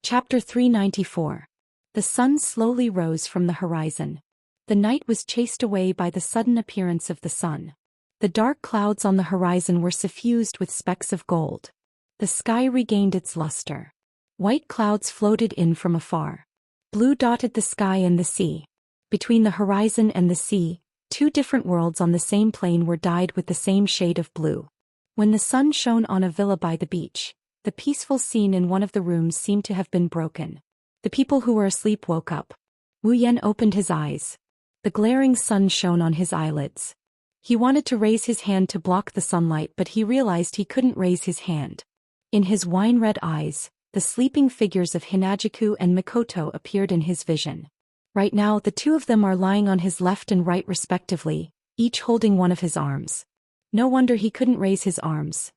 Chapter 394. The sun slowly rose from the horizon. The night was chased away by the sudden appearance of the sun. The dark clouds on the horizon were suffused with specks of gold. The sky regained its luster. White clouds floated in from afar. Blue dotted the sky and the sea. Between the horizon and the sea, two different worlds on the same plane were dyed with the same shade of blue. When the sun shone on a villa by the beach, the peaceful scene in one of the rooms seemed to have been broken. The people who were asleep woke up. Wu Yan opened his eyes. The glaring sun shone on his eyelids. He wanted to raise his hand to block the sunlight, but he realized he couldn't raise his hand. In his wine-red eyes, the sleeping figures of Hinajiku and Mikoto appeared in his vision. Right now the two of them are lying on his left and right respectively, each holding one of his arms. No wonder he couldn't raise his arms.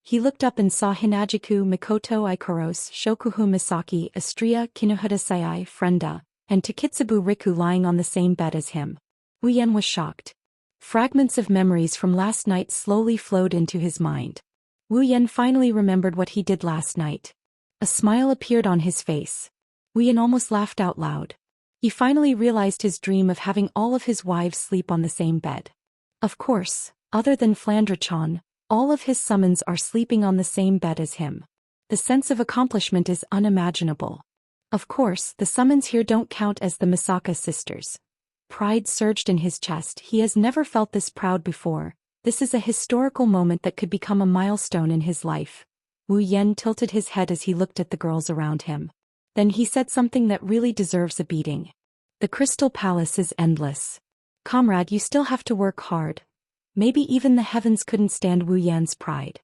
He looked up and saw Hinajiku, Mikoto Ikaros, Shokuhu Misaki, Astria, Kinuhata Sayai, Frenda, and Takitsubu Riku lying on the same bed as him. Wu Yan was shocked. Fragments of memories from last night slowly flowed into his mind. Wu Yan finally remembered what he did last night. A smile appeared on his face. Wu Yan almost laughed out loud. He finally realized his dream of having all of his wives sleep on the same bed. Of course, other than Flandre-chan, all of his summons are sleeping on the same bed as him. The sense of accomplishment is unimaginable. Of course, the summons here don't count as the Misaka sisters. Pride surged in his chest. He has never felt this proud before. This is a historical moment that could become a milestone in his life. Wu Yan tilted his head as he looked at the girls around him. Then he said something that really deserves a beating. The Crystal Palace is endless. Comrade, you still have to work hard. Maybe even the heavens couldn't stand Wu Yan's pride.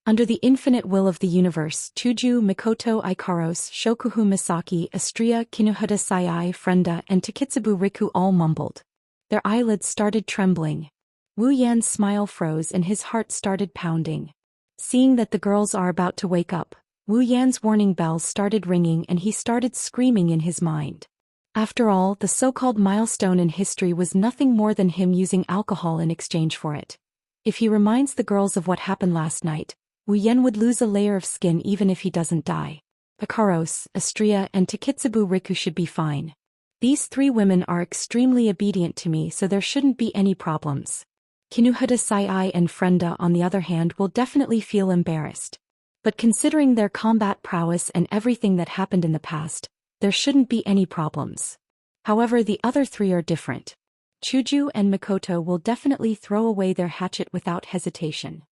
Under the infinite will of the universe, Chuju, Mikoto Ikaros, Shokuhu Misaki, Astria, Kinuhata Sayai, Frenda, and Takitsubu Riku all mumbled. Their eyelids started trembling. Wu Yan's smile froze and his heart started pounding. Seeing that the girls are about to wake up, Wu Yan's warning bells started ringing and he started screaming in his mind. After all, the so-called milestone in history was nothing more than him using alcohol in exchange for it. If he reminds the girls of what happened last night, Wu Yan would lose a layer of skin even if he doesn't die. Ikaros, Astria, and Takitsubu Riku should be fine. These three women are extremely obedient to me, so there shouldn't be any problems. Kinuhata Sayai and Frenda, on the other hand, will definitely feel embarrassed. But considering their combat prowess and everything that happened in the past, there shouldn't be any problems. However, the other three are different. Chuju and Mikoto will definitely throw away their hatchet without hesitation.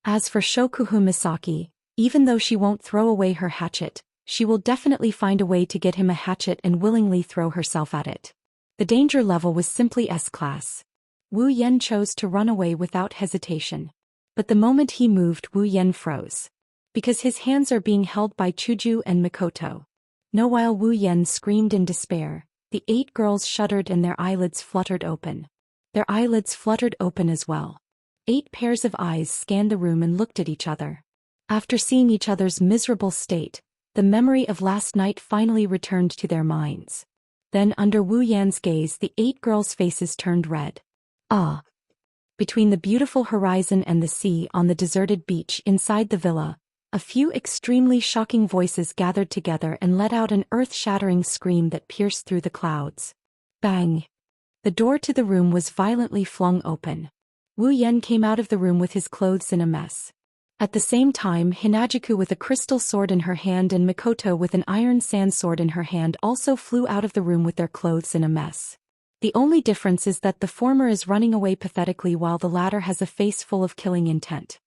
As for Shokuhu Misaki, even though she won't throw away her hatchet, she will definitely find a way to get him a hatchet and willingly throw herself at it. The danger level was simply S-class. Wu Yan chose to run away without hesitation. But the moment he moved, Wu Yan froze. Because his hands are being held by Chuju and Mikoto. No, while Wu Yan screamed in despair, the 8 girls shuddered and their eyelids fluttered open. Their eyelids fluttered open as well. 8 pairs of eyes scanned the room and looked at each other. After seeing each other's miserable state, the memory of last night finally returned to their minds. Then under Wu Yan's gaze, the 8 girls' faces turned red. Ah! Between the beautiful horizon and the sea on the deserted beach inside the villa, a few extremely shocking voices gathered together and let out an earth-shattering scream that pierced through the clouds. Bang! The door to the room was violently flung open. Wu Yan came out of the room with his clothes in a mess. At the same time, Hinajiku with a crystal sword in her hand and Mikoto with an iron sand sword in her hand also flew out of the room with their clothes in a mess. The only difference is that the former is running away pathetically while the latter has a face full of killing intent.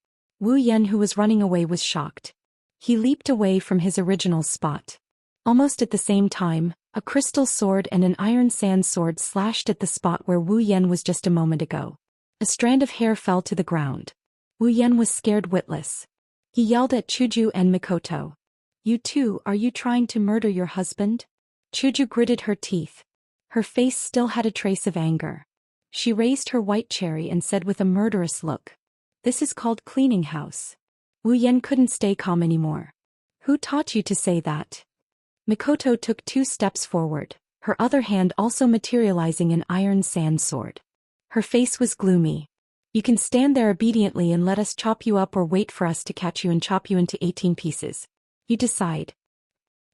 Wu Yan, who was running away, was shocked. He leaped away from his original spot. Almost at the same time, a crystal sword and an iron sand sword slashed at the spot where Wu Yan was just a moment ago. A strand of hair fell to the ground. Wu Yan was scared witless. He yelled at Chuju and Mikoto. You two, are you trying to murder your husband? Chuju gritted her teeth. Her face still had a trace of anger. She raised her white cherry and said with a murderous look. This is called cleaning house. Wu Yan couldn't stay calm anymore. Who taught you to say that? Mikoto took 2 steps forward, her other hand also materializing an iron sand sword. Her face was gloomy. You can stand there obediently and let us chop you up, or wait for us to catch you and chop you into 18 pieces. You decide.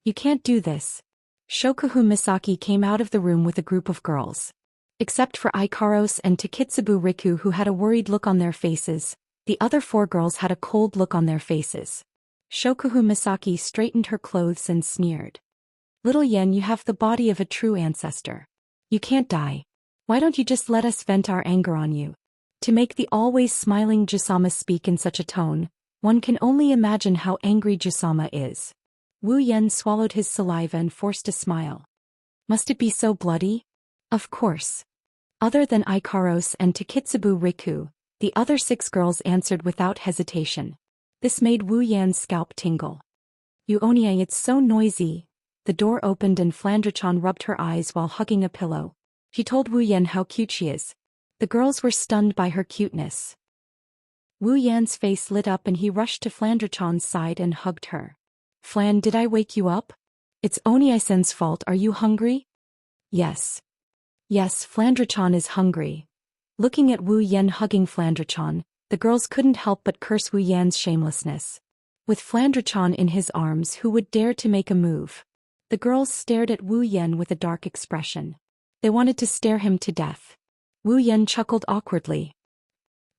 You can't do this. Shokuhu Misaki came out of the room with a group of girls. Except for Ikaros and Takitsubu Riku, who had a worried look on their faces, the other 4 girls had a cold look on their faces. Shokuhu Misaki straightened her clothes and sneered. Little Yen, you have the body of a true ancestor. You can't die. Why don't you just let us vent our anger on you? To make the always smiling Jusama speak in such a tone, one can only imagine how angry Jusama is. Wu Yen swallowed his saliva and forced a smile. Must it be so bloody? Of course. Other than Ikaros and Takitsubu Riku, the other 6 girls answered without hesitation. This made Wu Yan's scalp tingle. You Onie, it's so noisy. The door opened and Flandra-chan rubbed her eyes while hugging a pillow. She told Wu Yan how cute she is. The girls were stunned by her cuteness. Wu Yan's face lit up and he rushed to Flandra-chan's side and hugged her. Flan, did I wake you up? It's Onie-sen's fault. Are you hungry? Yes. Yes, Flandra-chan is hungry. Looking at Wu Yan hugging Flandra-chan, the girls couldn't help but curse Wu Yan's shamelessness. With Flandra-chan in his arms, who would dare to make a move? The girls stared at Wu Yan with a dark expression. They wanted to stare him to death. Wu Yan chuckled awkwardly.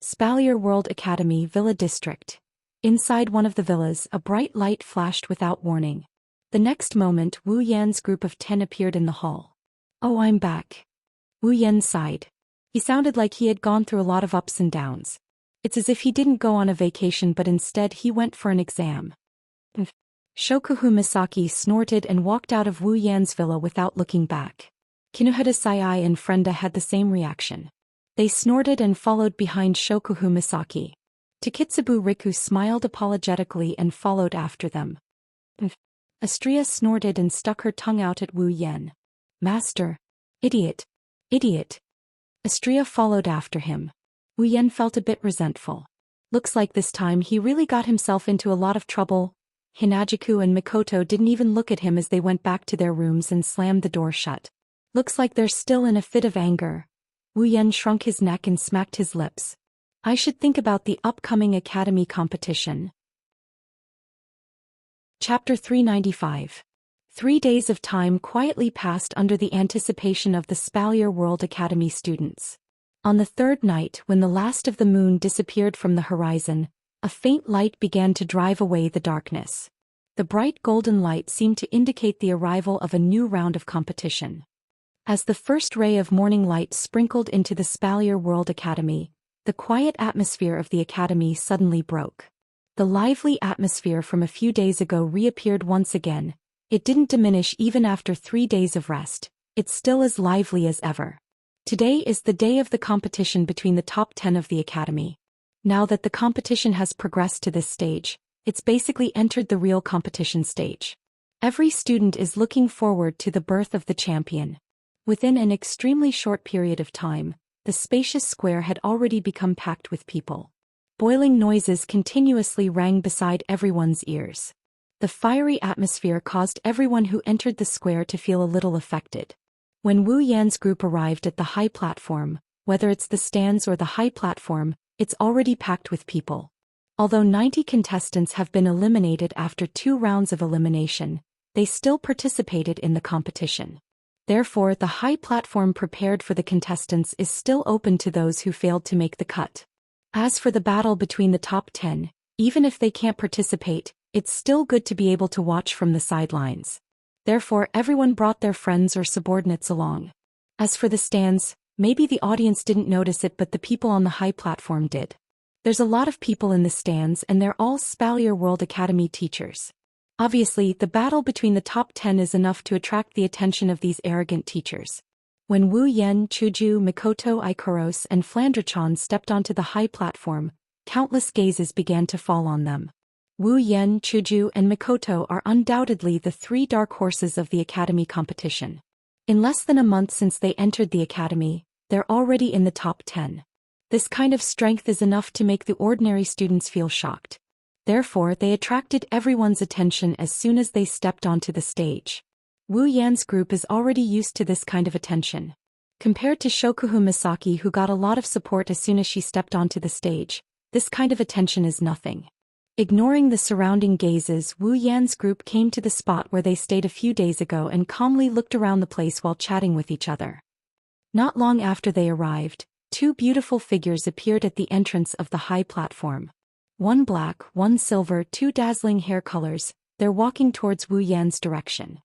Spalier World Academy Villa District. Inside one of the villas, a bright light flashed without warning. The next moment, Wu Yan's group of 10 appeared in the hall. Oh, I'm back. Wu Yan sighed. He sounded like he had gone through a lot of ups and downs. It's as if he didn't go on a vacation but instead he went for an exam. Shokuhu Misaki snorted and walked out of Wu Yan's villa without looking back. Kinuhata Sai and Frenda had the same reaction. They snorted and followed behind Shokuhu Misaki. Takitsubu Riku smiled apologetically and followed after them. Astria snorted and stuck her tongue out at Wu Yan. Master. Idiot. Idiot. Astria followed after him. Wu Yan felt a bit resentful. Looks like this time he really got himself into a lot of trouble. Hinajiku and Mikoto didn't even look at him as they went back to their rooms and slammed the door shut. Looks like they're still in a fit of anger. Wu Yan shrunk his neck and smacked his lips. I should think about the upcoming academy competition. Chapter 395. 3 days of time quietly passed under the anticipation of the Spalier World Academy students. On the 3rd night, when the last of the moon disappeared from the horizon, a faint light began to drive away the darkness. The bright golden light seemed to indicate the arrival of a new round of competition. As the first ray of morning light sprinkled into the Spalier World Academy, the quiet atmosphere of the academy suddenly broke. The lively atmosphere from a few days ago reappeared once again. It didn't diminish even after 3 days of rest. It's still as lively as ever. Today is the day of the competition between the top 10 of the academy. Now that the competition has progressed to this stage, it's basically entered the real competition stage. Every student is looking forward to the birth of the champion. Within an extremely short period of time, the spacious square had already become packed with people. Boiling noises continuously rang beside everyone's ears. The fiery atmosphere caused everyone who entered the square to feel a little affected. When Wu Yan's group arrived at the high platform, whether it's the stands or the high platform, it's already packed with people. Although 90 contestants have been eliminated after 2 rounds of elimination, they still participated in the competition. Therefore, the high platform prepared for the contestants is still open to those who failed to make the cut. As for the battle between the top 10, even if they can't participate, it's still good to be able to watch from the sidelines. Therefore, everyone brought their friends or subordinates along. As for the stands, maybe the audience didn't notice it but the people on the high platform did. There's a lot of people in the stands and they're all Spalier World Academy teachers. Obviously, the battle between the top 10 is enough to attract the attention of these arrogant teachers. When Wu Yan, Chuju, Mikoto, Ikaros, and Flandra-chan stepped onto the high platform, countless gazes began to fall on them. Wu Yan, Chuju, and Mikoto are undoubtedly the 3 dark horses of the academy competition. In less than a month since they entered the academy, they're already in the top 10. This kind of strength is enough to make the ordinary students feel shocked. Therefore, they attracted everyone's attention as soon as they stepped onto the stage. Wu Yan's group is already used to this kind of attention. Compared to Shokuhu Misaki, who got a lot of support as soon as she stepped onto the stage, this kind of attention is nothing. Ignoring the surrounding gazes, Wu Yan's group came to the spot where they stayed a few days ago and calmly looked around the place while chatting with each other. Not long after they arrived, two beautiful figures appeared at the entrance of the high platform. One black, one silver, two dazzling hair colors. They're walking towards Wu Yan's direction.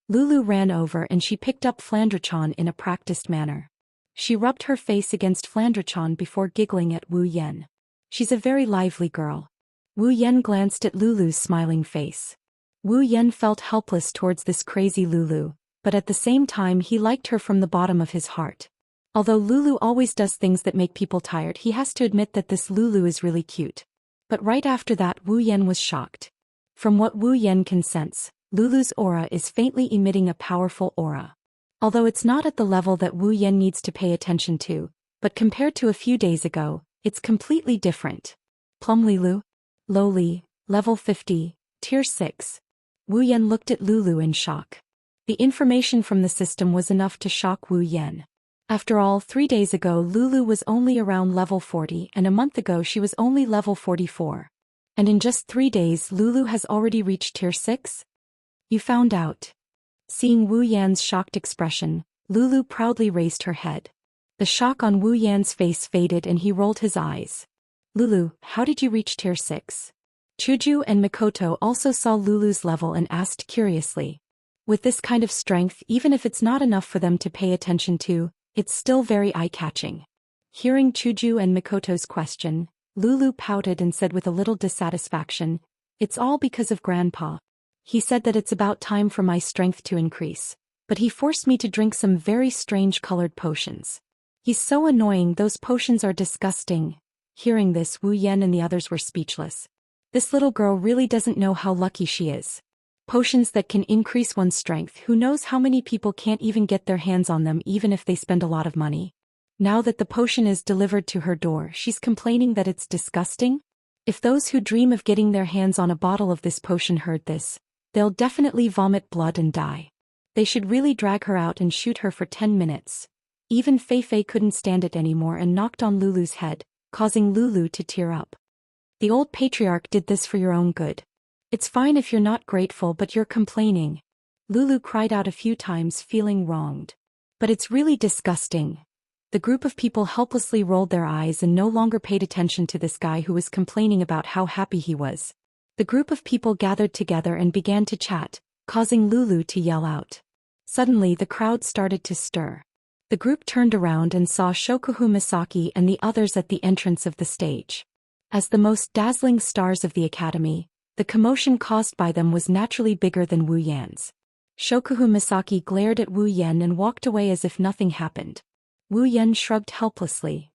Lulu ran over and she picked up Flandrachon in a practiced manner. She rubbed her face against Flandrachon before giggling at Wu Yan. She's a very lively girl. Wu Yan glanced at Lulu's smiling face. Wu Yan felt helpless towards this crazy Lulu, but at the same time he liked her from the bottom of his heart. Although Lulu always does things that make people tired, he has to admit that this Lulu is really cute. But right after that, Wu Yan was shocked. From what Wu Yan can sense, Lulu's aura is faintly emitting a powerful aura. Although it's not at the level that Wu Yan needs to pay attention to, but compared to a few days ago, it's completely different. Plum Lilu? Lowly, level 50, tier 6. Wu Yan looked at Lulu in shock. The information from the system was enough to shock Wu Yan. After all, 3 days ago Lulu was only around level 40 and a month ago she was only level 44. And in just 3 days Lulu has already reached tier 6? You found out. Seeing Wu Yan's shocked expression, Lulu proudly raised her head. The shock on Wu Yan's face faded and he rolled his eyes. Lulu, how did you reach tier 6? Chuju and Mikoto also saw Lulu's level and asked curiously. With this kind of strength, even if it's not enough for them to pay attention to, it's still very eye-catching. Hearing Chuju and Mikoto's question, Lulu pouted and said with a little dissatisfaction, "It's all because of Grandpa. He said that it's about time for my strength to increase, but he forced me to drink some very strange colored potions. He's so annoying, those potions are disgusting." Hearing this, Wu Yan and the others were speechless. This little girl really doesn't know how lucky she is. Potions that can increase one's strength, who knows how many people can't even get their hands on them even if they spend a lot of money. Now that the potion is delivered to her door, she's complaining that it's disgusting? If those who dream of getting their hands on a bottle of this potion heard this, they'll definitely vomit blood and die. They should really drag her out and shoot her for 10 minutes. Even Fei Fei couldn't stand it anymore and knocked on Lulu's head, causing Lulu to tear up. The old patriarch did this for your own good. It's fine if you're not grateful, but you're complaining. Lulu cried out a few times, feeling wronged. But it's really disgusting. The group of people helplessly rolled their eyes and no longer paid attention to this guy who was complaining about how happy he was. The group of people gathered together and began to chat, causing Lulu to yell out. Suddenly the crowd started to stir. The group turned around and saw Shokuhu Misaki and the others at the entrance of the stage. As the most dazzling stars of the academy, the commotion caused by them was naturally bigger than Wu Yan's. Shokuhu Misaki glared at Wu Yan and walked away as if nothing happened. Wu Yan shrugged helplessly.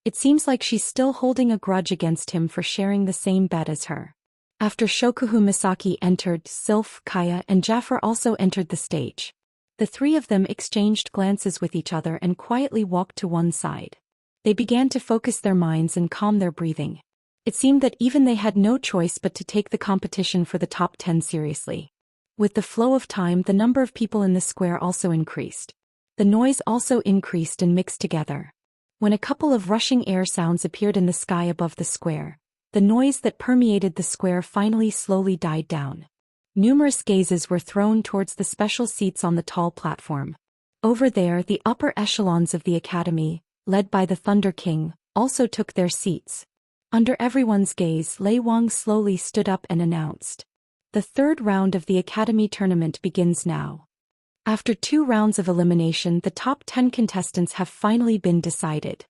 It seems like she's still holding a grudge against him for sharing the same bed as her. After Shokuhu Misaki entered, Sylph, Kaya and Jafar also entered the stage. The three of them exchanged glances with each other and quietly walked to one side. They began to focus their minds and calm their breathing. It seemed that even they had no choice but to take the competition for the top 10 seriously. With the flow of time, the number of people in the square also increased. The noise also increased and mixed together. When a couple of rushing air sounds appeared in the sky above the square, the noise that permeated the square finally slowly died down. Numerous gazes were thrown towards the special seats on the tall platform. Over there, the upper echelons of the academy, led by the Thunder King, also took their seats. Under everyone's gaze, Lei Wang slowly stood up and announced. The third round of the academy tournament begins now. After 2 rounds of elimination, the top 10 contestants have finally been decided.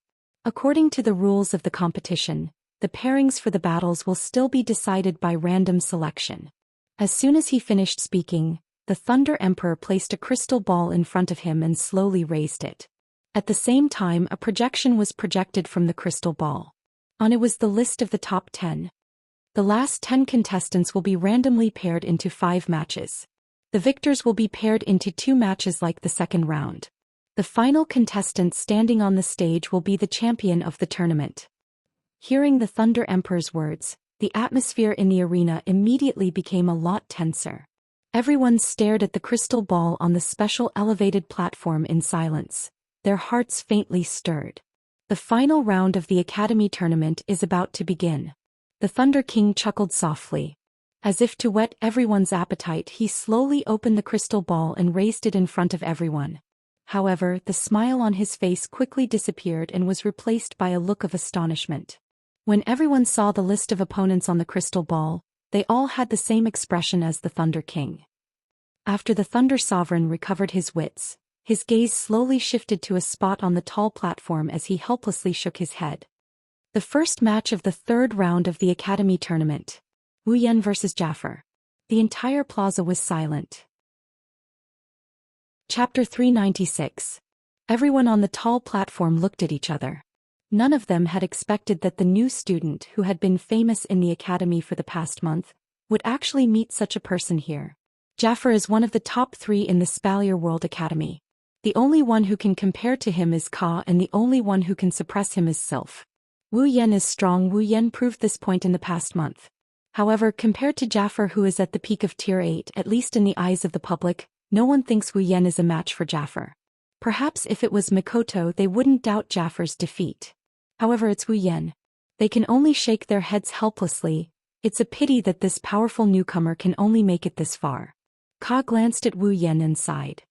According to the rules of the competition, the pairings for the battles will still be decided by random selection. As soon as he finished speaking, the Thunder Emperor placed a crystal ball in front of him and slowly raised it. At the same time, a projection was projected from the crystal ball. On it was the list of the top 10. The last 10 contestants will be randomly paired into 5 matches. The victors will be paired into 2 matches like the second round. The final contestant standing on the stage will be the champion of the tournament. Hearing the Thunder Emperor's words, the atmosphere in the arena immediately became a lot tenser. Everyone stared at the crystal ball on the special elevated platform in silence, their hearts faintly stirred. The final round of the Academy tournament is about to begin. The Thunder King chuckled softly. As if to whet everyone's appetite, he slowly opened the crystal ball and raised it in front of everyone. However, the smile on his face quickly disappeared and was replaced by a look of astonishment. When everyone saw the list of opponents on the crystal ball, they all had the same expression as the Thunder King. After the Thunder Sovereign recovered his wits, his gaze slowly shifted to a spot on the tall platform as he helplessly shook his head. The first match of the third round of the Academy tournament. Wu Yan versus Jaffer. The entire plaza was silent. Chapter 396. Everyone on the tall platform looked at each other. None of them had expected that the new student who had been famous in the Academy for the past month would actually meet such a person here. Jaffer is one of the top 3 in the Spalier World Academy. The only one who can compare to him is Ka, and the only one who can suppress him is Sylph. Wu Yan is strong. Wu Yan proved this point in the past month. However, compared to Jaffer, who is at the peak of Tier 8, at least in the eyes of the public, no one thinks Wu Yan is a match for Jaffer. Perhaps if it was Mikoto they wouldn't doubt Jaffer's defeat. However, it's Wu Yan. They can only shake their heads helplessly. It's a pity that this powerful newcomer can only make it this far. Ka glanced at Wu Yan and sighed.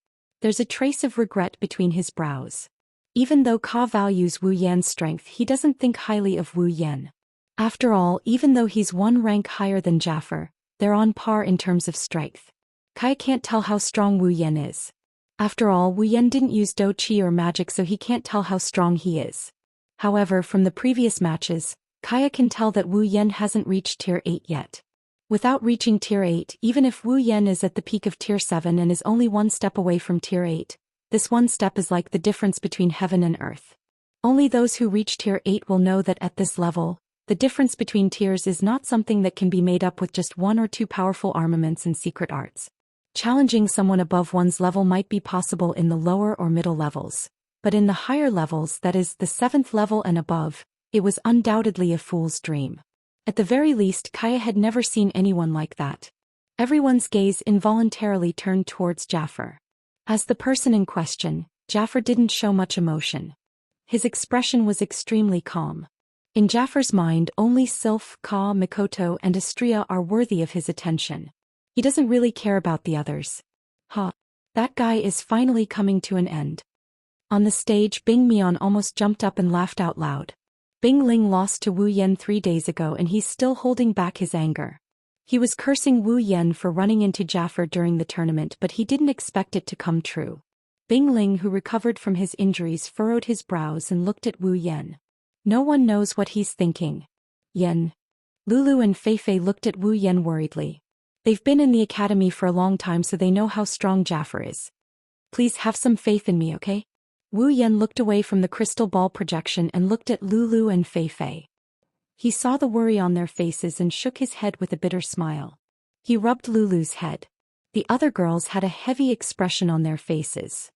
There's a trace of regret between his brows. Even though Ka values Wu Yan's strength, he doesn't think highly of Wu Yan. After all, even though he's one rank higher than Jaffer, they're on par in terms of strength. Kai can't tell how strong Wu Yan is. After all, Wu Yan didn't use Do Chi or magic, so he can't tell how strong he is. However, from the previous matches, Kaya can tell that Wu Yan hasn't reached Tier 8 yet. Without reaching Tier 8, even if Wu Yan is at the peak of Tier 7 and is only one step away from Tier 8, this one step is like the difference between heaven and earth. Only those who reach Tier 8 will know that at this level, the difference between tiers is not something that can be made up with just 1 or 2 powerful armaments and secret arts. Challenging someone above one's level might be possible in the lower or middle levels, but in the higher levels, that is, the 7th level and above, it was undoubtedly a fool's dream. At the very least, Kaya had never seen anyone like that. Everyone's gaze involuntarily turned towards Jaffer. As the person in question, Jaffer didn't show much emotion. His expression was extremely calm. In Jaffer's mind, only Sylph, Ka, Mikoto, and Astria are worthy of his attention. He doesn't really care about the others. That guy is finally coming to an end. On the stage, Bing Mian almost jumped up and laughed out loud. Bing Ling lost to Wu Yan 3 days ago and he's still holding back his anger. He was cursing Wu Yan for running into Jaffer during the tournament, but he didn't expect it to come true. Bing Ling, who recovered from his injuries, furrowed his brows and looked at Wu Yan. No one knows what he's thinking. Yan. Lulu and Feifei looked at Wu Yan worriedly. They've been in the academy for a long time, so they know how strong Jaffer is. Please have some faith in me, okay? Wu Yan looked away from the crystal ball projection and looked at Lulu and Feifei. He saw the worry on their faces and shook his head with a bitter smile. He rubbed Lulu's head. The other girls had a heavy expression on their faces.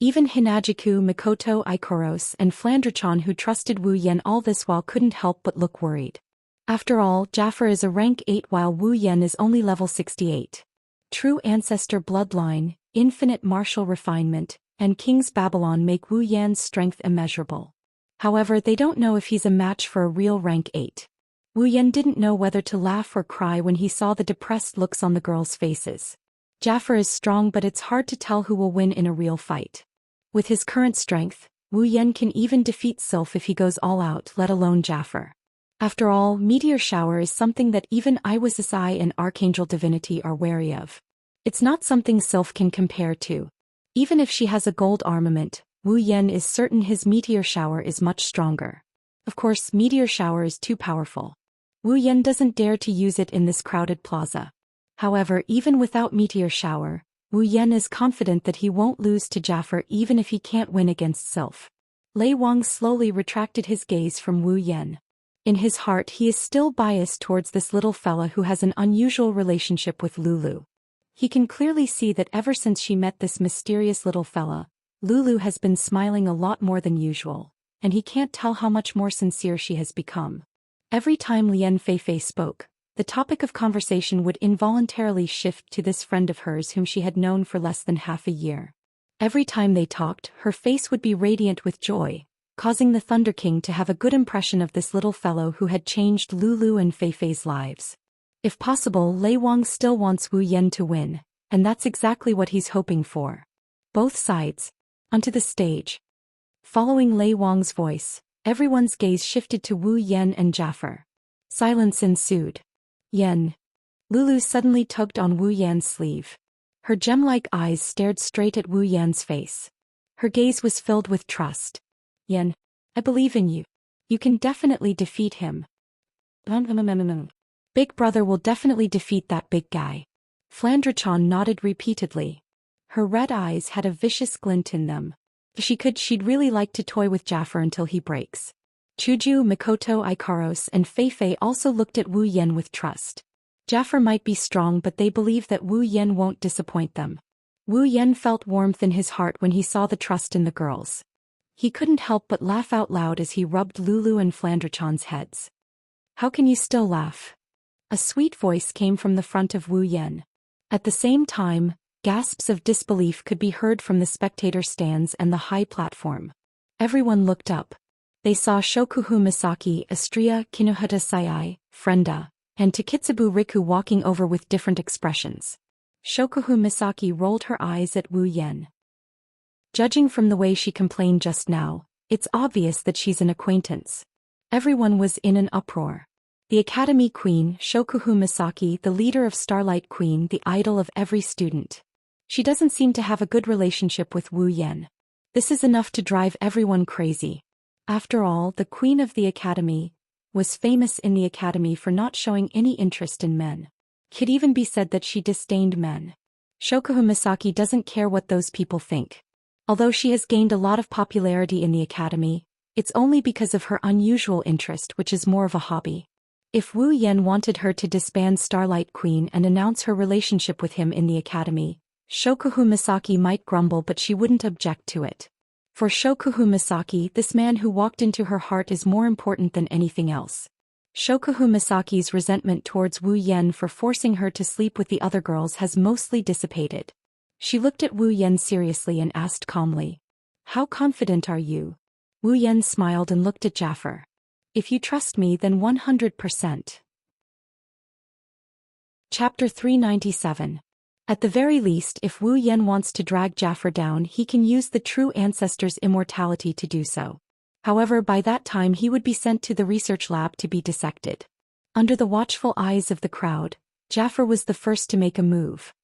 Even Hinajiku, Mikoto, Ikoros, and Flandrachan, who trusted Wu Yan all this while, couldn't help but look worried. After all, Jaffer is a rank 8 while Wu Yan is only level 68. True ancestor bloodline, infinite martial refinement, and King's Babylon make Wu Yan's strength immeasurable. However, they don't know if he's a match for a real rank 8. Wu Yan didn't know whether to laugh or cry when he saw the depressed looks on the girls' faces. Jaffer is strong, but it's hard to tell who will win in a real fight. With his current strength, Wu Yan can even defeat Sylph if he goes all out, let alone Jaffer. After all, Meteor Shower is something that even Iwas's Eye and Archangel Divinity are wary of. It's not something Sylph can compare to. Even if she has a gold armament, Wu Yan is certain his Meteor Shower is much stronger. Of course, Meteor Shower is too powerful. Wu Yan doesn't dare to use it in this crowded plaza. However, even without Meteor Shower, Wu Yan is confident that he won't lose to Jaffer even if he can't win against Sylph. Lei Wang slowly retracted his gaze from Wu Yan. In his heart, he is still biased towards this little fella who has an unusual relationship with Lulu. He can clearly see that ever since she met this mysterious little fella, Lulu has been smiling a lot more than usual, and he can't tell how much more sincere she has become. Every time Lien Feifei spoke, the topic of conversation would involuntarily shift to this friend of hers whom she had known for less than half a year. Every time they talked, her face would be radiant with joy, causing the Thunder King to have a good impression of this little fellow who had changed Lulu and Feifei's lives. If possible, Lei Wang still wants Wu Yan to win, and that's exactly what he's hoping for. Both sides. Onto the stage. Following Lei Wang's voice, everyone's gaze shifted to Wu Yan and Jaffer. Silence ensued. Yan. Lulu suddenly tugged on Wu Yan's sleeve. Her gem-like eyes stared straight at Wu Yan's face. Her gaze was filled with trust. Yan, I believe in you. You can definitely defeat him. Big brother will definitely defeat that big guy. Flandre-chan nodded repeatedly. Her red eyes had a vicious glint in them. If she'd really like to toy with Jaffer until he breaks. Chuju, Mikoto, Ikaros, and Feifei also looked at Wu Yan with trust. Jaffer might be strong, but they believe that Wu Yan won't disappoint them. Wu Yan felt warmth in his heart when he saw the trust in the girls. He couldn't help but laugh out loud as he rubbed Lulu and Flandre-chan's heads. How can you still laugh? A sweet voice came from the front of Wu Yan. At the same time, gasps of disbelief could be heard from the spectator stands and the high platform. Everyone looked up. They saw Shokuhu Misaki, Astria, Kinohata Sayai, Frenda, and Takitsubu Riku walking over with different expressions. Shokuhu Misaki rolled her eyes at Wu Yan. Judging from the way she complained just now, it's obvious that she's an acquaintance. Everyone was in an uproar. The Academy Queen, Shokuhu Misaki, the leader of Starlight Queen, the idol of every student. She doesn't seem to have a good relationship with Wu Yan. This is enough to drive everyone crazy. After all, the Queen of the Academy was famous in the Academy for not showing any interest in men. Could even be said that she disdained men. Shokuhu Misaki doesn't care what those people think. Although she has gained a lot of popularity in the Academy, it's only because of her unusual interest, which is more of a hobby. If Wu Yan wanted her to disband Starlight Queen and announce her relationship with him in the Academy, Shokuhu Misaki might grumble, but she wouldn't object to it. For Shokuhu Misaki, this man who walked into her heart is more important than anything else. Shokuhu Misaki's resentment towards Wu Yan for forcing her to sleep with the other girls has mostly dissipated. She looked at Wu Yan seriously and asked calmly, "How confident are you?" Wu Yan smiled and looked at Jaffer. "If you trust me, then 100%. Chapter 397. At the very least, if Wu Yan wants to drag Jaffer down, he can use the true ancestor's immortality to do so. However, by that time he would be sent to the research lab to be dissected. Under the watchful eyes of the crowd, Jaffer was the first to make a move.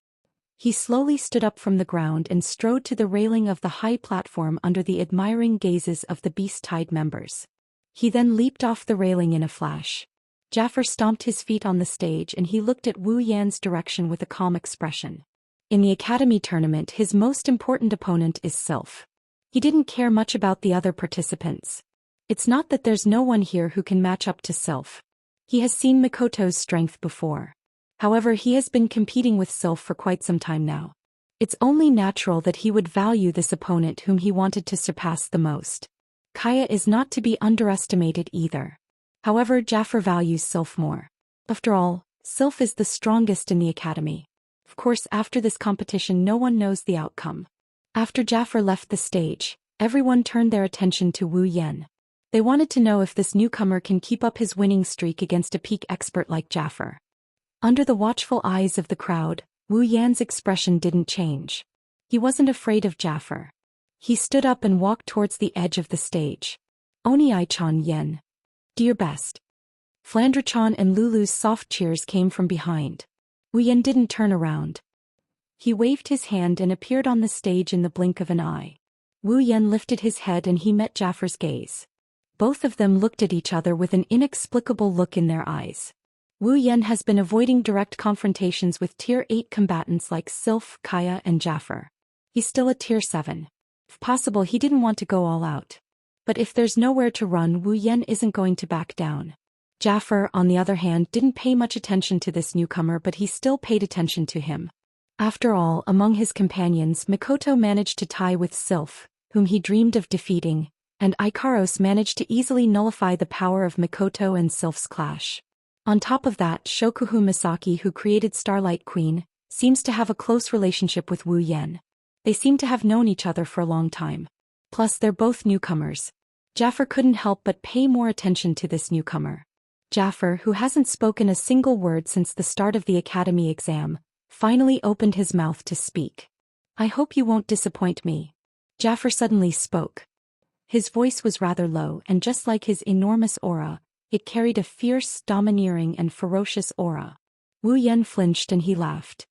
He slowly stood up from the ground and strode to the railing of the high platform under the admiring gazes of the Beast Tide members. He then leaped off the railing in a flash. Jaffer stomped his feet on the stage and he looked at Wu Yan's direction with a calm expression. In the Academy tournament, his most important opponent is Sylph. He didn't care much about the other participants. It's not that there's no one here who can match up to Sylph. He has seen Mikoto's strength before. However, he has been competing with Sylph for quite some time now. It's only natural that he would value this opponent whom he wanted to surpass the most. Kaya is not to be underestimated either. However, Jaffer values Sylph more. After all, Sylph is the strongest in the Academy. Of course, after this competition no one knows the outcome. After Jaffer left the stage, everyone turned their attention to Wu Yan. They wanted to know if this newcomer can keep up his winning streak against a peak expert like Jaffer. Under the watchful eyes of the crowd, Wu Yan's expression didn't change. He wasn't afraid of Jaffer. He stood up and walked towards the edge of the stage. "Oni-chan Yen. Do your best." Flandre-chan and Lulu's soft cheers came from behind. Wu Yan didn't turn around. He waved his hand and appeared on the stage in the blink of an eye. Wu Yan lifted his head and he met Jaffer's gaze. Both of them looked at each other with an inexplicable look in their eyes. Wu Yan has been avoiding direct confrontations with Tier 8 combatants like Sylph, Kaya, and Jaffer. He's still a Tier 7. If possible, he didn't want to go all out. But if there's nowhere to run, Wu Yan isn't going to back down. Jaffer, on the other hand, didn't pay much attention to this newcomer, but he still paid attention to him. After all, among his companions, Mikoto managed to tie with Sylph, whom he dreamed of defeating, and Ikaros managed to easily nullify the power of Mikoto and Sylph's clash. On top of that, Shokuhu Misaki, who created Starlight Queen, seems to have a close relationship with Wu Yan. They seem to have known each other for a long time. Plus, they're both newcomers. Jaffer couldn't help but pay more attention to this newcomer. Jaffer, who hasn't spoken a single word since the start of the academy exam, finally opened his mouth to speak. "I hope you won't disappoint me." Jaffer suddenly spoke. His voice was rather low, and just like his enormous aura, it carried a fierce, domineering and ferocious aura. Wu Yan flinched and he laughed.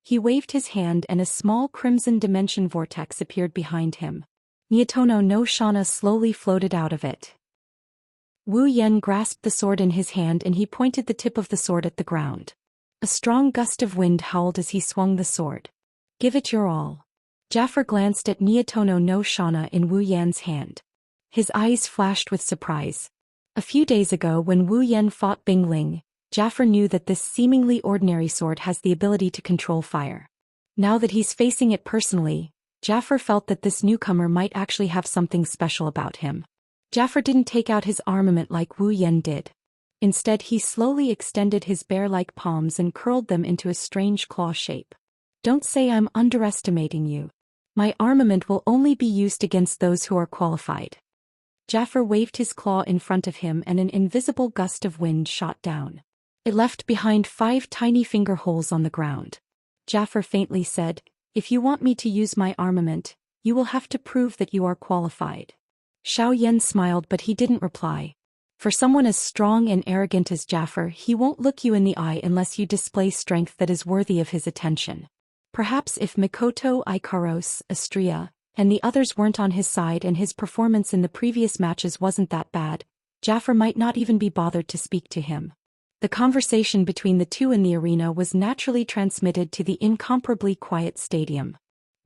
He waved his hand and a small crimson dimension vortex appeared behind him. Nietono no Shana slowly floated out of it. Wu Yan grasped the sword in his hand and he pointed the tip of the sword at the ground. A strong gust of wind howled as he swung the sword. "Give it your all." Jaffer glanced at Nietono no Shana in Wu Yan's hand. His eyes flashed with surprise. A few days ago when Wu Yan fought Bing Ling, Jaffer knew that this seemingly ordinary sword has the ability to control fire. Now that he's facing it personally, Jaffer felt that this newcomer might actually have something special about him. Jaffer didn't take out his armament like Wu Yan did. Instead, he slowly extended his bear-like palms and curled them into a strange claw shape. "Don't say I'm underestimating you. My armament will only be used against those who are qualified." Jaffer waved his claw in front of him and an invisible gust of wind shot down. It left behind 5 tiny finger holes on the ground. Jaffer faintly said, "If you want me to use my armament, you will have to prove that you are qualified." Xiao Yan smiled but he didn't reply. For someone as strong and arrogant as Jaffer, he won't look you in the eye unless you display strength that is worthy of his attention. Perhaps if Mikoto, Ikaros, Astria, and the others weren't on his side and his performance in the previous matches wasn't that bad, Jaffer might not even be bothered to speak to him. The conversation between the two in the arena was naturally transmitted to the incomparably quiet stadium.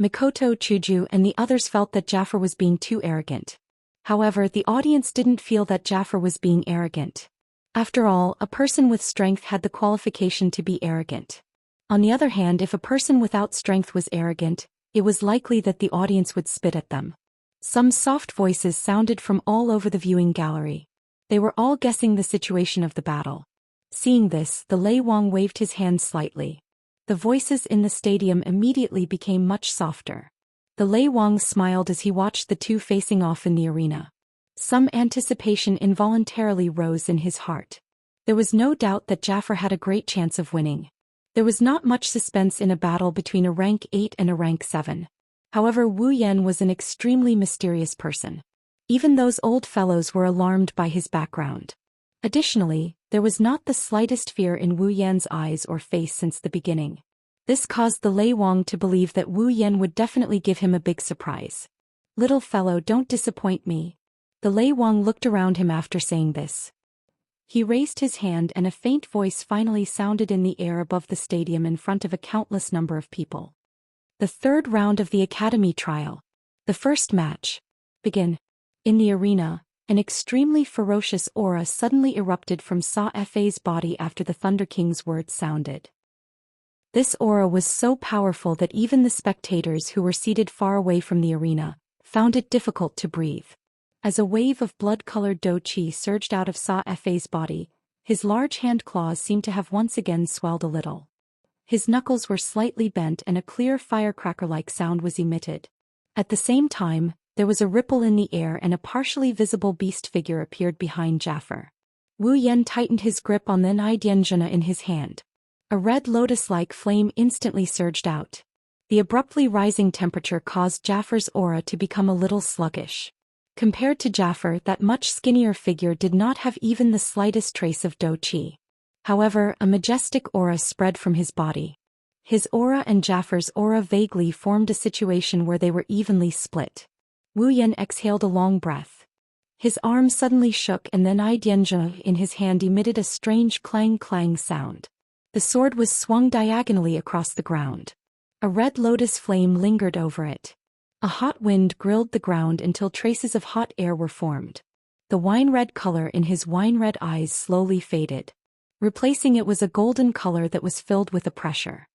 Mikoto, Chuju, and the others felt that Jaffer was being too arrogant. However, the audience didn't feel that Jaffer was being arrogant. After all, a person with strength had the qualification to be arrogant. On the other hand, if a person without strength was arrogant, it was likely that the audience would spit at them. Some soft voices sounded from all over the viewing gallery. They were all guessing the situation of the battle. Seeing this, the Lei Wang waved his hand slightly. The voices in the stadium immediately became much softer. The Lei Wang smiled as he watched the two facing off in the arena. Some anticipation involuntarily rose in his heart. There was no doubt that Jaffer had a great chance of winning. There was not much suspense in a battle between a rank 8 and a rank 7. However, Wu Yan was an extremely mysterious person. Even those old fellows were alarmed by his background. Additionally, there was not the slightest fear in Wu Yan's eyes or face since the beginning. This caused the Lei Wang to believe that Wu Yan would definitely give him a big surprise. "Little fellow, don't disappoint me." The Lei Wang looked around him after saying this. He raised his hand and a faint voice finally sounded in the air above the stadium in front of a countless number of people. "The third round of the Academy trial. The first match. Begin." In the arena, an extremely ferocious aura suddenly erupted from Sa Fa's body after the Thunder King's words sounded. This aura was so powerful that even the spectators who were seated far away from the arena found it difficult to breathe. As a wave of blood-colored Do Chi surged out of Sa Fa's body, his large hand claws seemed to have once again swelled a little. His knuckles were slightly bent and a clear firecracker-like sound was emitted. At the same time, there was a ripple in the air and a partially visible beast figure appeared behind Jaffer. Wu Yan tightened his grip on the Naidianjana in his hand. A red lotus-like flame instantly surged out. The abruptly rising temperature caused Jaffer's aura to become a little sluggish. Compared to Jaffer, that much skinnier figure did not have even the slightest trace of Do Chi. However, a majestic aura spread from his body. His aura and Jaffer's aura vaguely formed a situation where they were evenly split. Wu Yan exhaled a long breath. His arm suddenly shook and then Naidianjana in his hand emitted a strange clang-clang sound. The sword was swung diagonally across the ground. A red lotus flame lingered over it. A hot wind grilled the ground until traces of hot air were formed. The wine-red color in his wine-red eyes slowly faded. Replacing it was a golden color that was filled with a pressure.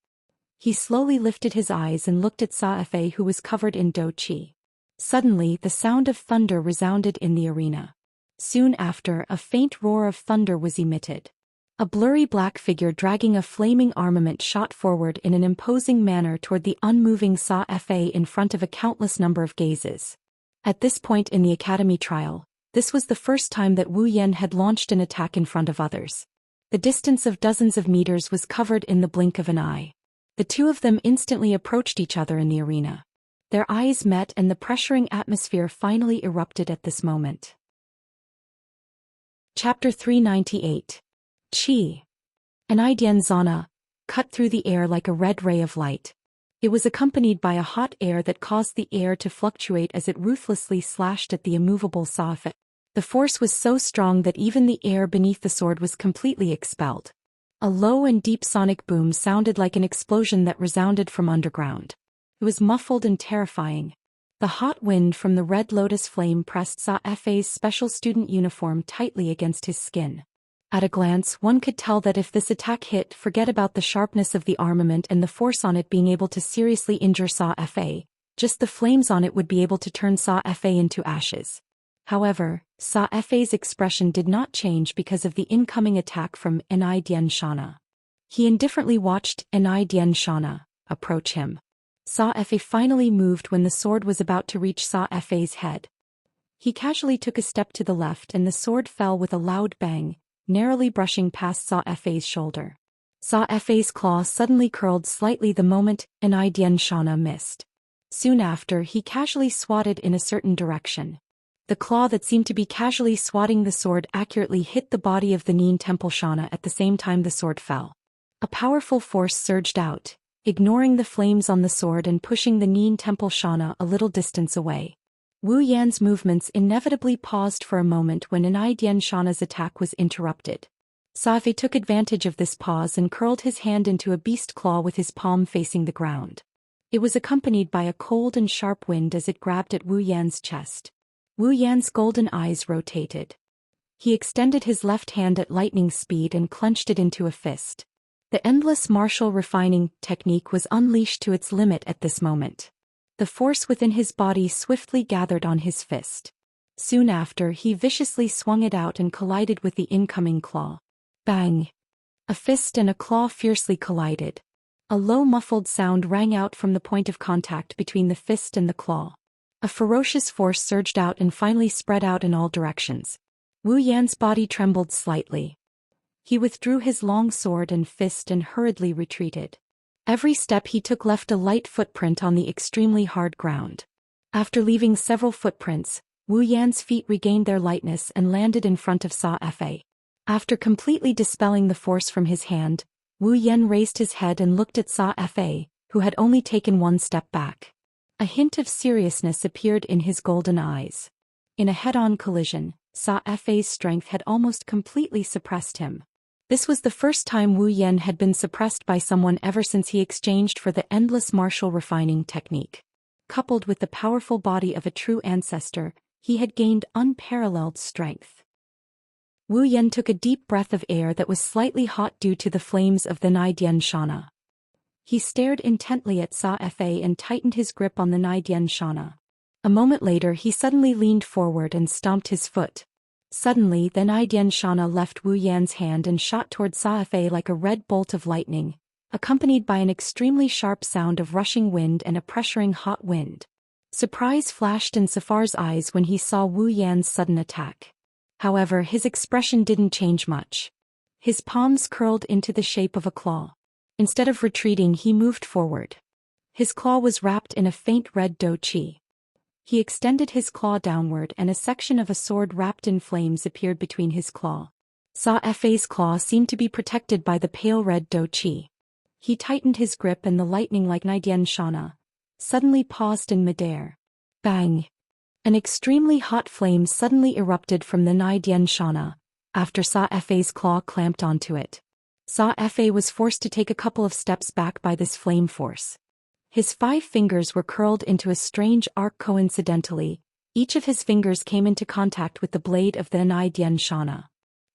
He slowly lifted his eyes and looked at Sa Fe, who was covered in Do Chi. Suddenly, the sound of thunder resounded in the arena. Soon after, a faint roar of thunder was emitted. A blurry black figure dragging a flaming armament shot forward in an imposing manner toward the unmoving Sa Fa in front of a countless number of gazes. At this point in the Academy trial, This was the first time that Wu Yan had launched an attack in front of others. The distance of dozens of meters was covered in the blink of an eye. The two of them instantly approached each other in the arena. Their eyes met and the pressuring atmosphere finally erupted at this moment. Chapter 398. Qi. An Xianxia cut through the air like a red ray of light. It was accompanied by a hot air that caused the air to fluctuate as it ruthlessly slashed at the immovable Saga. The force was so strong that even the air beneath the sword was completely expelled. A low and deep sonic boom sounded like an explosion that resounded from underground. It was muffled and terrifying. The hot wind from the red lotus flame pressed Sa's special student uniform tightly against his skin. At a glance, one could tell that if this attack hit, forget about the sharpness of the armament and the force on it being able to seriously injure Sa, just the flames on it would be able to turn Sa into ashes. However, Sa's expression did not change because of the incoming attack from Xianxia. He indifferently watched Xianxia approach him. Sa finally moved when the sword was about to reach Sa's head. He casually took a step to the left and the sword fell with a loud bang, narrowly brushing past Sa's shoulder. Sa's claw suddenly curled slightly the moment Xianxia missed. Soon after, he casually swatted in a certain direction. The claw that seemed to be casually swatting the sword accurately hit the body of the Nin Temple Shana at the same time the sword fell. A powerful force surged out, ignoring the flames on the sword and pushing the Nin Temple Shana a little distance away. Wu Yan's movements inevitably paused for a moment when Xianxia's attack was interrupted. Sa took advantage of this pause and curled his hand into a beast claw with his palm facing the ground. It was accompanied by a cold and sharp wind as it grabbed at Wu Yan's chest. Wu Yan's golden eyes rotated. He extended his left hand at lightning speed and clenched it into a fist. The endless martial refining technique was unleashed to its limit at this moment. The force within his body swiftly gathered on his fist. Soon after, he viciously swung it out and collided with the incoming claw. Bang! A fist and a claw fiercely collided. A low muffled sound rang out from the point of contact between the fist and the claw. A ferocious force surged out and finally spread out in all directions. Wu Yan's body trembled slightly. He withdrew his long sword and fist and hurriedly retreated. Every step he took left a light footprint on the extremely hard ground. After leaving several footprints, Wu Yan's feet regained their lightness and landed in front of Sa. After completely dispelling the force from his hand, Wu Yan raised his head and looked at Sa, who had only taken one step back. A hint of seriousness appeared in his golden eyes. In a head-on collision, Sa's strength had almost completely suppressed him. This was the first time Wu Yan had been suppressed by someone ever since he exchanged for the endless martial refining technique. Coupled with the powerful body of a true ancestor, he had gained unparalleled strength. Wu Yan took a deep breath of air that was slightly hot due to the flames of the Xianxia. He stared intently at Sa and tightened his grip on the Xianxia. A moment later he suddenly leaned forward and stomped his foot. Suddenly the Xianxia left Wu Yan's hand and shot toward Sa like a red bolt of lightning, accompanied by an extremely sharp sound of rushing wind and a pressuring hot wind. Surprise flashed in Safar's eyes when he saw Wu Yan's sudden attack. However, his expression didn't change much. His palms curled into the shape of a claw. Instead of retreating, he moved forward. His claw was wrapped in a faint red dough qi. He extended his claw downward and a section of a sword wrapped in flames appeared between his claw. Sa's claw seemed to be protected by the pale red dough qi. He tightened his grip and the lightning-like Xianxia suddenly paused in midair. Bang! An extremely hot flame suddenly erupted from the Xianxia, after Sa's claw clamped onto it. Sa was forced to take a couple of steps back by this flame force. His 5 fingers were curled into a strange arc coincidentally. Each of his fingers came into contact with the blade of the Xianxia.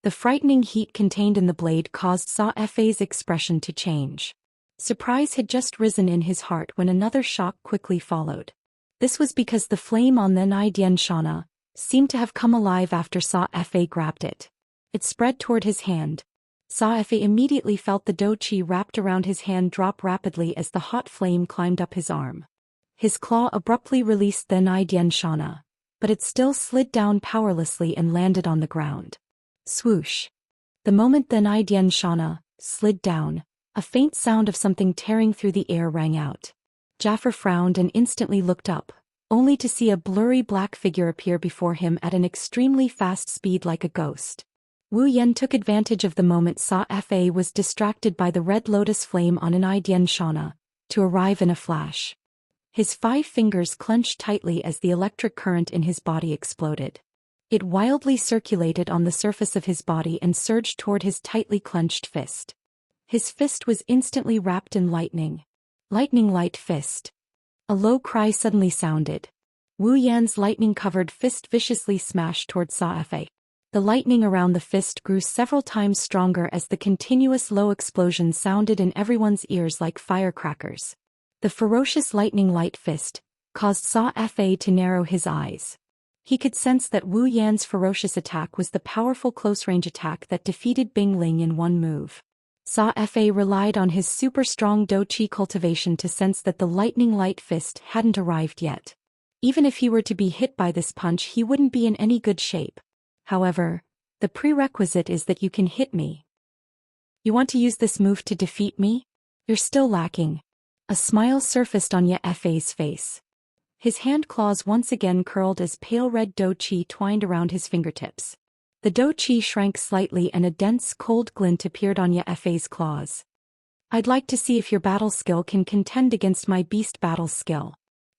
The frightening heat contained in the blade caused Sa's expression to change. Surprise had just risen in his heart when another shock quickly followed. This was because the flame on the Xianxia seemed to have come alive after Sa grabbed it. It spread toward his hand. Sa immediately felt the dough qi wrapped around his hand drop rapidly as the hot flame climbed up his arm. His claw abruptly released the Xianxia, but it still slid down powerlessly and landed on the ground. Swoosh. The moment the Xianxia slid down, a faint sound of something tearing through the air rang out. Jaffer frowned and instantly looked up, only to see a blurry black figure appear before him at an extremely fast speed like a ghost. Wu Yan took advantage of the moment Fa was distracted by the red lotus flame on an Xianxia to arrive in a flash. His 5 fingers clenched tightly as the electric current in his body exploded. It wildly circulated on the surface of his body and surged toward his tightly clenched fist. His fist was instantly wrapped in lightning. Lightning light fist. A low cry suddenly sounded. Wu Yan's lightning-covered fist viciously smashed toward Fa. The lightning around the fist grew several times stronger as the continuous low explosion sounded in everyone's ears like firecrackers. The ferocious lightning light fist caused Fa to narrow his eyes. He could sense that Wu Yan's ferocious attack was the powerful close-range attack that defeated Bing Ling in one move. Fa relied on his super-strong Daoist cultivation to sense that the lightning light fist hadn't arrived yet. Even if he were to be hit by this punch, he wouldn't be in any good shape. However, the prerequisite is that you can hit me. You want to use this move to defeat me? You're still lacking. A smile surfaced on Ye Fei's face. His hand claws once again curled as pale red Daoist twined around his fingertips. The Daoist shrank slightly and a dense, cold glint appeared on Ye Fei's claws. I'd like to see if your battle skill can contend against my beast battle skill.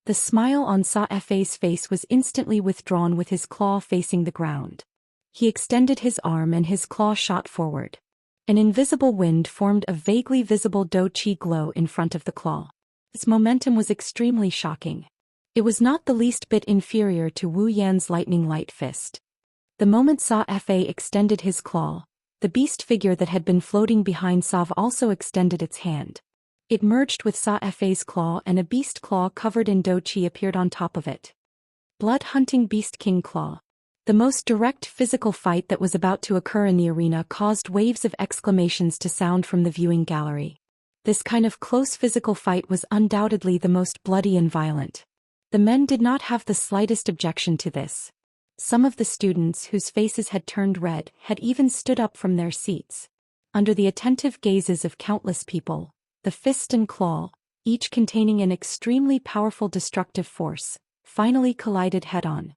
The smile on Fa Fei's face was instantly withdrawn with his claw facing the ground. He extended his arm and his claw shot forward. An invisible wind formed a vaguely visible Daoist glow in front of the claw. Its momentum was extremely shocking. It was not the least bit inferior to Wu Yan's lightning light fist. The moment Fa extended his claw, the beast figure that had been floating behind Sav also extended its hand. It merged with Fa's claw and a beast claw covered in Daoist appeared on top of it. Blood-hunting beast king claw. The most direct physical fight that was about to occur in the arena caused waves of exclamations to sound from the viewing gallery. This kind of close physical fight was undoubtedly the most bloody and violent. The men did not have the slightest objection to this. Some of the students whose faces had turned red had even stood up from their seats. Under the attentive gazes of countless people, the fist and claw, each containing an extremely powerful destructive force, finally collided head-on.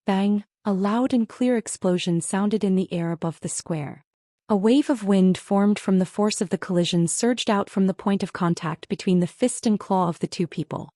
Bang! A loud and clear explosion sounded in the air above the square. A wave of wind formed from the force of the collision surged out from the point of contact between the fist and claw of the two people.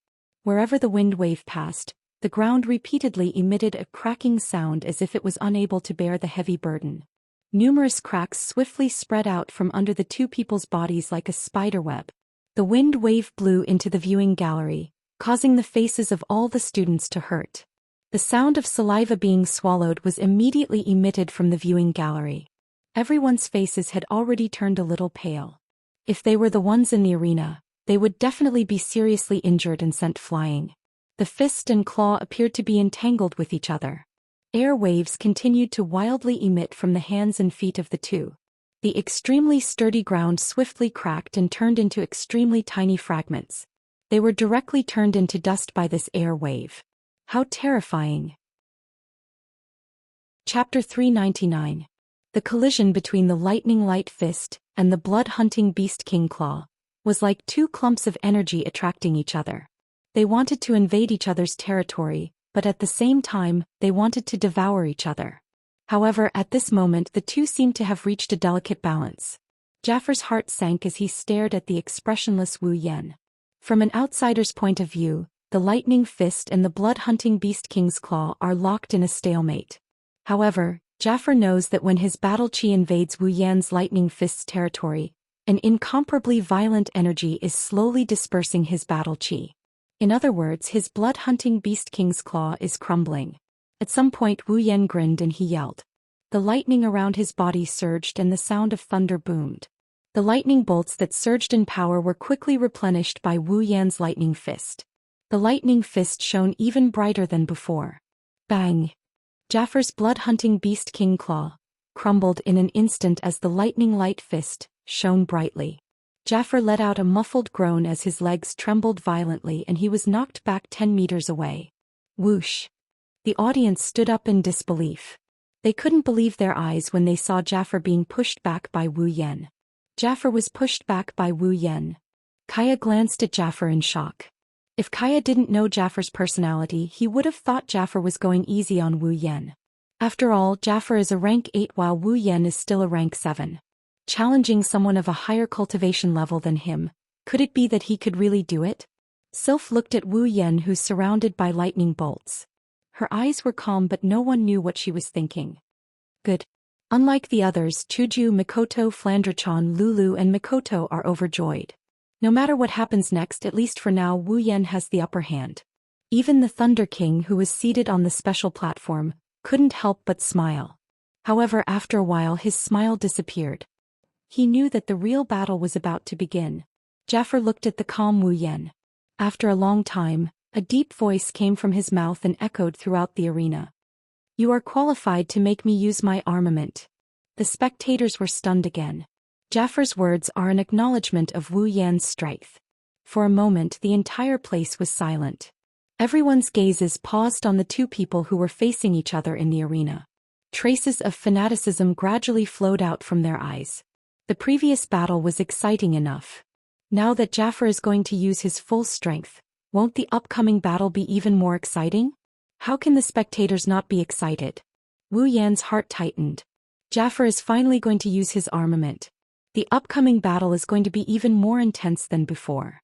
Wherever the wind wave passed, the ground repeatedly emitted a cracking sound as if it was unable to bear the heavy burden. Numerous cracks swiftly spread out from under the two people's bodies like a spider web. The wind wave blew into the viewing gallery, causing the faces of all the students to hurt. The sound of saliva being swallowed was immediately emitted from the viewing gallery. Everyone's faces had already turned a little pale. If they were the ones in the arena, they would definitely be seriously injured and sent flying. The fist and claw appeared to be entangled with each other. Air waves continued to wildly emit from the hands and feet of the two. The extremely sturdy ground swiftly cracked and turned into extremely tiny fragments. They were directly turned into dust by this air wave. How terrifying! Chapter 399. The collision between the lightning light fist and the blood-hunting beast king claw was like two clumps of energy attracting each other. They wanted to invade each other's territory, but at the same time, they wanted to devour each other. However, at this moment the two seemed to have reached a delicate balance. Jaffer's heart sank as he stared at the expressionless Wu Yan. From an outsider's point of view, the lightning fist and the blood-hunting beast king's claw are locked in a stalemate. However, Jaffer knows that when his battle chi invades Wu Yan's lightning fist's territory, an incomparably violent energy is slowly dispersing his battle chi. In other words, his blood-hunting beast king's claw is crumbling. At some point Wu Yan grinned and he yelled. The lightning around his body surged and the sound of thunder boomed. The lightning bolts that surged in power were quickly replenished by Wu Yan's lightning fist. The lightning fist shone even brighter than before. Bang! Jaffer's blood-hunting beast king claw crumbled in an instant as the lightning light fist shone brightly. Jaffer let out a muffled groan as his legs trembled violently and he was knocked back 10 meters away. Whoosh! The audience stood up in disbelief. They couldn't believe their eyes when they saw Jafar being pushed back by Wu Yan. Jafar was pushed back by Wu Yan. Kaya glanced at Jafar in shock. If Kaya didn't know Jafar's personality, he would have thought Jafar was going easy on Wu Yan. After all, Jafar is a rank 8 while Wu Yan is still a rank 7. Challenging someone of a higher cultivation level than him, could it be that he could really do it? Sylph looked at Wu Yan, who's surrounded by lightning bolts. Her eyes were calm, but no one knew what she was thinking. Good. Unlike the others, Chuju, Mikoto, Flandrachan, Lulu and Mikoto are overjoyed. No matter what happens next, at least for now, Wu Yan has the upper hand. Even the Thunder King, who was seated on the special platform, couldn't help but smile. However, after a while his smile disappeared. He knew that the real battle was about to begin. Jafar looked at the calm Wu Yan. After a long time, a deep voice came from his mouth and echoed throughout the arena. You are qualified to make me use my armament. The spectators were stunned again. Jafar's words are an acknowledgement of Wu Yan's strength. For a moment the entire place was silent. Everyone's gazes paused on the two people who were facing each other in the arena. Traces of fanaticism gradually flowed out from their eyes. The previous battle was exciting enough. Now that Jafar is going to use his full strength, won't the upcoming battle be even more exciting? How can the spectators not be excited? Wu Yan's heart tightened. Jafar is finally going to use his armament. The upcoming battle is going to be even more intense than before.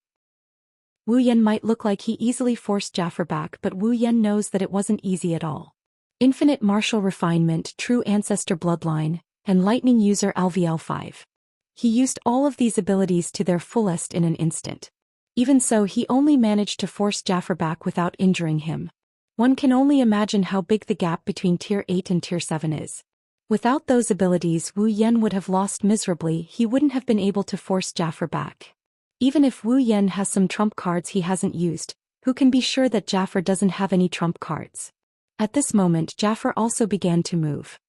Wu Yan might look like he easily forced Jafar back, but Wu Yan knows that it wasn't easy at all. Infinite martial refinement, true ancestor bloodline, and lightning user LVL5. He used all of these abilities to their fullest in an instant. Even so, he only managed to force Jafar back without injuring him. One can only imagine how big the gap between Tier 8 and Tier 7 is. Without those abilities, Wu Yan would have lost miserably. He wouldn't have been able to force Jafar back. Even if Wu Yan has some trump cards he hasn't used, who can be sure that Jafar doesn't have any trump cards? At this moment, Jafar also began to move.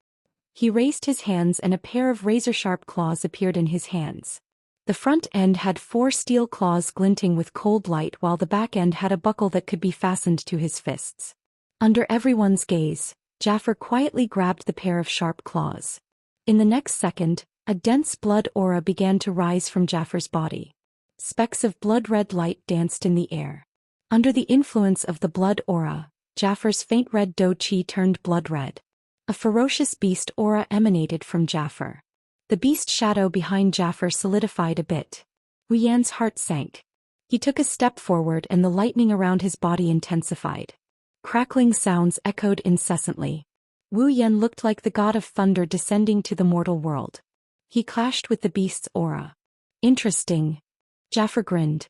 He raised his hands and a pair of razor-sharp claws appeared in his hands. The front end had 4 steel claws glinting with cold light, while the back end had a buckle that could be fastened to his fists. Under everyone's gaze, Jafar quietly grabbed the pair of sharp claws. In the next second, a dense blood aura began to rise from Jafar's body. Specks of blood-red light danced in the air. Under the influence of the blood aura, Jafar's faint red Do Chi turned blood red. A ferocious beast aura emanated from Jafar. The beast shadow behind Jafar solidified a bit. Wu Yan's heart sank. He took a step forward and the lightning around his body intensified. Crackling sounds echoed incessantly. Wu Yan looked like the god of thunder descending to the mortal world. He clashed with the beast's aura. Interesting. Jafar grinned.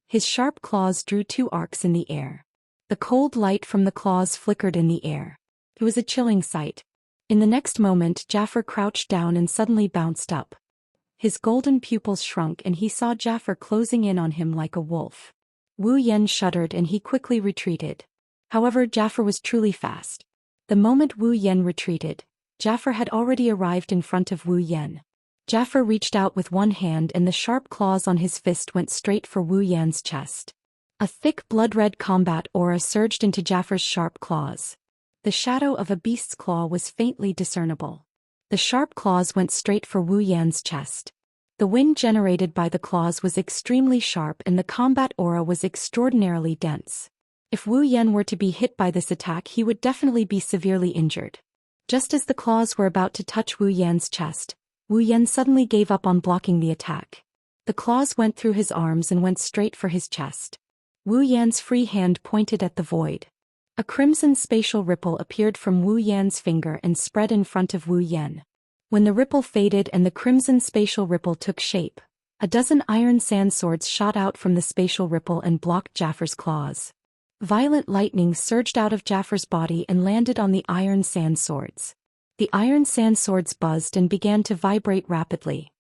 His sharp claws drew 2 arcs in the air. The cold light from the claws flickered in the air. It was a chilling sight. In the next moment, Jafar crouched down and suddenly bounced up. His golden pupils shrunk and he saw Jafar closing in on him like a wolf. Wu Yan shuddered and he quickly retreated. However, Jafar was truly fast. The moment Wu Yan retreated, Jafar had already arrived in front of Wu Yan. Jafar reached out with one hand and the sharp claws on his fist went straight for Wu Yan's chest. A thick blood-red combat aura surged into Jafar's sharp claws. The shadow of a beast's claw was faintly discernible. The sharp claws went straight for Wu Yan's chest. The wind generated by the claws was extremely sharp and the combat aura was extraordinarily dense. If Wu Yan were to be hit by this attack, he would definitely be severely injured. Just as the claws were about to touch Wu Yan's chest, Wu Yan suddenly gave up on blocking the attack. The claws went through his arms and went straight for his chest. Wu Yan's free hand pointed at the void. A crimson spatial ripple appeared from Wu Yan's finger and spread in front of Wu Yan. When the ripple faded and the crimson spatial ripple took shape, a dozen iron sand swords shot out from the spatial ripple and blocked Jafar's claws. Violent lightning surged out of Jafar's body and landed on the iron sand swords. The iron sand swords buzzed and began to vibrate rapidly.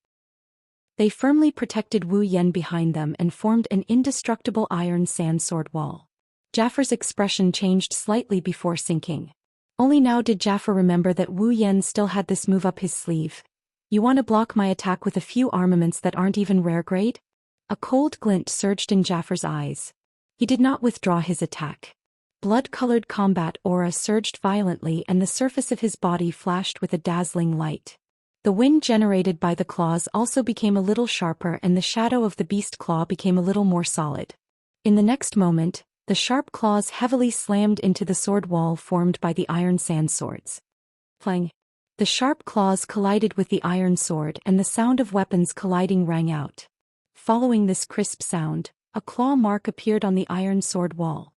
They firmly protected Wu Yan behind them and formed an indestructible iron sand sword wall. Jafar's expression changed slightly before sinking. Only now did Jafar remember that Wu Yan still had this move up his sleeve. You want to block my attack with a few armaments that aren't even rare grade? A cold glint surged in Jafar's eyes. He did not withdraw his attack. blood-colored combat aura surged violently and the surface of his body flashed with a dazzling light. The wind generated by the claws also became a little sharper and the shadow of the beast claw became a little more solid. In the next moment, the sharp claws heavily slammed into the sword wall formed by the iron sand swords. Clang! The sharp claws collided with the iron sword and the sound of weapons colliding rang out. Following this crisp sound, a claw mark appeared on the iron sword wall.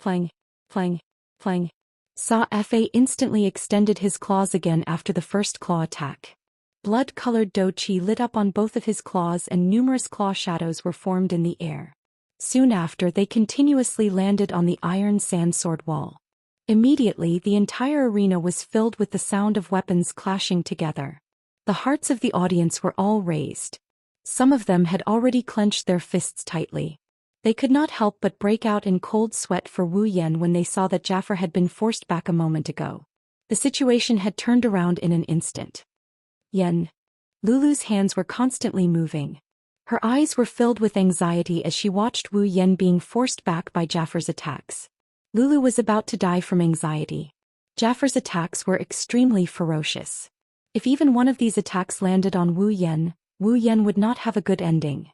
Clang! Clang! Clang! Sa-Fa instantly extended his claws again after the first claw attack. Blood-colored Dou-Chi lit up on both of his claws and numerous claw shadows were formed in the air. Soon after they continuously landed on the iron sand sword wall. Immediately the entire arena was filled with the sound of weapons clashing together. The hearts of the audience were all raised. Some of them had already clenched their fists tightly. They could not help but break out in cold sweat for Wu Yan when they saw that Jafar had been forced back a moment ago. The situation had turned around in an instant. Yen. Lulu's hands were constantly moving. Her eyes were filled with anxiety as she watched Wu Yan being forced back by Jafar's attacks. Lulu was about to die from anxiety. Jafar's attacks were extremely ferocious. If even one of these attacks landed on Wu Yan would not have a good ending.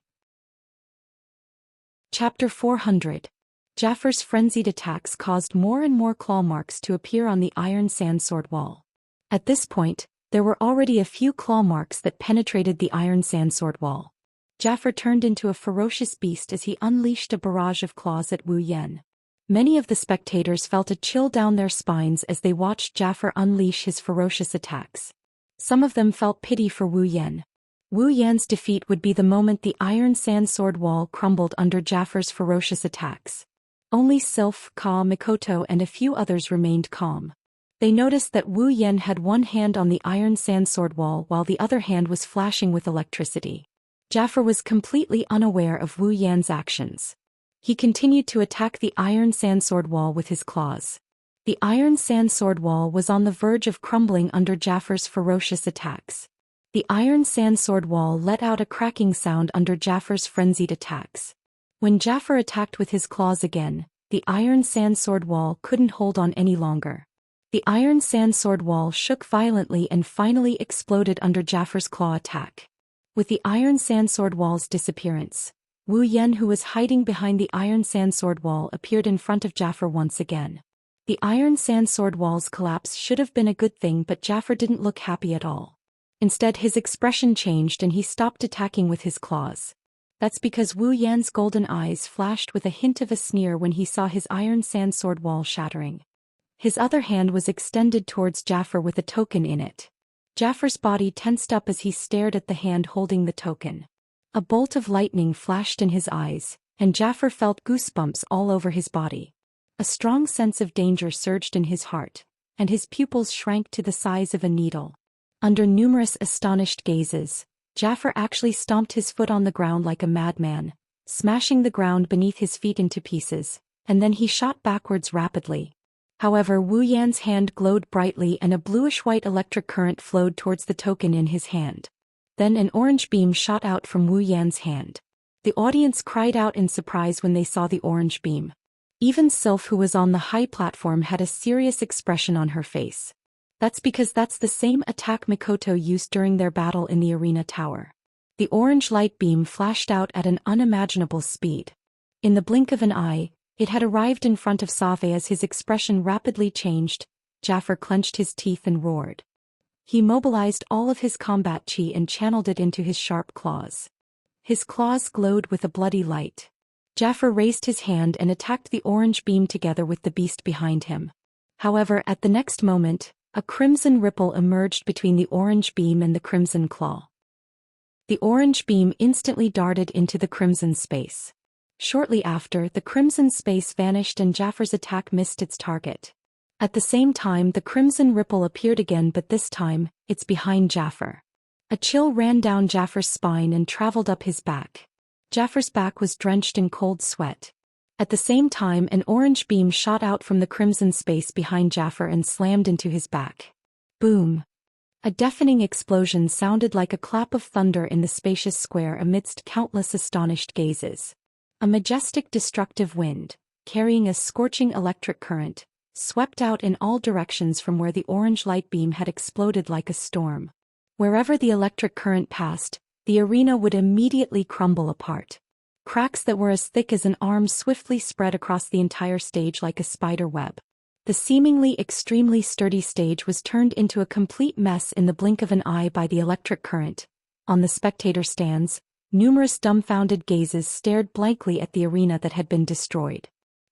Chapter 400. Jafar's frenzied attacks caused more and more claw marks to appear on the iron sand sword wall. At this point, there were already a few claw marks that penetrated the iron sand sword wall. Jafar turned into a ferocious beast as he unleashed a barrage of claws at Wu Yan. Many of the spectators felt a chill down their spines as they watched Jafar unleash his ferocious attacks. Some of them felt pity for Wu Yan. Wu Yan's defeat would be the moment the iron sand sword wall crumbled under Jafar's ferocious attacks. Only Sylph, Ka, Mikoto and a few others remained calm. They noticed that Wu Yan had one hand on the iron sand sword wall while the other hand was flashing with electricity. Jafar was completely unaware of Wu Yan's actions. He continued to attack the iron sand sword wall with his claws. The iron sand sword wall was on the verge of crumbling under Jafar's ferocious attacks. The iron sand sword wall let out a cracking sound under Jafar's frenzied attacks. When Jafar attacked with his claws again, the iron sand sword wall couldn't hold on any longer. The iron sand sword wall shook violently and finally exploded under Jafar's claw attack. With the iron sand sword wall's disappearance, Wu Yan, who was hiding behind the iron sand sword wall, appeared in front of Jafar once again. The iron sand sword wall's collapse should have been a good thing, but Jafar didn't look happy at all. Instead, his expression changed and he stopped attacking with his claws. That's because Wu Yan's golden eyes flashed with a hint of a sneer when he saw his iron sand sword wall shattering. His other hand was extended towards Jafar with a token in it. Jafar's body tensed up as he stared at the hand holding the token. A bolt of lightning flashed in his eyes, and Jafar felt goosebumps all over his body. A strong sense of danger surged in his heart, and his pupils shrank to the size of a needle. Under numerous astonished gazes, Jafar actually stomped his foot on the ground like a madman, smashing the ground beneath his feet into pieces, and then he shot backwards rapidly. However, Wu Yan's hand glowed brightly and a bluish-white electric current flowed towards the token in his hand. Then an orange beam shot out from Wu Yan's hand. The audience cried out in surprise when they saw the orange beam. Even Sylph, who was on the high platform, had a serious expression on her face. That's because that's the same attack Mikoto used during their battle in the arena tower. The orange light beam flashed out at an unimaginable speed. In the blink of an eye, it had arrived in front of Save. As his expression rapidly changed, Jafar clenched his teeth and roared. He mobilized all of his combat chi and channeled it into his sharp claws. His claws glowed with a bloody light. Jafar raised his hand and attacked the orange beam together with the beast behind him. However, at the next moment, a crimson ripple emerged between the orange beam and the crimson claw. The orange beam instantly darted into the crimson space. Shortly after, the crimson space vanished and Jafar's attack missed its target. At the same time, the crimson ripple appeared again, but this time, it's behind Jafar. A chill ran down Jafar's spine and traveled up his back. Jafar's back was drenched in cold sweat. At the same time, an orange beam shot out from the crimson space behind Jafar and slammed into his back. Boom! A deafening explosion sounded like a clap of thunder in the spacious square amidst countless astonished gazes. A majestic destructive wind, carrying a scorching electric current, swept out in all directions from where the orange light beam had exploded like a storm. Wherever the electric current passed, the arena would immediately crumble apart. Cracks that were as thick as an arm swiftly spread across the entire stage like a spider web. The seemingly extremely sturdy stage was turned into a complete mess in the blink of an eye by the electric current. On the spectator stands, numerous dumbfounded gazes stared blankly at the arena that had been destroyed.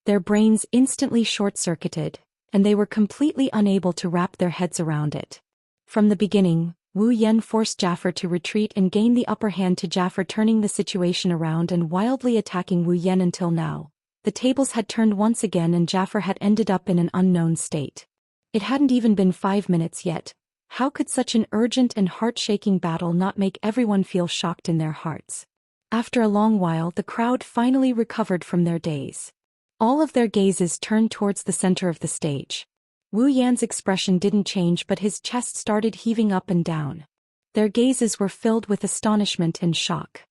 Their brains instantly short-circuited, and they were completely unable to wrap their heads around it. From the beginning, Wu Yan forced Jaffer to retreat and gain the upper hand to Jaffer, turning the situation around and wildly attacking Wu Yan until now. The tables had turned once again and Jaffer had ended up in an unknown state. It hadn't even been 5 minutes yet. How could such an urgent and heart-shaking battle not make everyone feel shocked in their hearts? After a long while, the crowd finally recovered from their daze. All of their gazes turned towards the center of the stage. Wu Yan's expression didn't change, but his chest started heaving up and down. Their gazes were filled with astonishment and shock.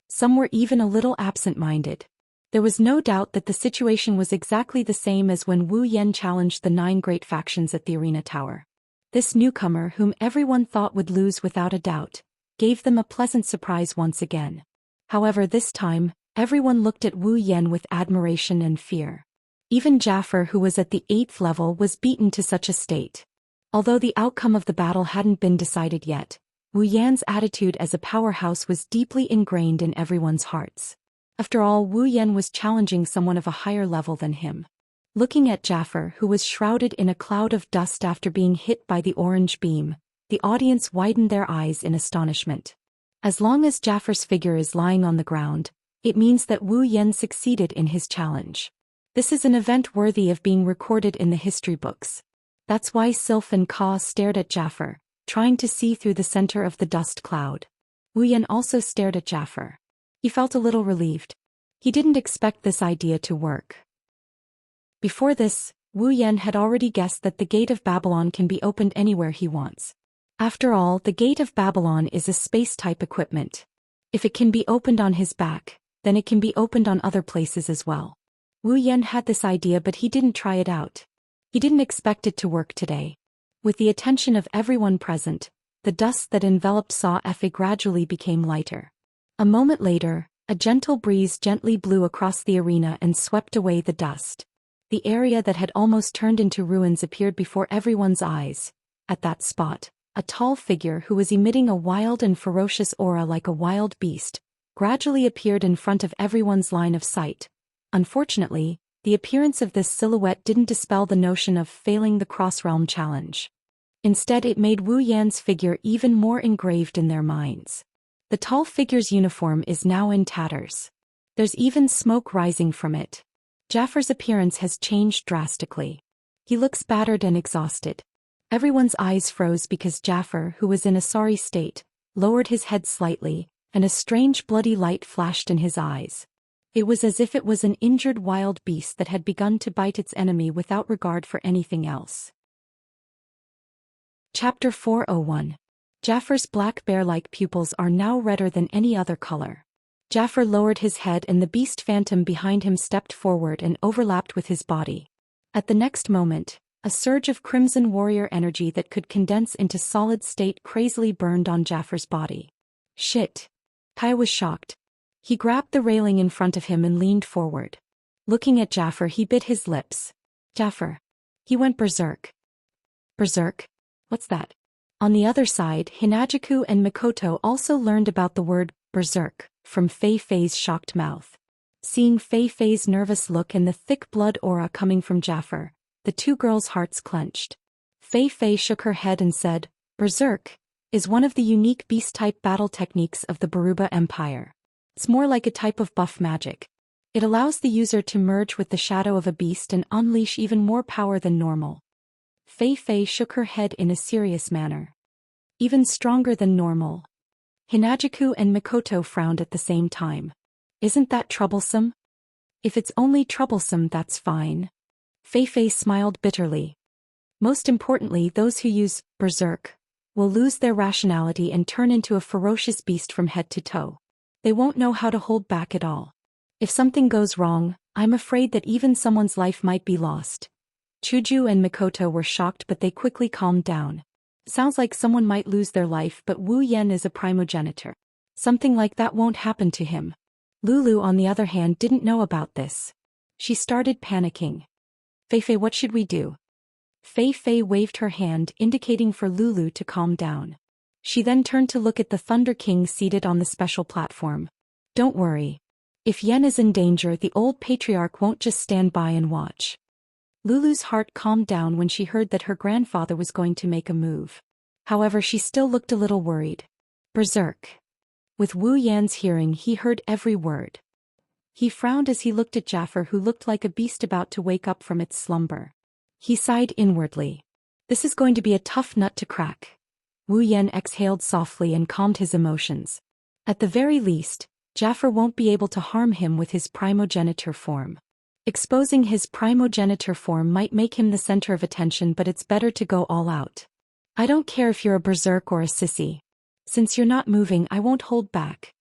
Some were even a little absent-minded. There was no doubt that the situation was exactly the same as when Wu Yan challenged the 9 great factions at the arena tower. This newcomer, whom everyone thought would lose without a doubt, gave them a pleasant surprise once again. However, this time, everyone looked at Wu Yan with admiration and fear. Even Jaffer, who was at the 8th level, was beaten to such a state. Although the outcome of the battle hadn't been decided yet, Wu Yan's attitude as a powerhouse was deeply ingrained in everyone's hearts. After all, Wu Yan was challenging someone of a higher level than him. Looking at Jaffer, who was shrouded in a cloud of dust after being hit by the orange beam, the audience widened their eyes in astonishment. As long as Jaffer's figure is lying on the ground, it means that Wu Yan succeeded in his challenge. This is an event worthy of being recorded in the history books. That's why Sylph and Ka stared at Jaffer, trying to see through the center of the dust cloud. Wu Yan also stared at Jaffer. He felt a little relieved. He didn't expect this idea to work. Before this, Wu Yan had already guessed that the Gate of Babylon can be opened anywhere he wants. After all, the Gate of Babylon is a space-type equipment. If it can be opened on his back, then it can be opened on other places as well. Wu Yan had this idea, but he didn't try it out. He didn't expect it to work today. With the attention of everyone present, the dust that enveloped Sa-Fa gradually became lighter. A moment later, a gentle breeze gently blew across the arena and swept away the dust. The area that had almost turned into ruins appeared before everyone's eyes. At that spot, a tall figure who was emitting a wild and ferocious aura like a wild beast, gradually appeared in front of everyone's line of sight. Unfortunately, the appearance of this silhouette didn't dispel the notion of failing the cross-realm challenge. Instead, it made Wu Yan's figure even more engraved in their minds. The tall figure's uniform is now in tatters. There's even smoke rising from it. Jaffer's appearance has changed drastically. He looks battered and exhausted. Everyone's eyes froze because Jaffer, who was in a sorry state, lowered his head slightly, and a strange bloody light flashed in his eyes. It was as if it was an injured wild beast that had begun to bite its enemy without regard for anything else. Chapter 401. Jaffer's black bear-like pupils are now redder than any other color. Jaffer lowered his head and the beast phantom behind him stepped forward and overlapped with his body. At the next moment, a surge of crimson warrior energy that could condense into solid state crazily burned on Jaffer's body. Shit. Kai was shocked. He grabbed the railing in front of him and leaned forward. Looking at Jaffer, he bit his lips. Jaffer. He went berserk. Berserk? What's that? On the other side, Hinajiku and Mikoto also learned about the word berserk from Fei Fei's shocked mouth. Seeing Fei Fei's nervous look and the thick blood aura coming from Jaffer, the two girls' hearts clenched. Fei Fei shook her head and said, "Berserk is one of the unique beast-type battle techniques of the Baruba Empire. It's more like a type of buff magic. It allows the user to merge with the shadow of a beast and unleash even more power than normal." Fei Fei shook her head in a serious manner. Even stronger than normal. Hinajiku and Mikoto frowned at the same time. Isn't that troublesome? If it's only troublesome, that's fine. Fei Fei smiled bitterly. Most importantly, those who use berserk will lose their rationality and turn into a ferocious beast from head to toe. They won't know how to hold back at all. If something goes wrong, I'm afraid that even someone's life might be lost. Chuju and Mikoto were shocked, but they quickly calmed down. Sounds like someone might lose their life, but Wu Yan is a primogenitor. Something like that won't happen to him. Lulu, on the other hand, didn't know about this. She started panicking. Feifei, what should we do? Feifei waved her hand, indicating for Lulu to calm down. She then turned to look at the Thunder King seated on the special platform. Don't worry. If Yan is in danger, the old patriarch won't just stand by and watch. Lulu's heart calmed down when she heard that her grandfather was going to make a move. However, she still looked a little worried. Berserk. With Wu Yan's hearing, he heard every word. He frowned as he looked at Jaffer, who looked like a beast about to wake up from its slumber. He sighed inwardly. This is going to be a tough nut to crack. Wu Yan exhaled softly and calmed his emotions. At the very least, Jaffer won't be able to harm him with his primogenitor form. Exposing his primogenitor form might make him the center of attention, but it's better to go all out. I don't care if you're a berserk or a sissy. Since you're not moving, I won't hold back.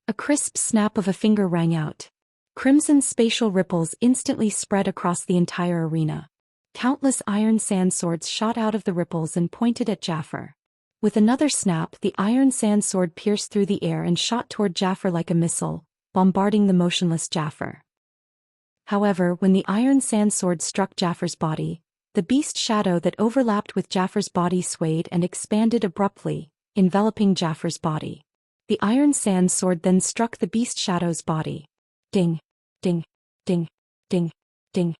A crisp snap of a finger rang out. Crimson spatial ripples instantly spread across the entire arena. Countless iron sand swords shot out of the ripples and pointed at Jaffer. With another snap, the iron sand sword pierced through the air and shot toward Jaffer like a missile, bombarding the motionless Jaffer. However, when the iron sand sword struck Jaffer's body, the beast shadow that overlapped with Jaffer's body swayed and expanded abruptly, enveloping Jaffer's body. The iron sand sword then struck the beast shadow's body. Ding, ding, ding, ding, ding.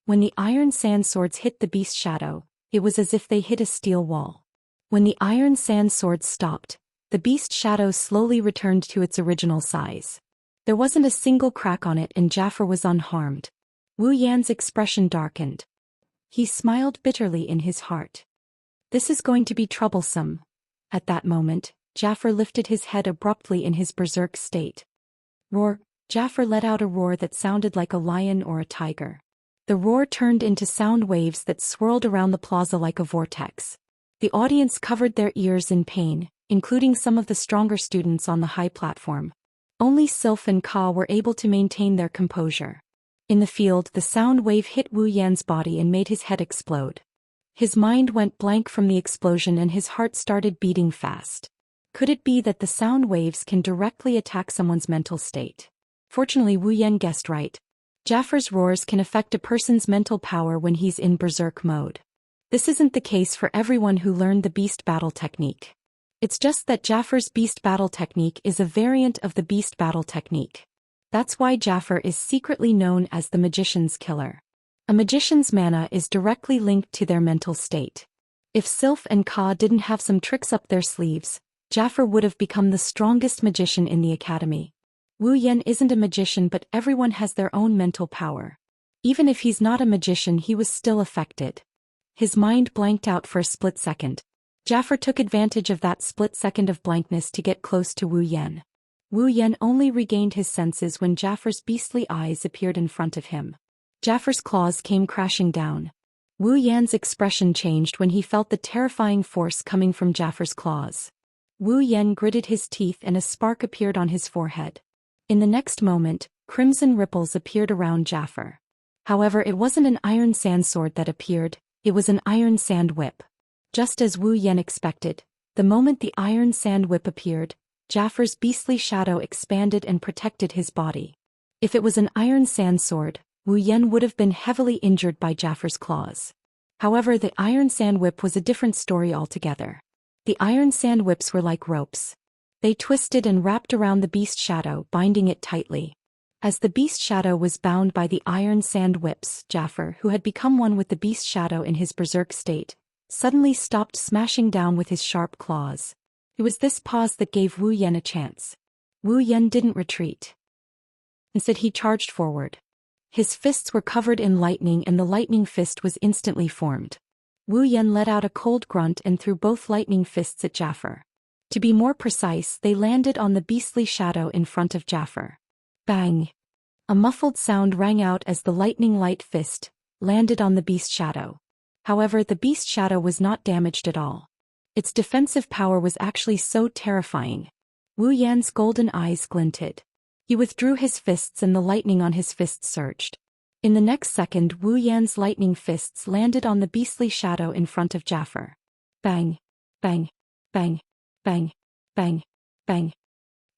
When the iron sand swords hit the beast shadow, it was as if they hit a steel wall. When the iron sand swords stopped, the beast shadow slowly returned to its original size. There wasn't a single crack on it and Jaffer was unharmed. Wu Yan's expression darkened. He smiled bitterly in his heart. This is going to be troublesome. At that moment, Jaffer lifted his head abruptly in his berserk state. Roar! Jaffer let out a roar that sounded like a lion or a tiger. The roar turned into sound waves that swirled around the plaza like a vortex. The audience covered their ears in pain, including some of the stronger students on the high platform. Only Sylph and Ka were able to maintain their composure. In the field, the sound wave hit Wu Yan's body and made his head explode. His mind went blank from the explosion and his heart started beating fast. Could it be that the sound waves can directly attack someone's mental state? Fortunately, Wu Yan guessed right. Jaffer's roars can affect a person's mental power when he's in berserk mode. This isn't the case for everyone who learned the beast battle technique. It's just that Jaffer's beast battle technique is a variant of the beast battle technique. That's why Jaffer is secretly known as the magician's killer. A magician's mana is directly linked to their mental state. If Sylph and Ka didn't have some tricks up their sleeves, Jaffer would have become the strongest magician in the academy. Wu Yan isn't a magician, but everyone has their own mental power. Even if he's not a magician, he was still affected. His mind blanked out for a split second. Jaffer took advantage of that split second of blankness to get close to Wu Yan. Wu Yan only regained his senses when Jaffer's beastly eyes appeared in front of him. Jaffer's claws came crashing down. Wu Yan's expression changed when he felt the terrifying force coming from Jaffer's claws. Wu Yan gritted his teeth and a spark appeared on his forehead. In the next moment, crimson ripples appeared around Jaffer. However, it wasn't an iron sand sword that appeared, it was an iron sand whip. Just as Wu Yan expected, the moment the iron sand whip appeared, Jaffer's beastly shadow expanded and protected his body. If it was an iron sand sword, Wu Yan would have been heavily injured by Jaffer's claws. However, the iron sand whip was a different story altogether. The iron sand whips were like ropes. They twisted and wrapped around the beast shadow, binding it tightly. As the beast shadow was bound by the iron sand whips, Jaffer, who had become one with the beast shadow in his berserk state, suddenly stopped smashing down with his sharp claws. It was this pause that gave Wu Yan a chance. Wu Yan didn't retreat. Instead, he charged forward. His fists were covered in lightning and the lightning fist was instantly formed. Wu Yan let out a cold grunt and threw both lightning fists at Jaffer. To be more precise, they landed on the beastly shadow in front of Jaffer. Bang! A muffled sound rang out as the lightning light fist landed on the beast shadow. However, the beast shadow was not damaged at all. Its defensive power was actually so terrifying. Wu Yan's golden eyes glinted. He withdrew his fists and the lightning on his fists surged. In the next second, Wu Yan's lightning fists landed on the beastly shadow in front of Jafar. Bang! Bang! Bang! Bang! Bang! Bang!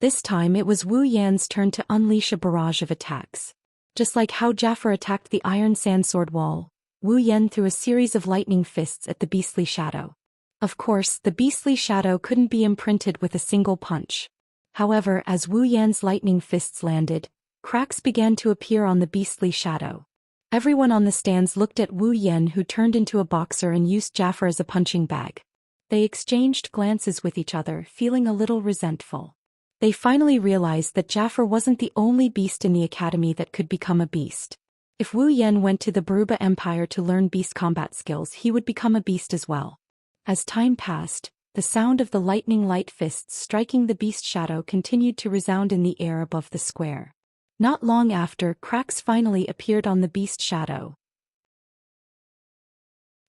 This time it was Wu Yan's turn to unleash a barrage of attacks. Just like how Jafar attacked the iron sand sword wall, Wu Yan threw a series of lightning fists at the beastly shadow. Of course, the beastly shadow couldn't be imprinted with a single punch. However, as Wu Yan's lightning fists landed, cracks began to appear on the beastly shadow. Everyone on the stands looked at Wu Yan, who turned into a boxer and used Jafar as a punching bag. They exchanged glances with each other, feeling a little resentful. They finally realized that Jafar wasn't the only beast in the academy that could become a beast. If Wu Yan went to the Baruba Empire to learn beast combat skills, he would become a beast as well. As time passed, the sound of the lightning light fists striking the beast shadow continued to resound in the air above the square. Not long after, cracks finally appeared on the beast shadow.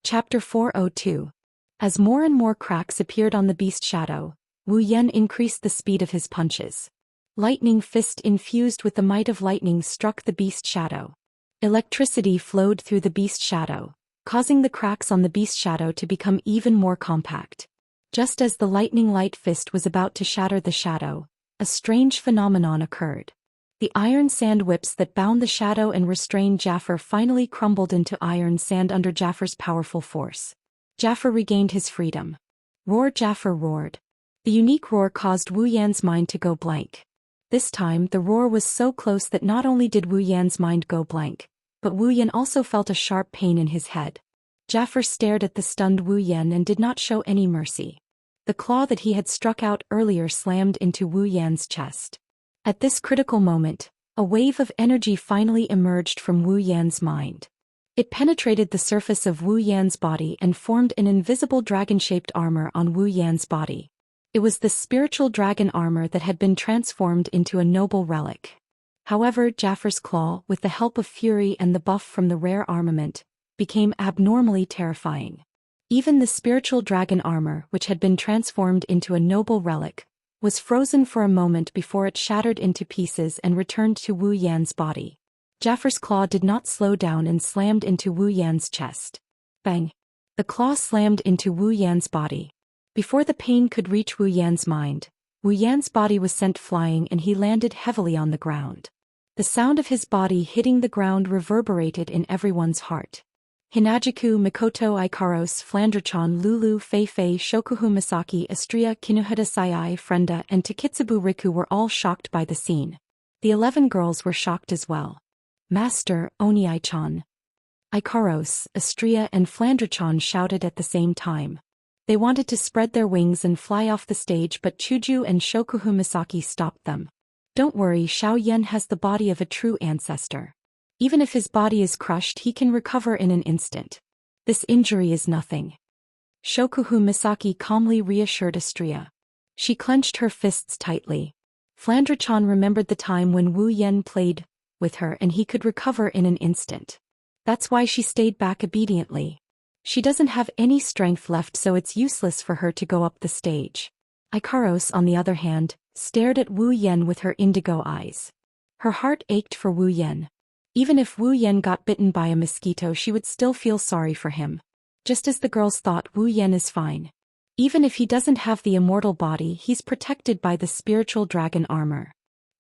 Chapter 402. As more and more cracks appeared on the beast shadow, Wu Yan increased the speed of his punches. Lightning fist infused with the might of lightning struck the beast shadow. Electricity flowed through the beast shadow, causing the cracks on the beast shadow to become even more compact. Just as the lightning light fist was about to shatter the shadow, a strange phenomenon occurred. The iron sand whips that bound the shadow and restrained Jafar finally crumbled into iron sand under Jafar's powerful force. Jafar regained his freedom. Roar! Jafar roared. The unique roar caused Wu Yan's mind to go blank. This time, the roar was so close that not only did Wu Yan's mind go blank, but Wu Yan also felt a sharp pain in his head. Jafar stared at the stunned Wu Yan and did not show any mercy. The claw that he had struck out earlier slammed into Wu Yan's chest. At this critical moment, a wave of energy finally emerged from Wu Yan's mind. It penetrated the surface of Wu Yan's body and formed an invisible dragon-shaped armor on Wu Yan's body. It was the spiritual dragon armor that had been transformed into a noble relic. However, Jafar's claw, with the help of fury and the buff from the rare armament, became abnormally terrifying. Even the spiritual dragon armor, which had been transformed into a noble relic, was frozen for a moment before it shattered into pieces and returned to Wu Yan's body. Jafar's claw did not slow down and slammed into Wu Yan's chest. Bang! The claw slammed into Wu Yan's body. Before the pain could reach Wu Yan's mind, Wu Yan's body was sent flying and he landed heavily on the ground. The sound of his body hitting the ground reverberated in everyone's heart. Hinajiku, Mikoto, Ikaros, Flandrachan, Lulu, Fei-Fei, Shokuhu Misaki, Astria, Kinuhada Sayai, Frenda, and Takitsubu Riku were all shocked by the scene. The 11 girls were shocked as well. Master, Oniai-chan, Ikaros, Astria, and Flandrachan shouted at the same time. They wanted to spread their wings and fly off the stage, but Chuju and Shokuhu Misaki stopped them. Don't worry, Xiao Yan has the body of a true ancestor. Even if his body is crushed, he can recover in an instant. This injury is nothing. Shokuhu Misaki calmly reassured Astria. She clenched her fists tightly. Flandrachan remembered the time when Wu Yan played with her and he could recover in an instant. That's why she stayed back obediently. She doesn't have any strength left, so it's useless for her to go up the stage. Ikaros, on the other hand, stared at Wu Yan with her indigo eyes. Her heart ached for Wu Yan. Even if Wu Yan got bitten by a mosquito, she would still feel sorry for him. Just as the girls thought, Wu Yan is fine. Even if he doesn't have the immortal body, he's protected by the spiritual dragon armor.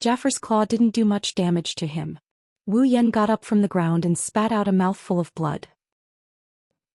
Jafar's claw didn't do much damage to him. Wu Yan got up from the ground and spat out a mouthful of blood.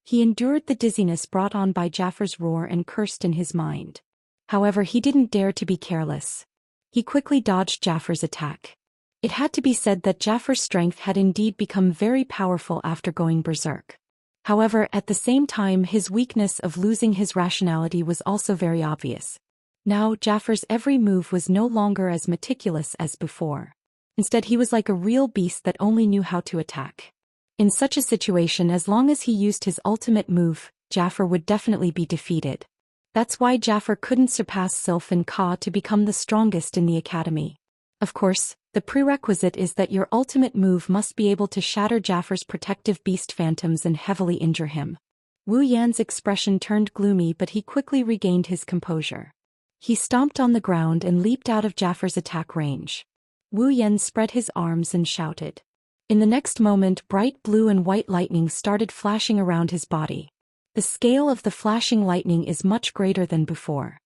He endured the dizziness brought on by Jafar's roar and cursed in his mind. However, he didn't dare to be careless. He quickly dodged Jafar's attack. It had to be said that Jafar's strength had indeed become very powerful after going berserk. However, at the same time, his weakness of losing his rationality was also very obvious. Now, Jafar's every move was no longer as meticulous as before. Instead, he was like a real beast that only knew how to attack. In such a situation, as long as he used his ultimate move, Jafar would definitely be defeated. That's why Jafar couldn't surpass Sylph and Ka to become the strongest in the academy. Of course, the prerequisite is that your ultimate move must be able to shatter Jafar's protective beast phantoms and heavily injure him. Wu Yan's expression turned gloomy, but he quickly regained his composure. He stomped on the ground and leaped out of Jafar's attack range. Wu Yan spread his arms and shouted. In the next moment, bright blue and white lightning started flashing around his body. The scale of the flashing lightning is much greater than before.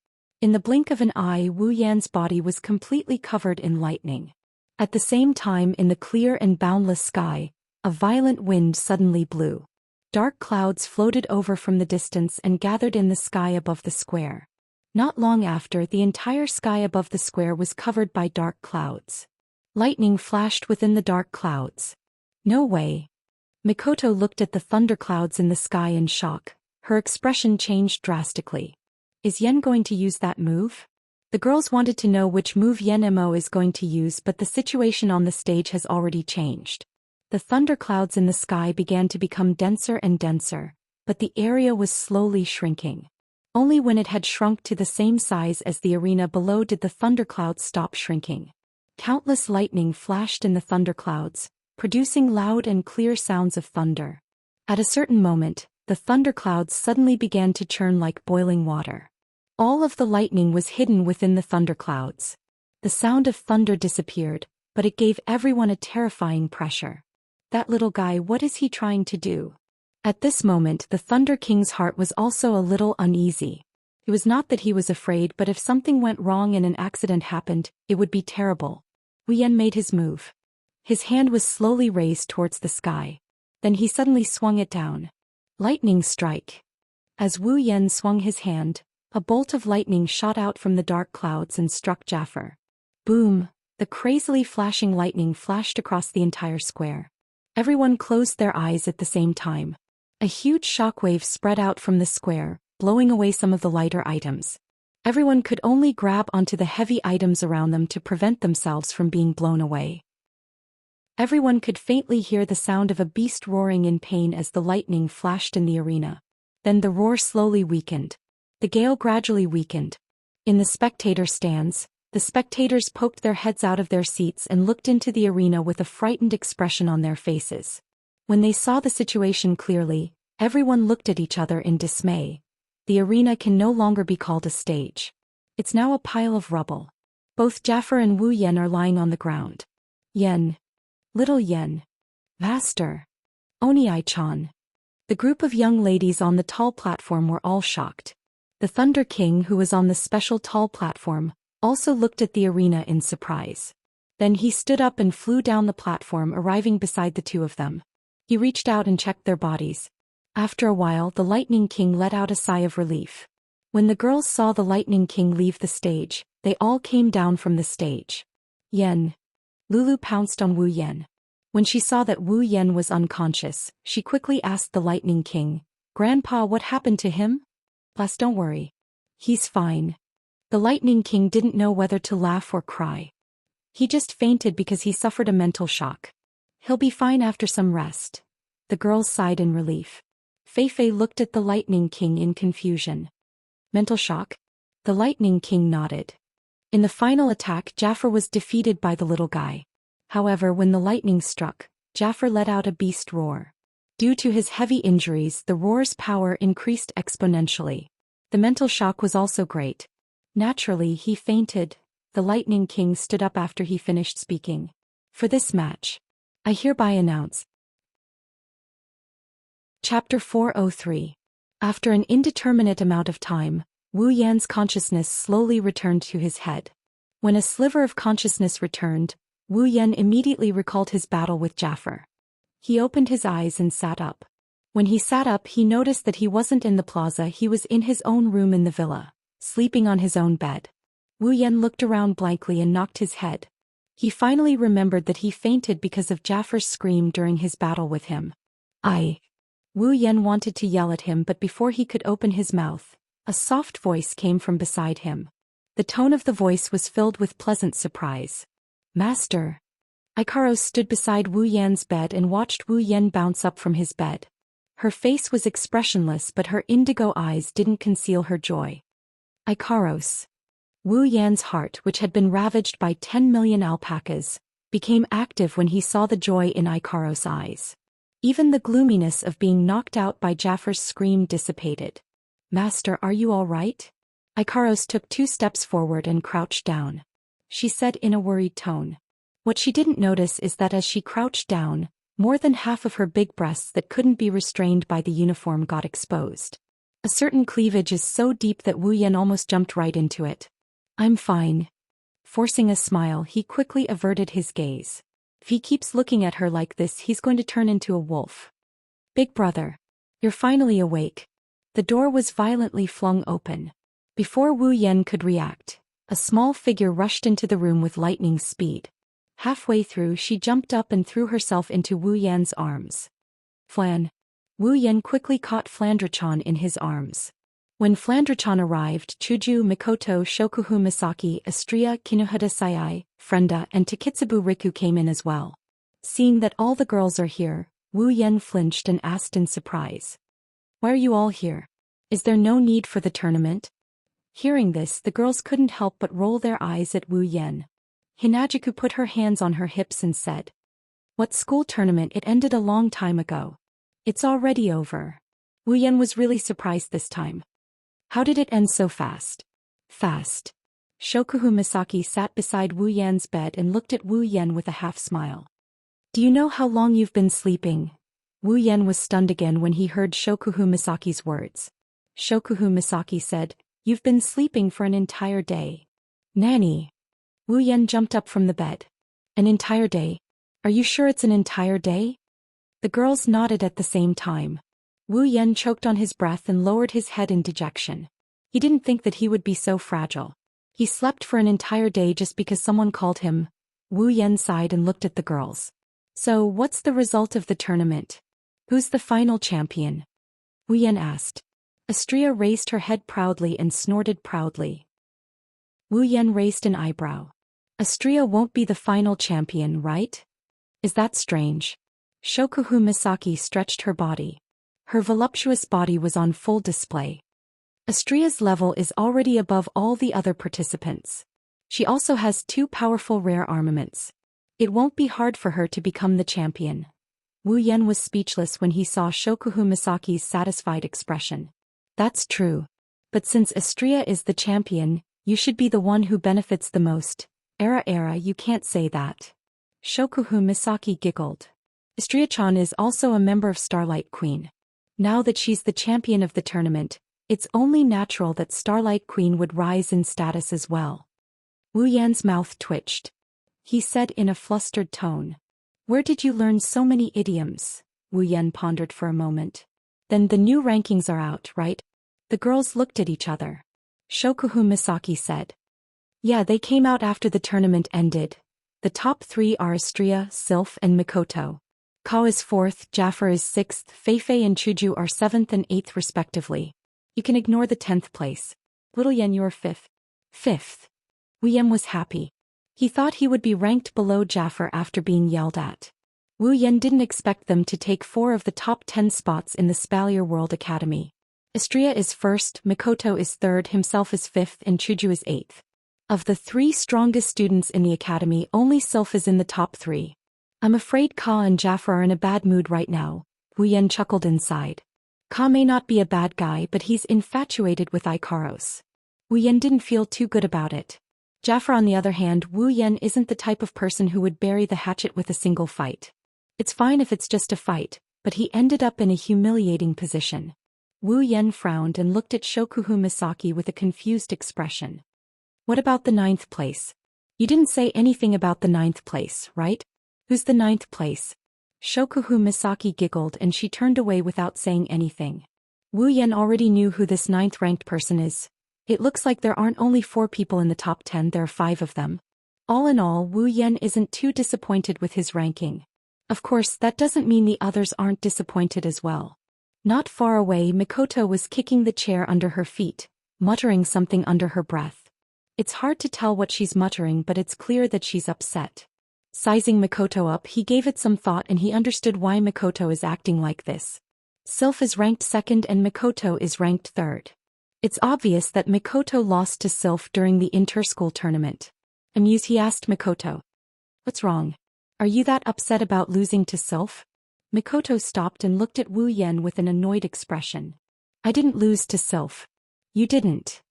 In the blink of an eye, Wu Yan's body was completely covered in lightning. At the same time, in the clear and boundless sky, a violent wind suddenly blew. Dark clouds floated over from the distance and gathered in the sky above the square. Not long after, the entire sky above the square was covered by dark clouds. Lightning flashed within the dark clouds. No way. Mikoto looked at the thunderclouds in the sky in shock. Her expression changed drastically. Is Yen going to use that move? The girls wanted to know which move Yen Mo is going to use, but the situation on the stage has already changed. The thunderclouds in the sky began to become denser and denser, but the area was slowly shrinking. Only when it had shrunk to the same size as the arena below did the thunderclouds stop shrinking. Countless lightning flashed in the thunderclouds, producing loud and clear sounds of thunder. At a certain moment, the thunderclouds suddenly began to churn like boiling water. All of the lightning was hidden within the thunderclouds. The sound of thunder disappeared, but it gave everyone a terrifying pressure. That little guy, what is he trying to do? At this moment, the Thunder King's heart was also a little uneasy. It was not that he was afraid, but if something went wrong and an accident happened, it would be terrible. Wu Yan made his move. His hand was slowly raised towards the sky. Then he suddenly swung it down. Lightning strike. As Wu Yan swung his hand, a bolt of lightning shot out from the dark clouds and struck Jafar. Boom! The crazily flashing lightning flashed across the entire square. Everyone closed their eyes at the same time. A huge shockwave spread out from the square, blowing away some of the lighter items. Everyone could only grab onto the heavy items around them to prevent themselves from being blown away. Everyone could faintly hear the sound of a beast roaring in pain as the lightning flashed in the arena. Then the roar slowly weakened. The gale gradually weakened. In the spectator stands, the spectators poked their heads out of their seats and looked into the arena with a frightened expression on their faces. When they saw the situation clearly, everyone looked at each other in dismay. The arena can no longer be called a stage. It's now a pile of rubble. Both Jafar and Wu Yan are lying on the ground. Yen. Little Yen. Master. Oni-chan. The group of young ladies on the tall platform were all shocked. The Thunder King, who was on the special tall platform, also looked at the arena in surprise. Then he stood up and flew down the platform, arriving beside the two of them. He reached out and checked their bodies. After a while, the Lightning King let out a sigh of relief. When the girls saw the Lightning King leave the stage, they all came down from the stage. Yen. Lulu pounced on Wu Yan. When she saw that Wu Yan was unconscious, she quickly asked the Lightning King, "Grandpa, what happened to him?" "Plus, don't worry. He's fine." The Lightning King didn't know whether to laugh or cry. He just fainted because he suffered a mental shock. He'll be fine after some rest. The girls sighed in relief. Fei looked at the Lightning King in confusion. Mental shock? The Lightning King nodded. In the final attack, Jafar was defeated by the little guy. However, when the lightning struck, Jafar let out a beast roar. Due to his heavy injuries, the roar's power increased exponentially. The mental shock was also great. Naturally, he fainted. The Lightning King stood up after he finished speaking. For this match, I hereby announce. Chapter 403. After an indeterminate amount of time, Wu Yan's consciousness slowly returned to his head. When a sliver of consciousness returned, Wu Yan immediately recalled his battle with Jafar. He opened his eyes and sat up. When he sat up, he noticed that he wasn't in the plaza, he was in his own room in the villa, sleeping on his own bed. Wu Yan looked around blankly and knocked his head. He finally remembered that he fainted because of Jafar's scream during his battle with him. Wu Yan wanted to yell at him, but before he could open his mouth, a soft voice came from beside him. The tone of the voice was filled with pleasant surprise. "Master." Ikaros stood beside Wu Yan's bed and watched Wu Yan bounce up from his bed. Her face was expressionless, but her indigo eyes didn't conceal her joy. Ikaros. Wu Yan's heart, which had been ravaged by 10 million alpacas, became active when he saw the joy in Ikaros' eyes. Even the gloominess of being knocked out by Jafar's scream dissipated. "Master, are you all right?" Ikaros took 2 steps forward and crouched down. She said in a worried tone. What she didn't notice is that as she crouched down, more than half of her big breasts that couldn't be restrained by the uniform got exposed. A certain cleavage is so deep that Wu Yan almost jumped right into it. I'm fine. Forcing a smile, he quickly averted his gaze. If he keeps looking at her like this, he's going to turn into a wolf. Big brother. You're finally awake. The door was violently flung open. Before Wu Yan could react, a small figure rushed into the room with lightning speed. Halfway through, she jumped up and threw herself into Wu Yan's arms. Flan. Wu Yan quickly caught Flandra-chan in his arms. When Flandra-chan arrived, Chuju, Mikoto, Shokuhu Misaki, Astria, Kinuhata Sayai, Frenda, and Takitsubu Riku came in as well. Seeing that all the girls are here, Wu Yan flinched and asked in surprise. Why are you all here? Is there no need for the tournament? Hearing this, the girls couldn't help but roll their eyes at Wu Yan. Hinajiku put her hands on her hips and said, What school tournament? It ended a long time ago. It's already over. Wu Yan was really surprised this time. How did it end so fast? Fast. Shokuhu Misaki sat beside Wu Yan's bed and looked at Wu Yan with a half-smile. Do you know how long you've been sleeping? Wu Yan was stunned again when he heard Shokuhu Misaki's words. Shokuhu Misaki said, You've been sleeping for an entire day. Nanny. Wu Yan jumped up from the bed. An entire day? Are you sure it's an entire day? The girls nodded at the same time. Wu Yan choked on his breath and lowered his head in dejection. He didn't think that he would be so fragile. He slept for an entire day just because someone called him. Wu Yan sighed and looked at the girls. So, what's the result of the tournament? Who's the final champion? Wu Yan asked. Astria raised her head proudly and snorted proudly. Wu Yan raised an eyebrow. Astria won't be the final champion, right? Is that strange? Shokuhu Misaki stretched her body. Her voluptuous body was on full display. Astria's level is already above all the other participants. She also has 2 powerful rare armaments. It won't be hard for her to become the champion. Wu Yan was speechless when he saw Shokuhu Misaki's satisfied expression. That's true. But since Astria is the champion, you should be the one who benefits the most. Era, you can't say that. Shokuhu Misaki giggled. Astria-chan is also a member of Starlight Queen. Now that she's the champion of the tournament, it's only natural that Starlight Queen would rise in status as well. Wu Yan's mouth twitched. He said in a flustered tone. Where did you learn so many idioms? Wu Yan pondered for a moment. Then the new rankings are out, right? The girls looked at each other. Shokuhu Misaki said. Yeah, they came out after the tournament ended. The top 3 are Astria, Sylph, and Mikoto. Kao is 4th, Jafar is 6th, Feifei and Chuju are 7th and 8th respectively. You can ignore the 10th place. Little Yan, you're 5th. 5th. Wu Yan was happy. He thought he would be ranked below Jafar after being yelled at. Wu Yan didn't expect them to take 4 of the top 10 spots in the Spalier World Academy. Astria is 1st, Mikoto is 3rd, himself is 5th, and Chuju is 8th. Of the 3 strongest students in the academy, only Sylph is in the top 3. I'm afraid Ka and Jafar are in a bad mood right now. Wu Yan chuckled inside. Ka may not be a bad guy, but he's infatuated with Ikaros. Wu Yan didn't feel too good about it. Jafar, on the other hand, Wu Yan isn't the type of person who would bury the hatchet with a single fight. It's fine if it's just a fight, but he ended up in a humiliating position. Wu Yan frowned and looked at Shokuhu Misaki with a confused expression. What about the 9th place? You didn't say anything about the 9th place, right? Who's the 9th place? Shokuhu Misaki giggled and she turned away without saying anything. Wu Yan already knew who this 9th ranked person is. It looks like there aren't only 4 people in the top 10, there are 5 of them. All in all, Wu Yan isn't too disappointed with his ranking. Of course, that doesn't mean the others aren't disappointed as well. Not far away, Mikoto was kicking the chair under her feet, muttering something under her breath. It's hard to tell what she's muttering, but it's clear that she's upset. Sizing Mikoto up, he gave it some thought and he understood why Mikoto is acting like this. Sylph is ranked 2nd and Mikoto is ranked 3rd. It's obvious that Mikoto lost to Sylph during the inter-school tournament. Amused, he asked Mikoto. What's wrong? Are you that upset about losing to Sylph? Mikoto stopped and looked at Wu Yan with an annoyed expression. I didn't lose to Sylph. You didn't.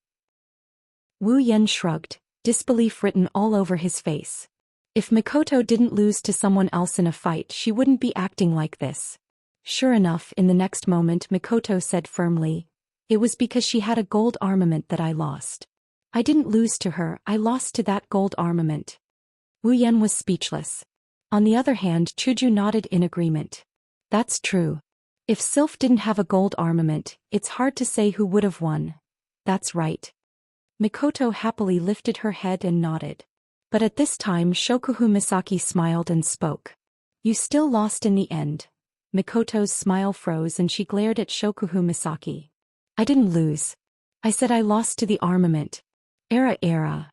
Wu Yan shrugged, disbelief written all over his face. If Mikoto didn't lose to someone else in a fight, she wouldn't be acting like this. Sure enough, in the next moment Mikoto said firmly, "It was because she had a gold armament that I lost. I didn't lose to her, I lost to that gold armament." Wu Yan was speechless. On the other hand, Chuju nodded in agreement. That's true. If Sylph didn't have a gold armament, it's hard to say who would have won. That's right. Mikoto happily lifted her head and nodded. But at this time Shokuhu Misaki smiled and spoke. "You still lost in the end." Mikoto's smile froze and she glared at Shokuhu Misaki. "I didn't lose. I said I lost to the armament." Era.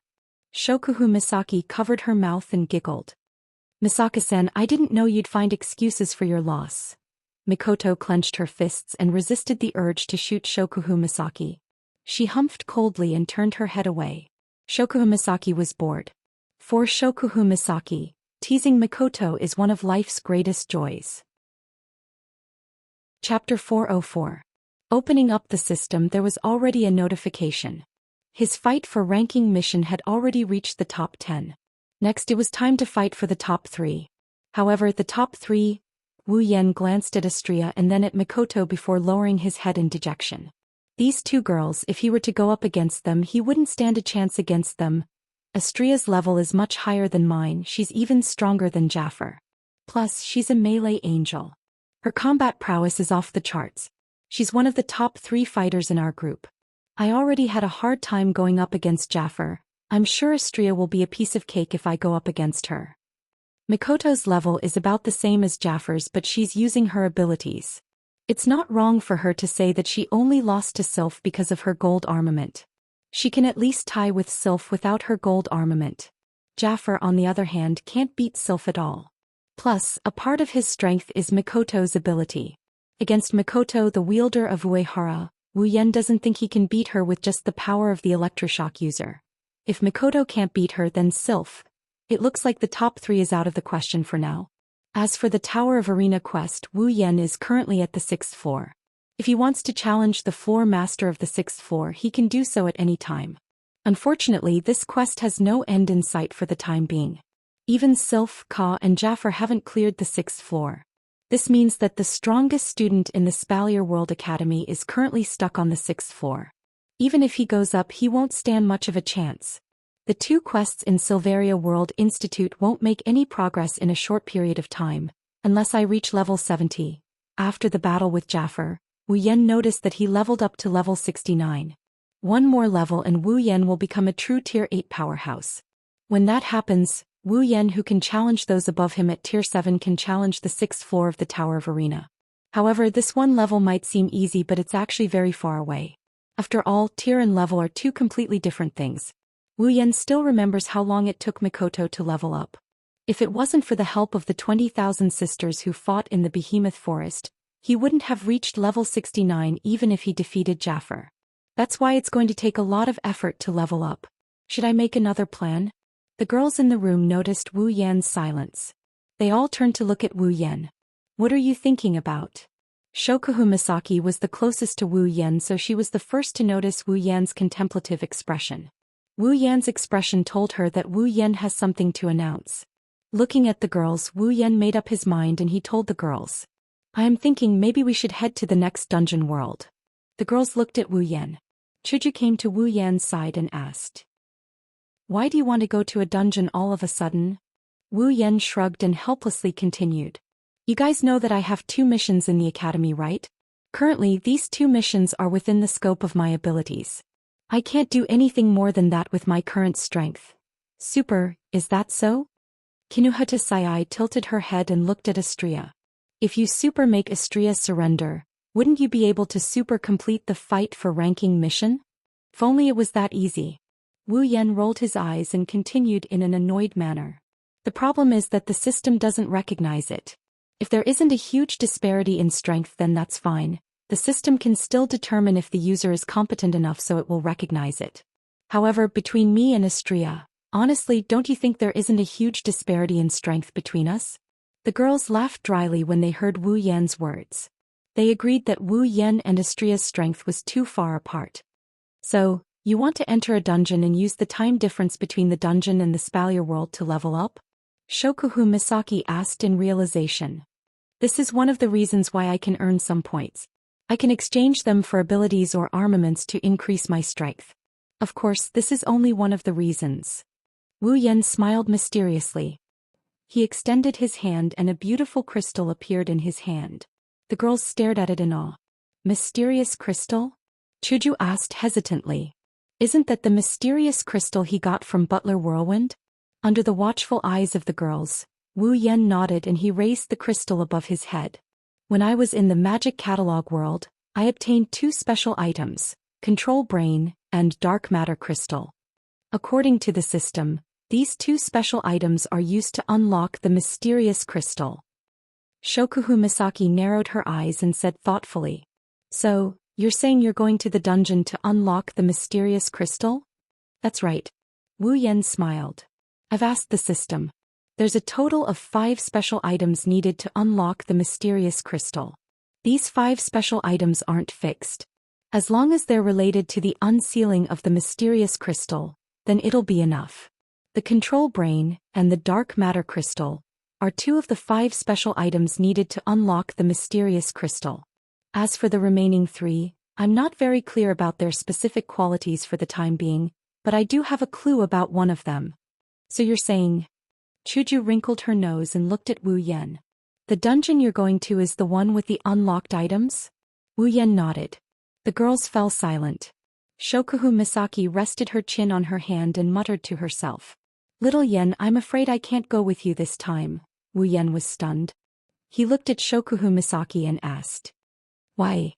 Shokuhu Misaki covered her mouth and giggled. "Misaka-san, I didn't know you'd find excuses for your loss." Mikoto clenched her fists and resisted the urge to shoot Shokuhu Misaki. She humphed coldly and turned her head away. Shokuhu Misaki was bored. For Shokuhu Misaki, teasing Mikoto is one of life's greatest joys. Chapter 404. Opening up the system, there was already a notification. His fight for ranking mission had already reached the top 10. Next it was time to fight for the top 3. However, the top 3, Wu Yan glanced at Astria and then at Mikoto before lowering his head in dejection. These two girls, if he were to go up against them, he wouldn't stand a chance against them. Astria's level is much higher than mine, she's even stronger than Jaffer. Plus, she's a melee angel. Her combat prowess is off the charts. She's one of the top 3 fighters in our group. I already had a hard time going up against Jaffer. I'm sure Astria will be a piece of cake if I go up against her. Mikoto's level is about the same as Jaffer's, but she's using her abilities. It's not wrong for her to say that she only lost to Sylph because of her gold armament. She can at least tie with Sylph without her gold armament. Jaffer, on the other hand, can't beat Sylph at all. Plus, a part of his strength is Mikoto's ability. Against Mikoto, the wielder of Uehara, Wu Yan doesn't think he can beat her with just the power of the electroshock user. If Mikoto can't beat her, then Sylph. It looks like the top 3 is out of the question for now. As for the Tower of Arena quest, Wu Yan is currently at the 6th floor. If he wants to challenge the floor master of the 6th floor, he can do so at any time. Unfortunately, this quest has no end in sight for the time being. Even Sylph, Ka, and Jaffer haven't cleared the 6th floor. This means that the strongest student in the Spalier World Academy is currently stuck on the 6th floor. Even if he goes up, he won't stand much of a chance. The 2 quests in Silveria World Institute won't make any progress in a short period of time, unless I reach level 70. After the battle with Jaffer, Wu Yan noticed that he leveled up to level 69. One more level and Wu Yan will become a true tier 8 powerhouse. When that happens, Wu Yan, who can challenge those above him at tier 7, can challenge the 6th floor of the Tower of Arena. However, this one level might seem easy, but it's actually very far away. After all, tier and level are 2 completely different things. Wu Yan still remembers how long it took Mikoto to level up. If it wasn't for the help of the 20,000 sisters who fought in the Behemoth Forest, he wouldn't have reached level 69 even if he defeated Jaffer. That's why it's going to take a lot of effort to level up. Should I make another plan? The girls in the room noticed Wu Yan's silence. They all turned to look at Wu Yan. "What are you thinking about?" Shokuhu Misaki was the closest to Wu Yan, so she was the first to notice Wu Yan's contemplative expression. Wu Yan's expression told her that Wu Yan has something to announce. Looking at the girls, Wu Yan made up his mind and he told the girls, "I am thinking maybe we should head to the next dungeon world." The girls looked at Wu Yan. Chuju came to Wu Yan's side and asked, "Why do you want to go to a dungeon all of a sudden?" Wu Yan shrugged and helplessly continued, "You guys know that I have 2 missions in the academy, right? Currently, these 2 missions are within the scope of my abilities. I can't do anything more than that with my current strength." "Super, is that so?" Kinuhata Sayai tilted her head and looked at Astria. "If you super make Astria surrender, wouldn't you be able to super complete the fight for ranking mission? If only it was that easy." Wu Yan rolled his eyes and continued in an annoyed manner. "The problem is that the system doesn't recognize it. If there isn't a huge disparity in strength, then that's fine. The system can still determine if the user is competent enough so it will recognize it. However, between me and Astria, honestly, don't you think there isn't a huge disparity in strength between us?" The girls laughed dryly when they heard Wu Yan's words. They agreed that Wu Yan and Astria's strength was too far apart. "So, you want to enter a dungeon and use the time difference between the dungeon and the Spalier world to level up?" Shokuhu Misaki asked in realization. This is one of the reasons why I can earn some points. I can exchange them for abilities or armaments to increase my strength. Of course, this is only one of the reasons. Wu Yan smiled mysteriously. He extended his hand and a beautiful crystal appeared in his hand. The girls stared at it in awe. Mysterious crystal? Chuju asked hesitantly. Isn't that the mysterious crystal he got from Butler Whirlwind? Under the watchful eyes of the girls, Wu Yan nodded and he raised the crystal above his head. When I was in the magic catalog world, I obtained 2 special items, Control Brain and Dark Matter Crystal. According to the system, these 2 special items are used to unlock the mysterious crystal. Shokuhu Misaki narrowed her eyes and said thoughtfully. So, you're saying you're going to the dungeon to unlock the mysterious crystal? That's right. Wu Yan smiled. I've asked the system. There's a total of 5 special items needed to unlock the mysterious crystal. These 5 special items aren't fixed. As long as they're related to the unsealing of the mysterious crystal, then it'll be enough. The Control Brain and the Dark Matter Crystal are 2 of the 5 special items needed to unlock the mysterious crystal. As for the remaining 3, I'm not very clear about their specific qualities for the time being, but I do have a clue about one of them. So you're saying? Chuju wrinkled her nose and looked at Wu Yan. The dungeon you're going to is the one with the unlocked items? Wu Yan nodded. The girls fell silent. Shokuhu Misaki rested her chin on her hand and muttered to herself. Little Yen, I'm afraid I can't go with you this time. Wu Yan was stunned. He looked at Shokuhu Misaki and asked. Why?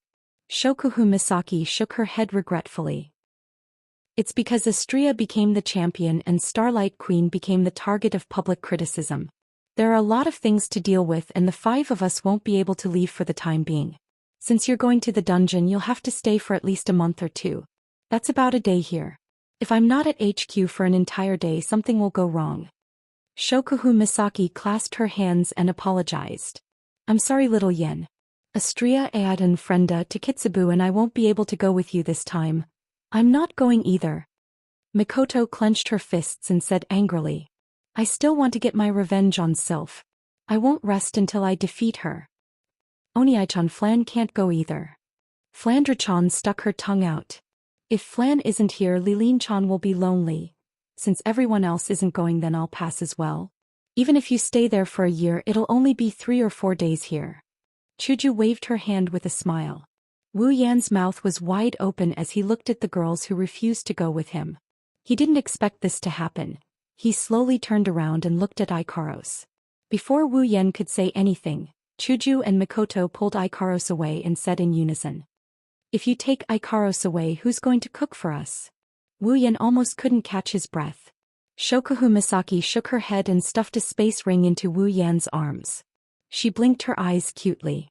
Shokuhu Misaki shook her head regretfully. It's because Astria became the champion and Starlight Queen became the target of public criticism. There are a lot of things to deal with and the 5 of us won't be able to leave for the time being. Since you're going to the dungeon, you'll have to stay for at least a month or 2. That's about a day here. If I'm not at HQ for an entire day, something will go wrong. Shokuhu Misaki clasped her hands and apologized. I'm sorry, little Yen. Astria, Aad and Frenda to Kitsubu and I won't be able to go with you this time. I'm not going either. Mikoto clenched her fists and said angrily. I still want to get my revenge on Sylph. I won't rest until I defeat her. Oniai-chan, Flan can't go either. Flandra-chan stuck her tongue out. If Flan isn't here, Liline-chan will be lonely. Since everyone else isn't going, then I'll pass as well. Even if you stay there for a year, it'll only be 3 or 4 days here. Chuju waved her hand with a smile. Wu Yan's mouth was wide open as he looked at the girls who refused to go with him. He didn't expect this to happen. He slowly turned around and looked at Ikaros. Before Wu Yan could say anything, Chuju and Mikoto pulled Ikaros away and said in unison. If you take Ikaros away, who's going to cook for us? Wu Yan almost couldn't catch his breath. Shokuhu Misaki shook her head and stuffed a space ring into Wu Yan's arms. She blinked her eyes cutely.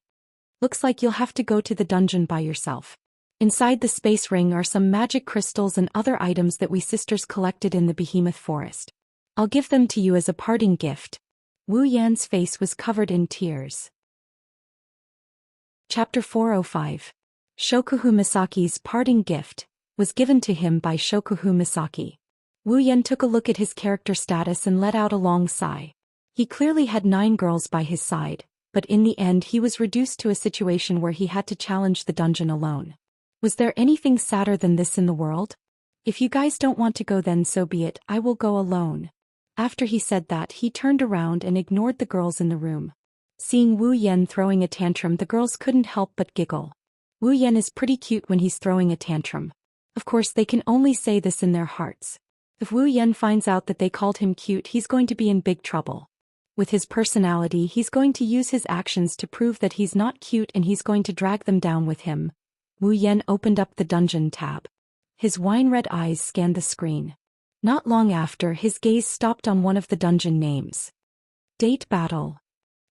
Looks like you'll have to go to the dungeon by yourself. Inside the space ring are some magic crystals and other items that we sisters collected in the Behemoth Forest. I'll give them to you as a parting gift. Wu Yan's face was covered in tears. Chapter 405. Shokuhu Misaki's parting gift was given to him by Shokuhu Misaki. Wu Yan took a look at his character status and let out a long sigh. He clearly had 9 girls by his side, but in the end he was reduced to a situation where he had to challenge the dungeon alone. Was there anything sadder than this in the world? If you guys don't want to go, then so be it, I will go alone. After he said that, he turned around and ignored the girls in the room. Seeing Wu Yan throwing a tantrum, the girls couldn't help but giggle. Wu Yan is pretty cute when he's throwing a tantrum. Of course, they can only say this in their hearts. If Wu Yan finds out that they called him cute, he's going to be in big trouble. With his personality, he's going to use his actions to prove that he's not cute, and he's going to drag them down with him. Wu Yan opened up the dungeon tab. His wine-red eyes scanned the screen. Not long after, his gaze stopped on one of the dungeon names. Date Battle.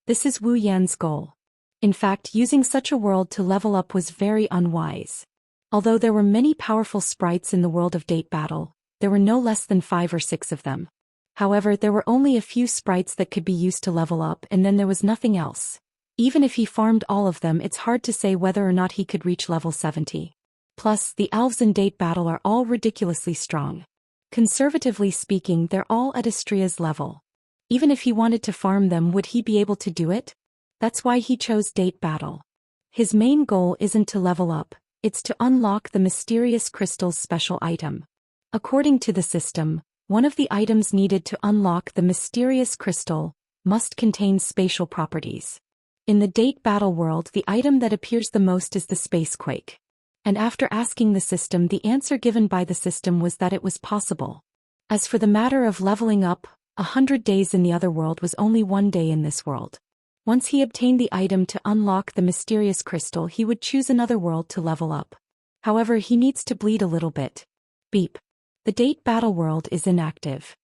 This is Wu Yan's goal. In fact, using such a world to level up was very unwise. Although there were many powerful sprites in the world of Date Battle, there were no less than 5 or 6 of them. However, there were only a few sprites that could be used to level up, and then there was nothing else. Even if he farmed all of them, it's hard to say whether or not he could reach level 70. Plus, the elves in Date Battle are all ridiculously strong. Conservatively speaking, they're all at Astria's level. Even if he wanted to farm them, would he be able to do it? That's why he chose Date Battle. His main goal isn't to level up, it's to unlock the mysterious crystal's special item. According to the system, one of the items needed to unlock the mysterious crystal must contain spatial properties. In the Date Battle world, the item that appears the most is the Spacequake. And after asking the system, the answer given by the system was that it was possible. As for the matter of leveling up, 100 days in the other world was only 1 day in this world. Once he obtained the item to unlock the mysterious crystal, he would choose another world to level up. However, he needs to bleed a little bit. Beep. The Date Battle world is inactive.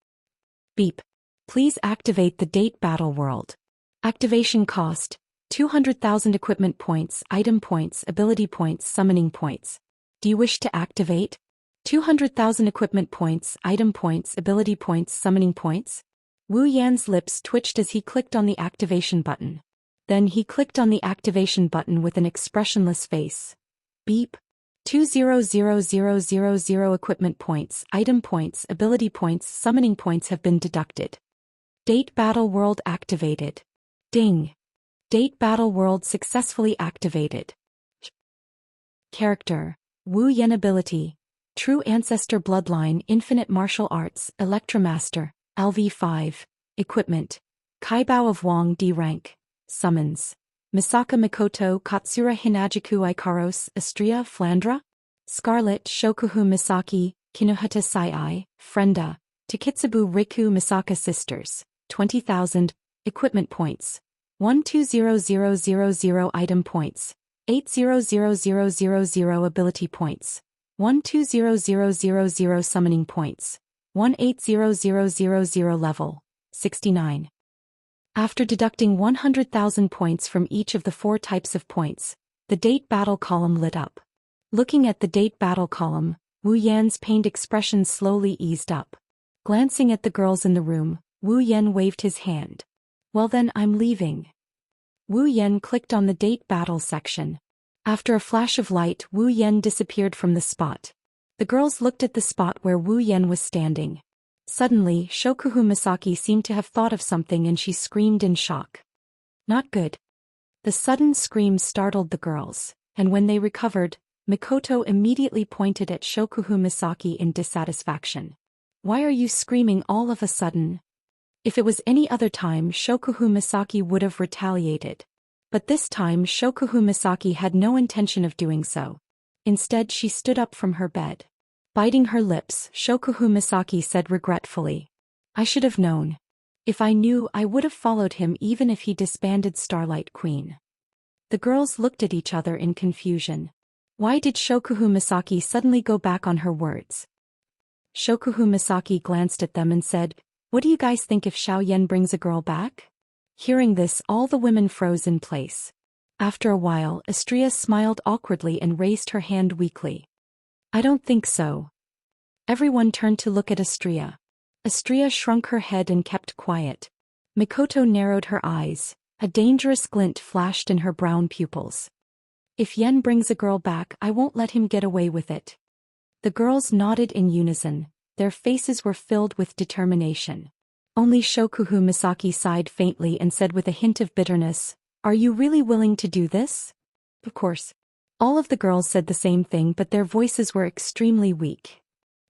Beep. Please activate the Date Battle world. Activation cost: 200,000 equipment points, item points, ability points, summoning points. Do you wish to activate? 200,000 equipment points, item points, ability points, summoning points? Wu Yan's lips twitched as he clicked on the activation button. Then he clicked on the activation button with an expressionless face. Beep. 200,000 equipment points, item points, ability points, summoning points have been deducted. Date Battle World activated. Ding. Date Battle World successfully activated. Character: Wu Yan. Ability: True Ancestor Bloodline, Infinite Martial Arts, Electromaster, LV5. Equipment: Kaibao of Wang D rank. Summons: Misaka Mikoto, Katsura Hinajiku Ikaros, Astria Flandra. Scarlet Shokuhu Misaki, Kinuhata Sai, Frenda, Takitsubu Riku Misaka Sisters. 20,000. Equipment points: 120000 item points, 800000 ability points, 120000 summoning points, 180000 level, 69. After deducting 100,000 points from each of the 4 types of points, the Date Battle column lit up. Looking at the Date Battle column, Wu Yan's pained expression slowly eased up. Glancing at the girls in the room, Wu Yan waved his hand. Well then, I'm leaving. Wu Yan clicked on the Date Battle section. After a flash of light, Wu Yan disappeared from the spot. The girls looked at the spot where Wu Yan was standing. Suddenly, Shokuhu Misaki seemed to have thought of something and she screamed in shock. Not good. The sudden scream startled the girls, and when they recovered, Mikoto immediately pointed at Shokuhu Misaki in dissatisfaction. Why are you screaming all of a sudden? If it was any other time, Shokuhu Misaki would have retaliated. But this time, Shokuhu Misaki had no intention of doing so. Instead, she stood up from her bed. Biting her lips, Shokuhu Misaki said regretfully, I should have known. If I knew, I would have followed him even if he disbanded Starlight Queen. The girls looked at each other in confusion. Why did Shokuhu Misaki suddenly go back on her words? Shokuhu Misaki glanced at them and said, What do you guys think if Xiao Yan brings a girl back? Hearing this, all the women froze in place. After a while, Astria smiled awkwardly and raised her hand weakly. I don't think so. Everyone turned to look at Astria. Astria shrunk her head and kept quiet. Mikoto narrowed her eyes. A dangerous glint flashed in her brown pupils. If Yen brings a girl back, I won't let him get away with it. The girls nodded in unison. Their faces were filled with determination. Only Shokuhu Misaki sighed faintly and said with a hint of bitterness, Are you really willing to do this? Of course. All of the girls said the same thing, but their voices were extremely weak.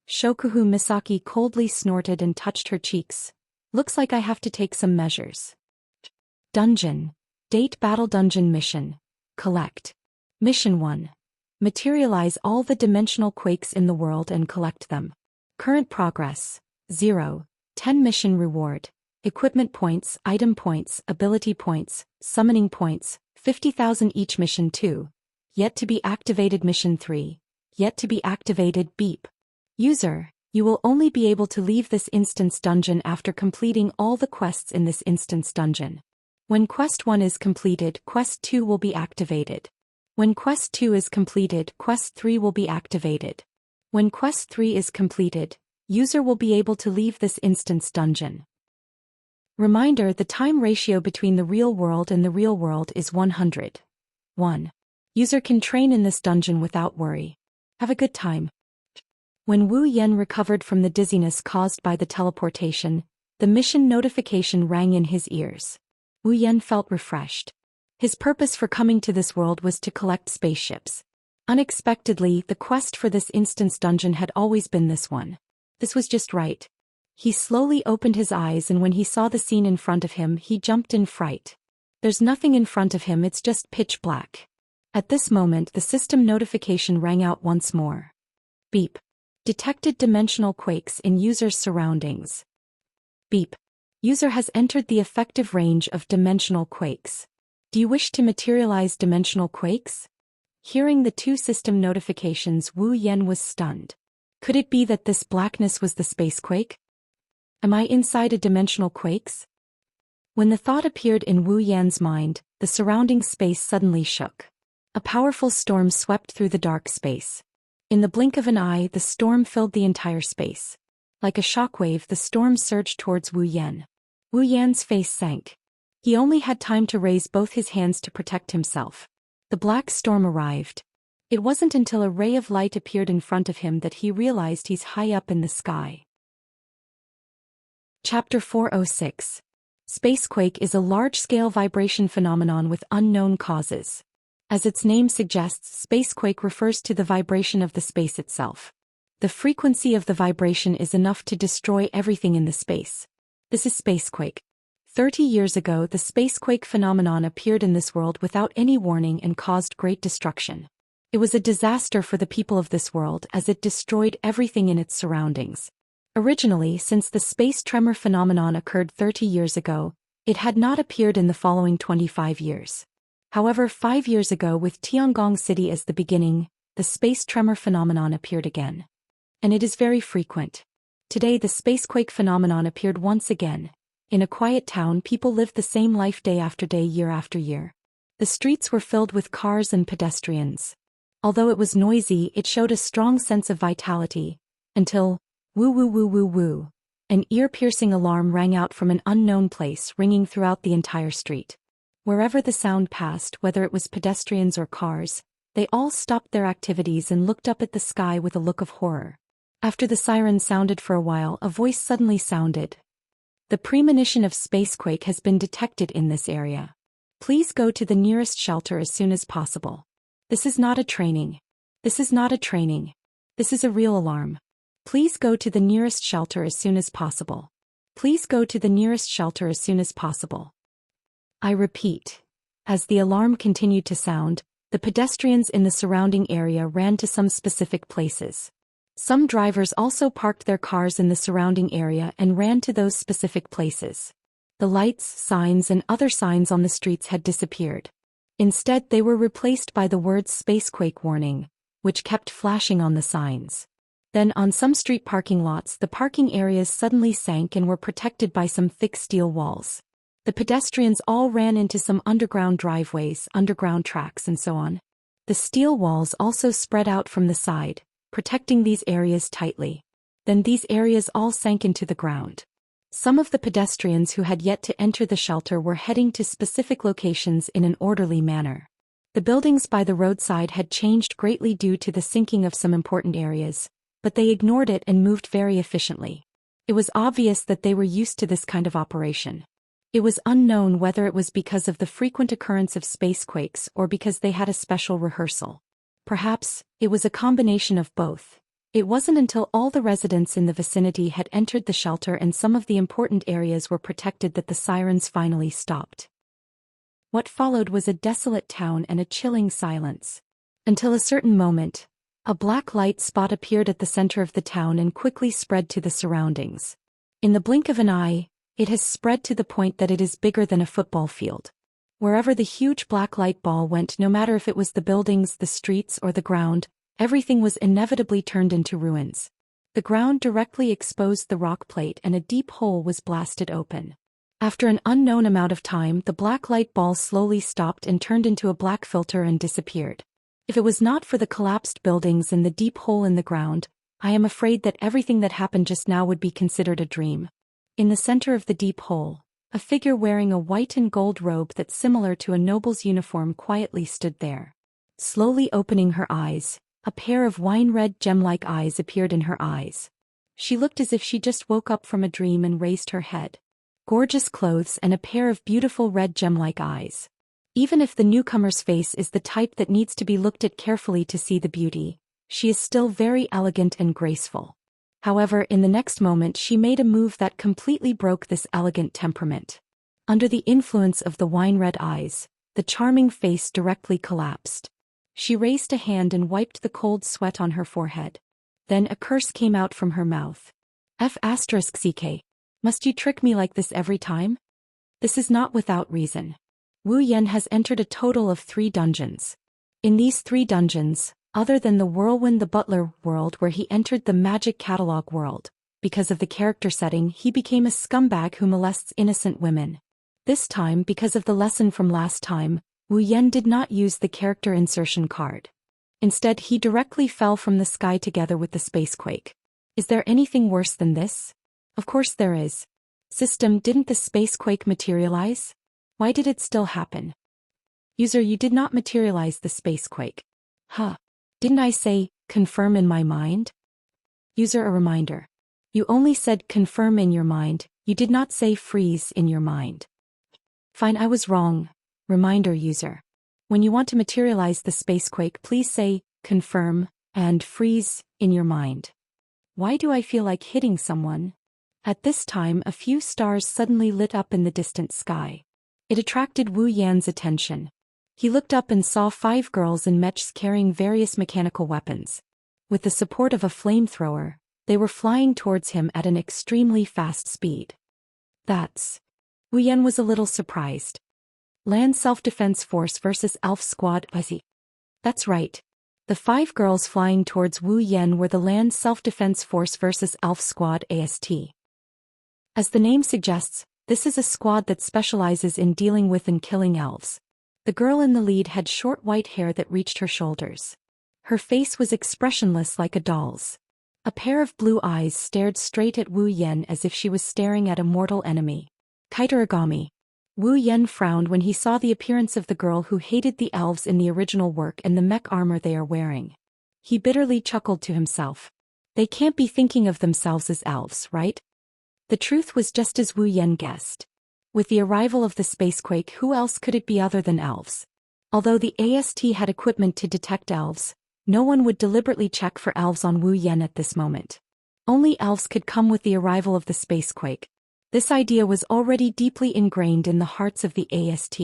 Shokuhu Misaki coldly snorted and touched her cheeks. Looks like I have to take some measures. Dungeon. Date Battle Dungeon Mission. Collect. Mission 1. Materialize all the dimensional quakes in the world and collect them. Current progress. 0. 10 mission reward. Equipment points, item points, ability points, summoning points, 50,000 each. Mission 2. Yet to be activated. Mission 3. Yet to be activated. Beep. User, you will only be able to leave this instance dungeon after completing all the quests in this instance dungeon. When Quest 1 is completed, Quest 2 will be activated. When Quest 2 is completed, Quest 3 will be activated. When Quest 3 is completed, user will be able to leave this instance dungeon. Reminder: the time ratio between the real world and the real world is 100. 1. User can train in this dungeon without worry. Have a good time. When Wu Yan recovered from the dizziness caused by the teleportation, The mission notification rang in his ears. Wu Yan felt refreshed. His purpose for coming to this world was to collect spaceships. Unexpectedly, the quest for this instance dungeon had always been this one. This was just right. He slowly opened his eyes, and when he saw the scene in front of him, he jumped in fright. There's nothing in front of him, it's just pitch black. At this moment, the system notification rang out once more. Beep. Detected dimensional quakes in user's surroundings. Beep. User has entered the effective range of dimensional quakes. Do you wish to materialize dimensional quakes? Hearing the two system notifications, Wu Yan was stunned. Could it be that this blackness was the spacequake? Am I inside a dimensional quakes? When the thought appeared in Wu Yan's mind, the surrounding space suddenly shook. A powerful storm swept through the dark space. In the blink of an eye, the storm filled the entire space. Like a shockwave, the storm surged towards Wu Yan. Wu Yan's face sank. He only had time to raise both his hands to protect himself. The black storm arrived. It wasn't until a ray of light appeared in front of him that he realized he's high up in the sky. Chapter 406. Spacequake is a large-scale vibration phenomenon with unknown causes. As its name suggests, spacequake refers to the vibration of the space itself. The frequency of the vibration is enough to destroy everything in the space. This is spacequake. 30 years ago, the spacequake phenomenon appeared in this world without any warning and caused great destruction. It was a disaster for the people of this world as it destroyed everything in its surroundings. Originally, since the space tremor phenomenon occurred 30 years ago, it had not appeared in the following 25 years. However, 5 years ago, with Tiangong City as the beginning, the space tremor phenomenon appeared again. And it is very frequent. Today, the spacequake phenomenon appeared once again. In a quiet town, people lived the same life day after day, year after year. The streets were filled with cars and pedestrians. Although it was noisy, it showed a strong sense of vitality, until, woo woo woo woo woo, an ear-piercing alarm rang out from an unknown place, ringing throughout the entire street. Wherever the sound passed, whether it was pedestrians or cars, they all stopped their activities and looked up at the sky with a look of horror. After the siren sounded for a while, a voice suddenly sounded. The premonition of spacequake has been detected in this area. Please go to the nearest shelter as soon as possible. This is not a training. This is not a training. This is a real alarm. Please go to the nearest shelter as soon as possible. Please go to the nearest shelter as soon as possible. I repeat. As the alarm continued to sound, the pedestrians in the surrounding area ran to some specific places. Some drivers also parked their cars in the surrounding area and ran to those specific places. The lights, signs, and other signs on the streets had disappeared. Instead, they were replaced by the words "Spacequake Warning," which kept flashing on the signs. Then, on some street parking lots, the parking areas suddenly sank and were protected by some thick steel walls. The pedestrians all ran into some underground driveways, underground tracks, and so on. The steel walls also spread out from the side, protecting these areas tightly. Then these areas all sank into the ground. Some of the pedestrians who had yet to enter the shelter were heading to specific locations in an orderly manner. The buildings by the roadside had changed greatly due to the sinking of some important areas, but they ignored it and moved very efficiently. It was obvious that they were used to this kind of operation. It was unknown whether it was because of the frequent occurrence of spacequakes or because they had a special rehearsal. Perhaps, it was a combination of both. It wasn't until all the residents in the vicinity had entered the shelter and some of the important areas were protected that the sirens finally stopped. What followed was a desolate town and a chilling silence. Until a certain moment, a black light spot appeared at the center of the town and quickly spread to the surroundings. In the blink of an eye, it has spread to the point that it is bigger than a football field. Wherever the huge black light ball went, no matter if it was the buildings, the streets, or the ground, everything was inevitably turned into ruins. The ground directly exposed the rock plate and a deep hole was blasted open. After an unknown amount of time, the black light ball slowly stopped and turned into a black filter and disappeared. If it was not for the collapsed buildings and the deep hole in the ground, I am afraid that everything that happened just now would be considered a dream. In the center of the deep hole, a figure wearing a white and gold robe that's similar to a noble's uniform quietly stood there. Slowly opening her eyes, a pair of wine-red gem-like eyes appeared in her eyes. She looked as if she just woke up from a dream and raised her head. Gorgeous clothes and a pair of beautiful red gem-like eyes. Even if the newcomer's face is the type that needs to be looked at carefully to see the beauty, she is still very elegant and graceful. However, in the next moment she made a move that completely broke this elegant temperament. Under the influence of the wine-red eyes, the charming face directly collapsed. She raised a hand and wiped the cold sweat on her forehead. Then a curse came out from her mouth. F***ck. Must you trick me like this every time? This is not without reason. Wu Yan has entered a total of 3 dungeons. In these 3 dungeons, other than the Whirlwind the Butler world where he entered the Magic Catalog world, because of the character setting he became a scumbag who molests innocent women. This time, because of the lesson from last time, Wu Yan did not use the character insertion card. Instead he directly fell from the sky together with the spacequake. Is there anything worse than this? Of course there is. System, didn't the spacequake materialize? Why did it still happen? User, you did not materialize the spacequake. Huh. Didn't I say, confirm in my mind? User, a reminder. You only said confirm in your mind, you did not say freeze in your mind. Fine, I was wrong. Reminder user. When you want to materialize the spacequake, please say, confirm, and freeze in your mind. Why do I feel like hitting someone? At this time a few stars suddenly lit up in the distant sky. It attracted Wu Yan's attention. He looked up and saw 5 girls in mechs carrying various mechanical weapons. With the support of a flamethrower, they were flying towards him at an extremely fast speed. That's... Wu Yan was a little surprised. Land Self-Defense Force versus Elf Squad Fuzzy. That's right. The 5 girls flying towards Wu Yan were the Land Self-Defense Force versus Elf Squad AST. As the name suggests, this is a squad that specializes in dealing with and killing elves. The girl in the lead had short white hair that reached her shoulders. Her face was expressionless like a doll's. A pair of blue eyes stared straight at Wu Yan as if she was staring at a mortal enemy. Kite origami. Wu Yan frowned when he saw the appearance of the girl who hated the elves in the original work and the mech armor they are wearing. He bitterly chuckled to himself. They can't be thinking of themselves as elves, right? The truth was just as Wu Yan guessed. With the arrival of the spacequake, who else could it be other than elves? Although the AST had equipment to detect elves, no one would deliberately check for elves on Wu Yan at this moment. Only elves could come with the arrival of the spacequake. This idea was already deeply ingrained in the hearts of the AST.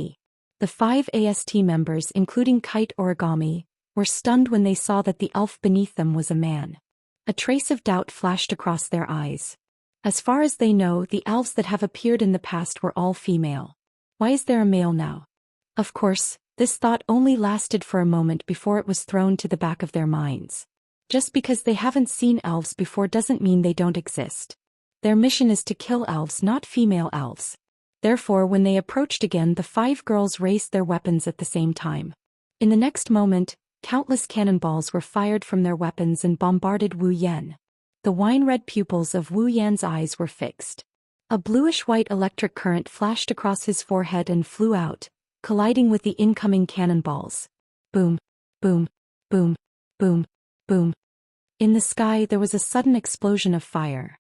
The 5 AST members, including Kite Origami, were stunned when they saw that the elf beneath them was a man. A trace of doubt flashed across their eyes. As far as they know, the elves that have appeared in the past were all female. Why is there a male now? Of course, this thought only lasted for a moment before it was thrown to the back of their minds. Just because they haven't seen elves before doesn't mean they don't exist. Their mission is to kill elves, not female elves. Therefore, when they approached again, the 5 girls raised their weapons at the same time. In the next moment, countless cannonballs were fired from their weapons and bombarded Wu Yan. The wine-red pupils of Wu Yan's eyes were fixed. A bluish-white electric current flashed across his forehead and flew out, colliding with the incoming cannonballs. Boom, boom, boom, boom, boom. In the sky there was a sudden explosion of fire.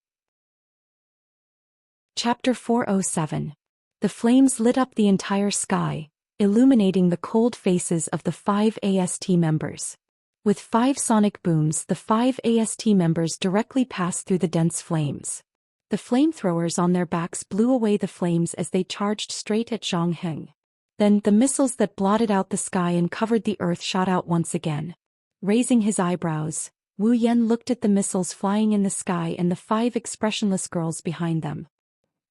Chapter 407. The flames lit up the entire sky, illuminating the cold faces of the 5 AST members. With 5 sonic booms, the 5 AST members directly passed through the dense flames. The flamethrowers on their backs blew away the flames as they charged straight at Zhang Heng. Then, the missiles that blotted out the sky and covered the earth shot out once again. Raising his eyebrows, Wu Yan looked at the missiles flying in the sky and the 5 expressionless girls behind them.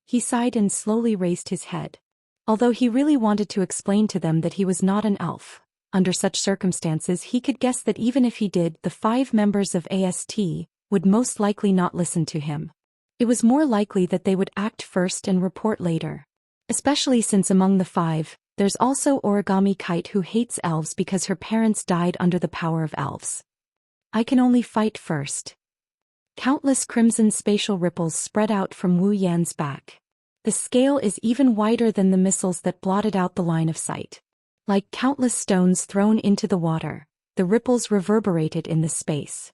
He sighed and slowly raised his head. Although he really wanted to explain to them that he was not an elf, under such circumstances he could guess that even if he did, the 5 members of AST would most likely not listen to him. It was more likely that they would act first and report later. Especially since among the 5, there's also Origami Kite who hates elves because her parents died under the power of elves. I can only fight first. Countless crimson spatial ripples spread out from Wu Yan's back. The scale is even wider than the missiles that blotted out the line of sight. Like countless stones thrown into the water, the ripples reverberated in the space.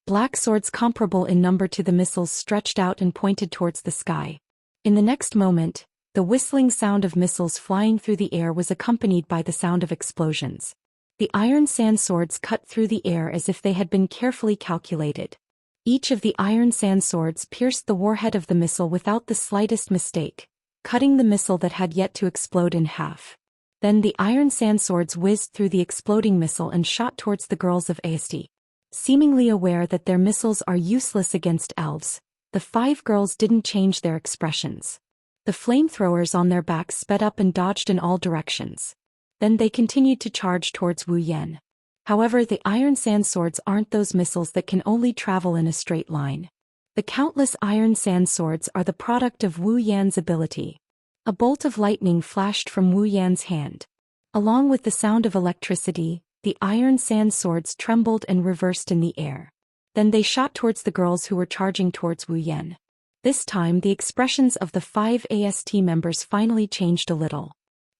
Black swords comparable in number to the missiles stretched out and pointed towards the sky. In the next moment, the whistling sound of missiles flying through the air was accompanied by the sound of explosions. The iron sand swords cut through the air as if they had been carefully calculated. Each of the iron sand swords pierced the warhead of the missile without the slightest mistake, cutting the missile that had yet to explode in half. Then the iron sand swords whizzed through the exploding missile and shot towards the girls of Daoist. Seemingly aware that their missiles are useless against elves, the 5 girls didn't change their expressions. The flamethrowers on their backs sped up and dodged in all directions. Then they continued to charge towards Wu Yan. However, the iron sand swords aren't those missiles that can only travel in a straight line. The countless iron sand swords are the product of Wu Yan's ability. A bolt of lightning flashed from Wu Yan's hand. Along with the sound of electricity, the iron sand swords trembled and reversed in the air. Then they shot towards the girls who were charging towards Wu Yan. This time the expressions of the 5 AST members finally changed a little.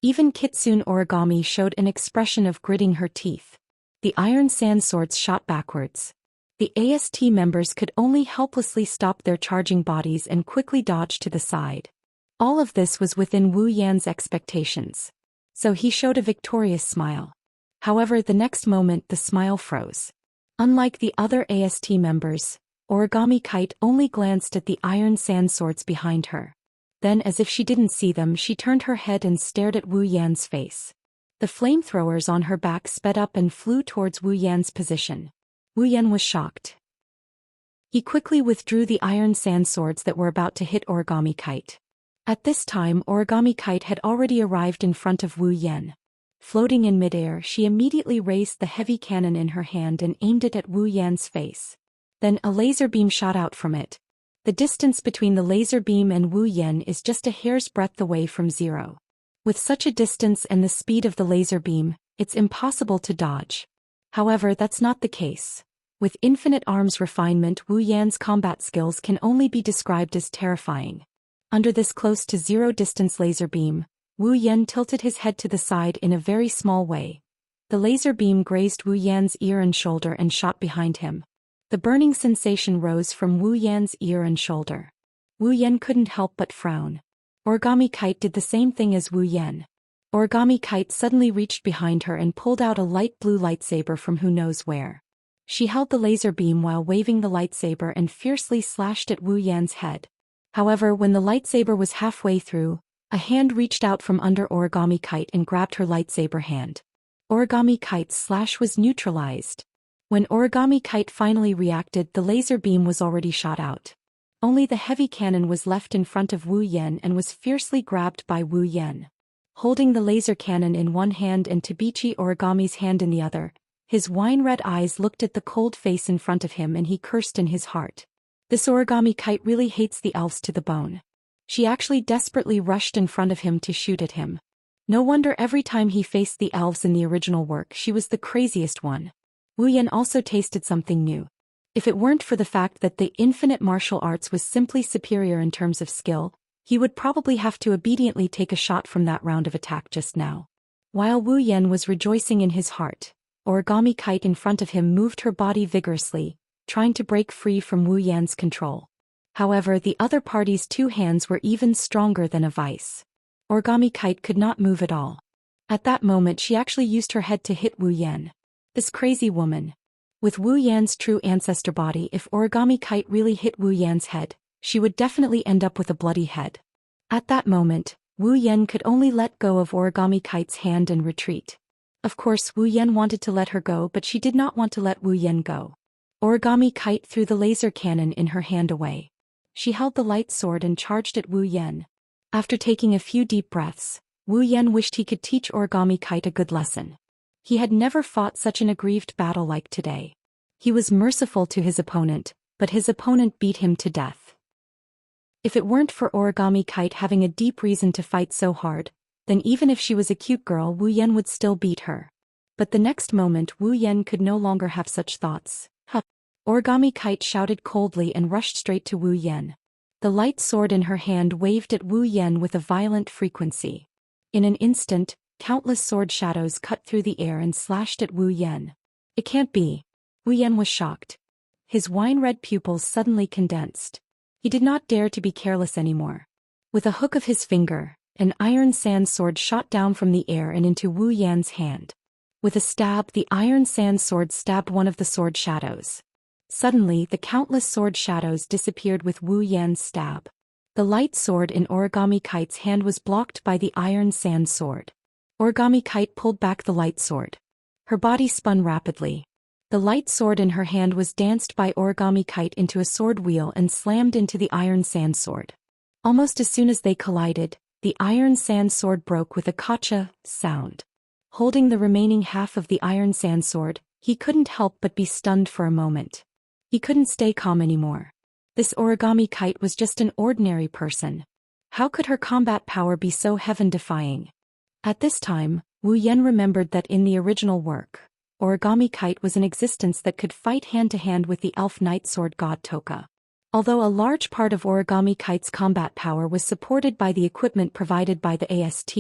Even Kitsune Origami showed an expression of gritting her teeth. The iron sand swords shot backwards. The AST members could only helplessly stop their charging bodies and quickly dodge to the side. All of this was within Wu Yan's expectations. So he showed a victorious smile. However, the next moment the smile froze. Unlike the other AST members, Origami Kite only glanced at the iron sand swords behind her. Then, as if she didn't see them, she turned her head and stared at Wu Yan's face. The flamethrowers on her back sped up and flew towards Wu Yan's position. Wu Yan was shocked. He quickly withdrew the iron sand swords that were about to hit Origami Kite. At this time, Origami Kite had already arrived in front of Wu Yan. Floating in midair, she immediately raised the heavy cannon in her hand and aimed it at Wu Yan's face. Then a laser beam shot out from it. The distance between the laser beam and Wu Yan is just a hair's breadth away from zero. With such a distance and the speed of the laser beam, it's impossible to dodge. However, that's not the case. With infinite arms refinement, Wu Yan's combat skills can only be described as terrifying. Under this close to zero distance laser beam, Wu Yan tilted his head to the side in a very small way. The laser beam grazed Wu Yan's ear and shoulder and shot behind him. The burning sensation rose from Wu Yan's ear and shoulder. Wu Yan couldn't help but frown. Origami Kite did the same thing as Wu Yan. Origami Kite suddenly reached behind her and pulled out a light blue lightsaber from who knows where. She held the laser beam while waving the lightsaber and fiercely slashed at Wu Yan's head. However, when the lightsaber was halfway through, a hand reached out from under Origami Kite and grabbed her lightsaber hand. Origami Kite's slash was neutralized. When Origami Kite finally reacted, the laser beam was already shot out. Only the heavy cannon was left in front of Wu Yan and was fiercely grabbed by Wu Yan. Holding the laser cannon in one hand and Tabichi Origami's hand in the other, his wine-red eyes looked at the cold face in front of him and he cursed in his heart. This Origami Kite really hates the elves to the bone. She actually desperately rushed in front of him to shoot at him. No wonder every time he faced the elves in the original work she was the craziest one. Wu Yan also tasted something new. If it weren't for the fact that the infinite martial arts was simply superior in terms of skill, he would probably have to obediently take a shot from that round of attack just now. While Wu Yan was rejoicing in his heart, Origami Kite in front of him moved her body vigorously, trying to break free from Wu Yan's control. However, the other party's 2 hands were even stronger than a vice. Origami Kite could not move at all. At that moment she actually used her head to hit Wu Yan. This crazy woman. With Wu Yan's true ancestor body, if Origami Kite really hit Wu Yan's head, she would definitely end up with a bloody head. At that moment, Wu Yan could only let go of Origami Kite's hand and retreat. Of course, Wu Yan wanted to let her go, but she did not want to let Wu Yan go. Origami Kite threw the laser cannon in her hand away. She held the light sword and charged at Wu Yan. After taking a few deep breaths, Wu Yan wished he could teach Origami Kite a good lesson. He had never fought such an aggrieved battle like today. He was merciful to his opponent, but his opponent beat him to death. If it weren't for Origami Kite having a deep reason to fight so hard, then even if she was a cute girl, Wu Yan would still beat her. But the next moment Wu Yan could no longer have such thoughts. Huh. Origami Kite shouted coldly and rushed straight to Wu Yan. The light sword in her hand waved at Wu Yan with a violent frequency. In an instant, countless sword shadows cut through the air and slashed at Wu Yan. It can't be. Wu Yan was shocked. his wine-red pupils suddenly condensed. He did not dare to be careless anymore. With a hook of his finger, an iron sand sword shot down from the air and into Wu Yan's hand. With a stab, the iron sand sword stabbed one of the sword shadows. Suddenly, the countless sword shadows disappeared with Wu Yan's stab. The light sword in Origami Kite's hand was blocked by the iron sand sword. Origami Kite pulled back the light sword. Her body spun rapidly. The light sword in her hand was danced by Origami Kite into a sword wheel and slammed into the iron sand sword. Almost as soon as they collided, the iron sand sword broke with a kacha sound. Holding the remaining half of the iron sand sword, he couldn't help but be stunned for a moment. He couldn't stay calm anymore. This Origami Kite was just an ordinary person. How could her combat power be so heaven-defying? At this time, Wu Yan remembered that in the original work, Origami Kite was an existence that could fight hand-to-hand with the elf knight sword god Toka. Although a large part of Origami Kite's combat power was supported by the equipment provided by the AST,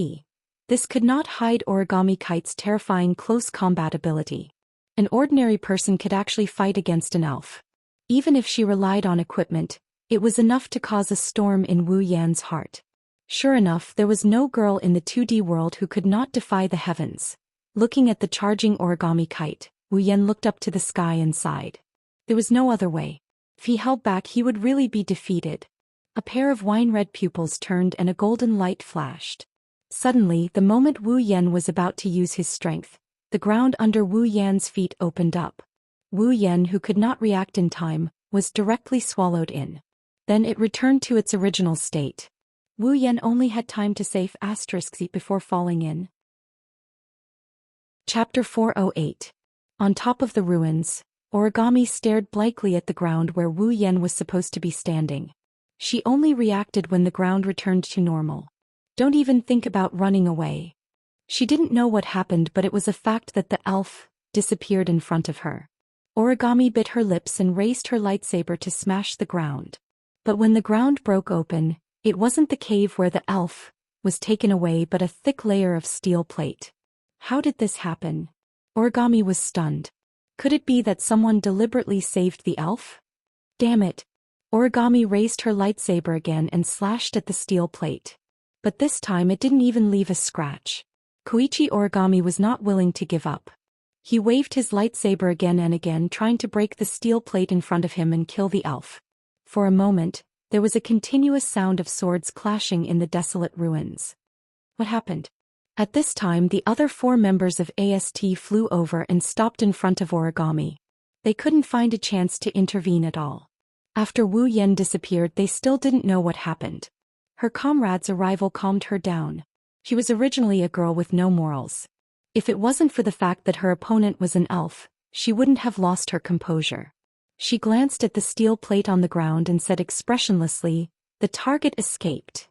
this could not hide Origami Kite's terrifying close combat ability. An ordinary person could actually fight against an elf. Even if she relied on equipment, it was enough to cause a storm in Wu Yan's heart. Sure enough, there was no girl in the 2D world who could not defy the heavens. Looking at the charging Origami Kite, Wu Yan looked up to the sky and sighed. There was no other way. If he held back, he would really be defeated. A pair of wine-red pupils turned and a golden light flashed. Suddenly, the moment Wu Yan was about to use his strength, the ground under Wu Yan's feet opened up. Wu Yan, who could not react in time, was directly swallowed in. Then it returned to its original state. Wu Yan only had time to save *Z before falling in. Chapter 408. On top of the ruins, Origami stared blankly at the ground where Wu Yan was supposed to be standing. She only reacted when the ground returned to normal. Don't even think about running away. She didn't know what happened, but it was a fact that the elf disappeared in front of her. Origami bit her lips and raised her lightsaber to smash the ground. But when the ground broke open, it wasn't the cave where the elf was taken away but a thick layer of steel plate. How did this happen? Origami was stunned. Could it be that someone deliberately saved the elf? Damn it. Origami raised her lightsaber again and slashed at the steel plate. But this time it didn't even leave a scratch. Koichi Origami was not willing to give up. He waved his lightsaber again and again, trying to break the steel plate in front of him and kill the elf. For a moment, there was a continuous sound of swords clashing in the desolate ruins. What happened? At this time, the other 4 members of AST flew over and stopped in front of Origami. They couldn't find a chance to intervene at all. After Wu Yan disappeared, they still didn't know what happened. Her comrade's arrival calmed her down. She was originally a girl with no morals. If it wasn't for the fact that her opponent was an elf, she wouldn't have lost her composure. She glanced at the steel plate on the ground and said expressionlessly, "The target escaped."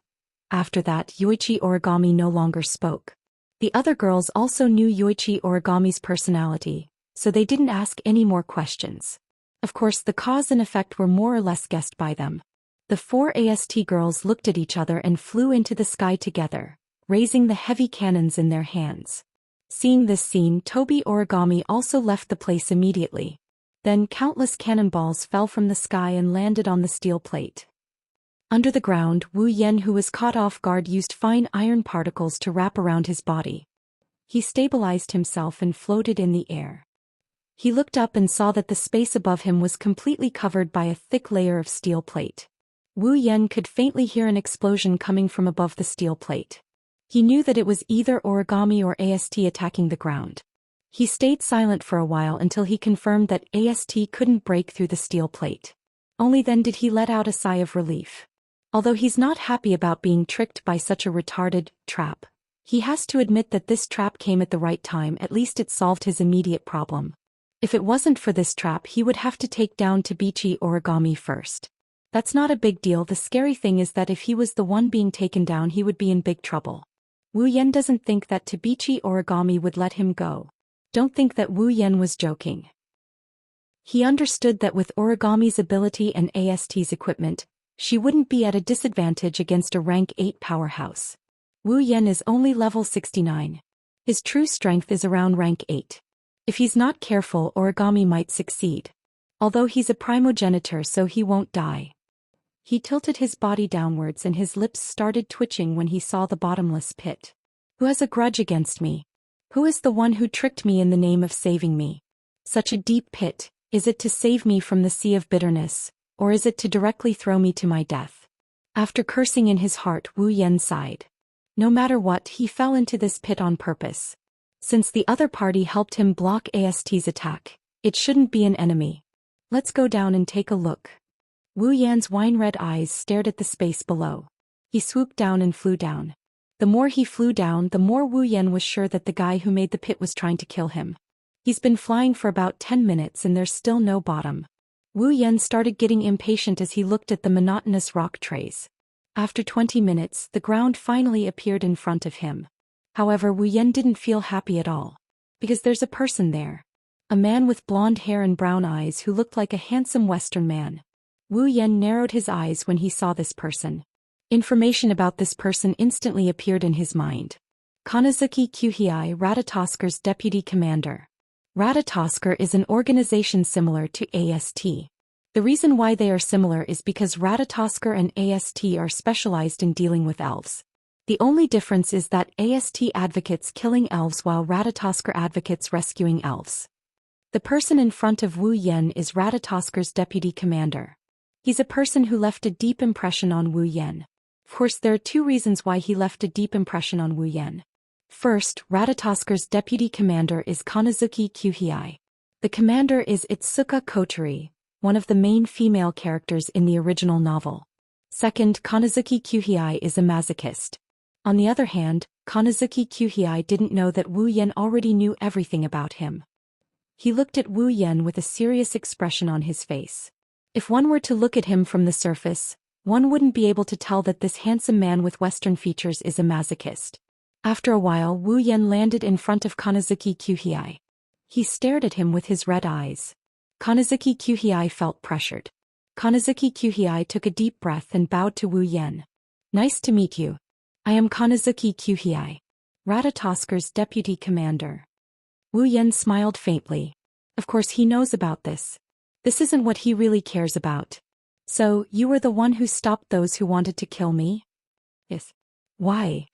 After that, Yoichi Origami no longer spoke. The other girls also knew Yoichi Origami's personality, so they didn't ask any more questions. Of course, the cause and effect were more or less guessed by them. The 4 AST girls looked at each other and flew into the sky together, raising the heavy cannons in their hands. Seeing this scene, Tobi Origami also left the place immediately. Then countless cannonballs fell from the sky and landed on the steel plate. Under the ground, Wu Yan, who was caught off guard, used fine iron particles to wrap around his body. He stabilized himself and floated in the air. He looked up and saw that the space above him was completely covered by a thick layer of steel plate. Wu Yan could faintly hear an explosion coming from above the steel plate. He knew that it was either Origami or AST attacking the ground. He stayed silent for a while until he confirmed that AST couldn't break through the steel plate. Only then did he let out a sigh of relief. Although he's not happy about being tricked by such a retarded trap, he has to admit that this trap came at the right time. At least it solved his immediate problem. If it wasn't for this trap, he would have to take down Tabichi Origami first. That's not a big deal. The scary thing is that if he was the one being taken down, he would be in big trouble. Wu Yan doesn't think that Tabichi Origami would let him go. Don't think that Wu Yan was joking. He understood that with Origami's ability and AST's equipment, she wouldn't be at a disadvantage against a rank 8 powerhouse. Wu Yan is only level 69. His true strength is around rank 8. If he's not careful, Origami might succeed. Although he's a primogenitor, so he won't die. He tilted his body downwards and his lips started twitching when he saw the bottomless pit. Who has a grudge against me? Who is the one who tricked me in the name of saving me? Such a deep pit, is it to save me from the sea of bitterness, or is it to directly throw me to my death? After cursing in his heart, Wu Yan sighed. No matter what, he fell into this pit on purpose. Since the other party helped him block Ast's attack, it shouldn't be an enemy. Let's go down and take a look. Wu Yan's wine-red eyes stared at the space below. He swooped down and flew down. The more he flew down, the more Wu Yan was sure that the guy who made the pit was trying to kill him. He's been flying for about 10 minutes and there's still no bottom. Wu Yan started getting impatient as he looked at the monotonous rock trays. After 20 minutes, the ground finally appeared in front of him. However, Wu Yan didn't feel happy at all. Because there's a person there. A man with blonde hair and brown eyes who looked like a handsome Western man. Wu Yan narrowed his eyes when he saw this person. Information about this person instantly appeared in his mind. Kanazuki Kuhei, Ratatosker's deputy commander. Ratatosker is an organization similar to AST. The reason why they are similar is because Ratatosker and AST are specialized in dealing with elves. The only difference is that AST advocates killing elves while Ratatosker advocates rescuing elves. The person in front of Wu Yan is Ratatosker's deputy commander. He's a person who left a deep impression on Wu Yan. Of course, there are two reasons why he left a deep impression on Wu Yan. First, Ratatosker's deputy commander is Kanazuki Kuhei. The commander is Itsuka Kotori, one of the main female characters in the original novel. Second, Kanazuki Kuhei is a masochist. On the other hand, Kanazuki Kuhei didn't know that Wu Yan already knew everything about him. He looked at Wu Yan with a serious expression on his face. If one were to look at him from the surface, one wouldn't be able to tell that this handsome man with Western features is a masochist. After a while, Wu Yan landed in front of Kanazuki Kuhei. He stared at him with his red eyes. Kanazuki Kuhei felt pressured. Kanazuki Kuhei took a deep breath and bowed to Wu Yan. Nice to meet you. I am Kanazuki Kuhei, Ratatosker's deputy commander. Wu Yan smiled faintly. Of course he knows about this. This isn't what he really cares about. So, you were the one who stopped those who wanted to kill me? Yes. Why?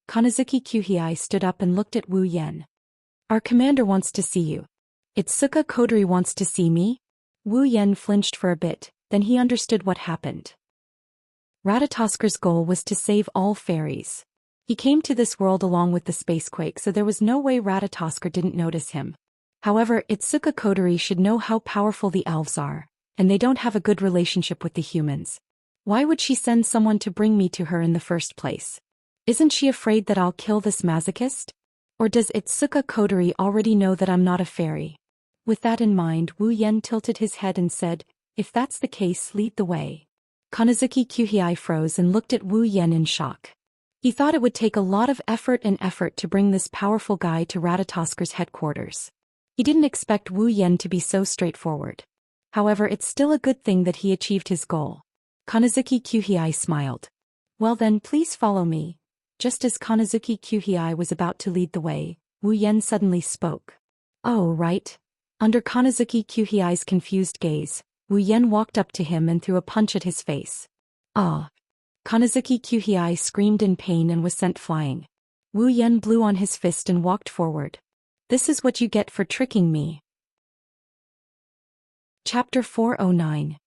Kanazuki Kuhei stood up and looked at Wu Yan. Our commander wants to see you. Itsuka Kotori wants to see me? Wu Yan flinched for a bit, then he understood what happened. Ratatosker's goal was to save all fairies. He came to this world along with the spacequake, so there was no way Ratatosker didn't notice him. However, Itsuka Kotori should know how powerful the elves are, and they don't have a good relationship with the humans. Why would she send someone to bring me to her in the first place? Isn't she afraid that I'll kill this masochist? Or does Itsuka Kotori already know that I'm not a fairy? With that in mind, Wu Yan tilted his head and said, if that's the case, lead the way. Kanazuki Kuhei froze and looked at Wu Yan in shock. He thought it would take a lot of effort to bring this powerful guy to Ratatosker's headquarters. He didn't expect Wu Yan to be so straightforward. However, it's still a good thing that he achieved his goal. Kanazuki Kuhei smiled. Well then, please follow me. Just as Kanazuki Kuhei was about to lead the way, Wu Yan suddenly spoke. Oh, right. Under Kanazuki Kuhei's confused gaze, Wu Yan walked up to him and threw a punch at his face. Ah! Kanazuki Kuhei screamed in pain and was sent flying. Wu Yan blew on his fist and walked forward. This is what you get for tricking me. Chapter 409.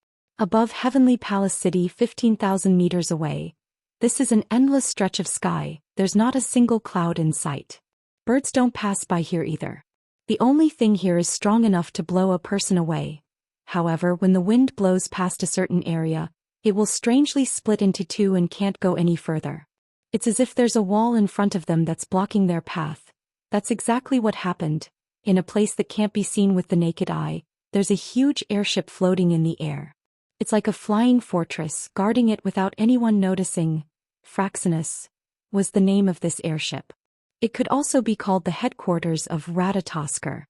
Above Heavenly Palace City 15,000 meters away. This is an endless stretch of sky, there's not a single cloud in sight. Birds don't pass by here either. The only thing here is strong enough to blow a person away. However, when the wind blows past a certain area, it will strangely split into two and can't go any further. It's as if there's a wall in front of them that's blocking their path. That's exactly what happened. In a place that can't be seen with the naked eye, there's a huge airship floating in the air. It's like a flying fortress, guarding it without anyone noticing. Fraxinus was the name of this airship. It could also be called the headquarters of Ratatosker.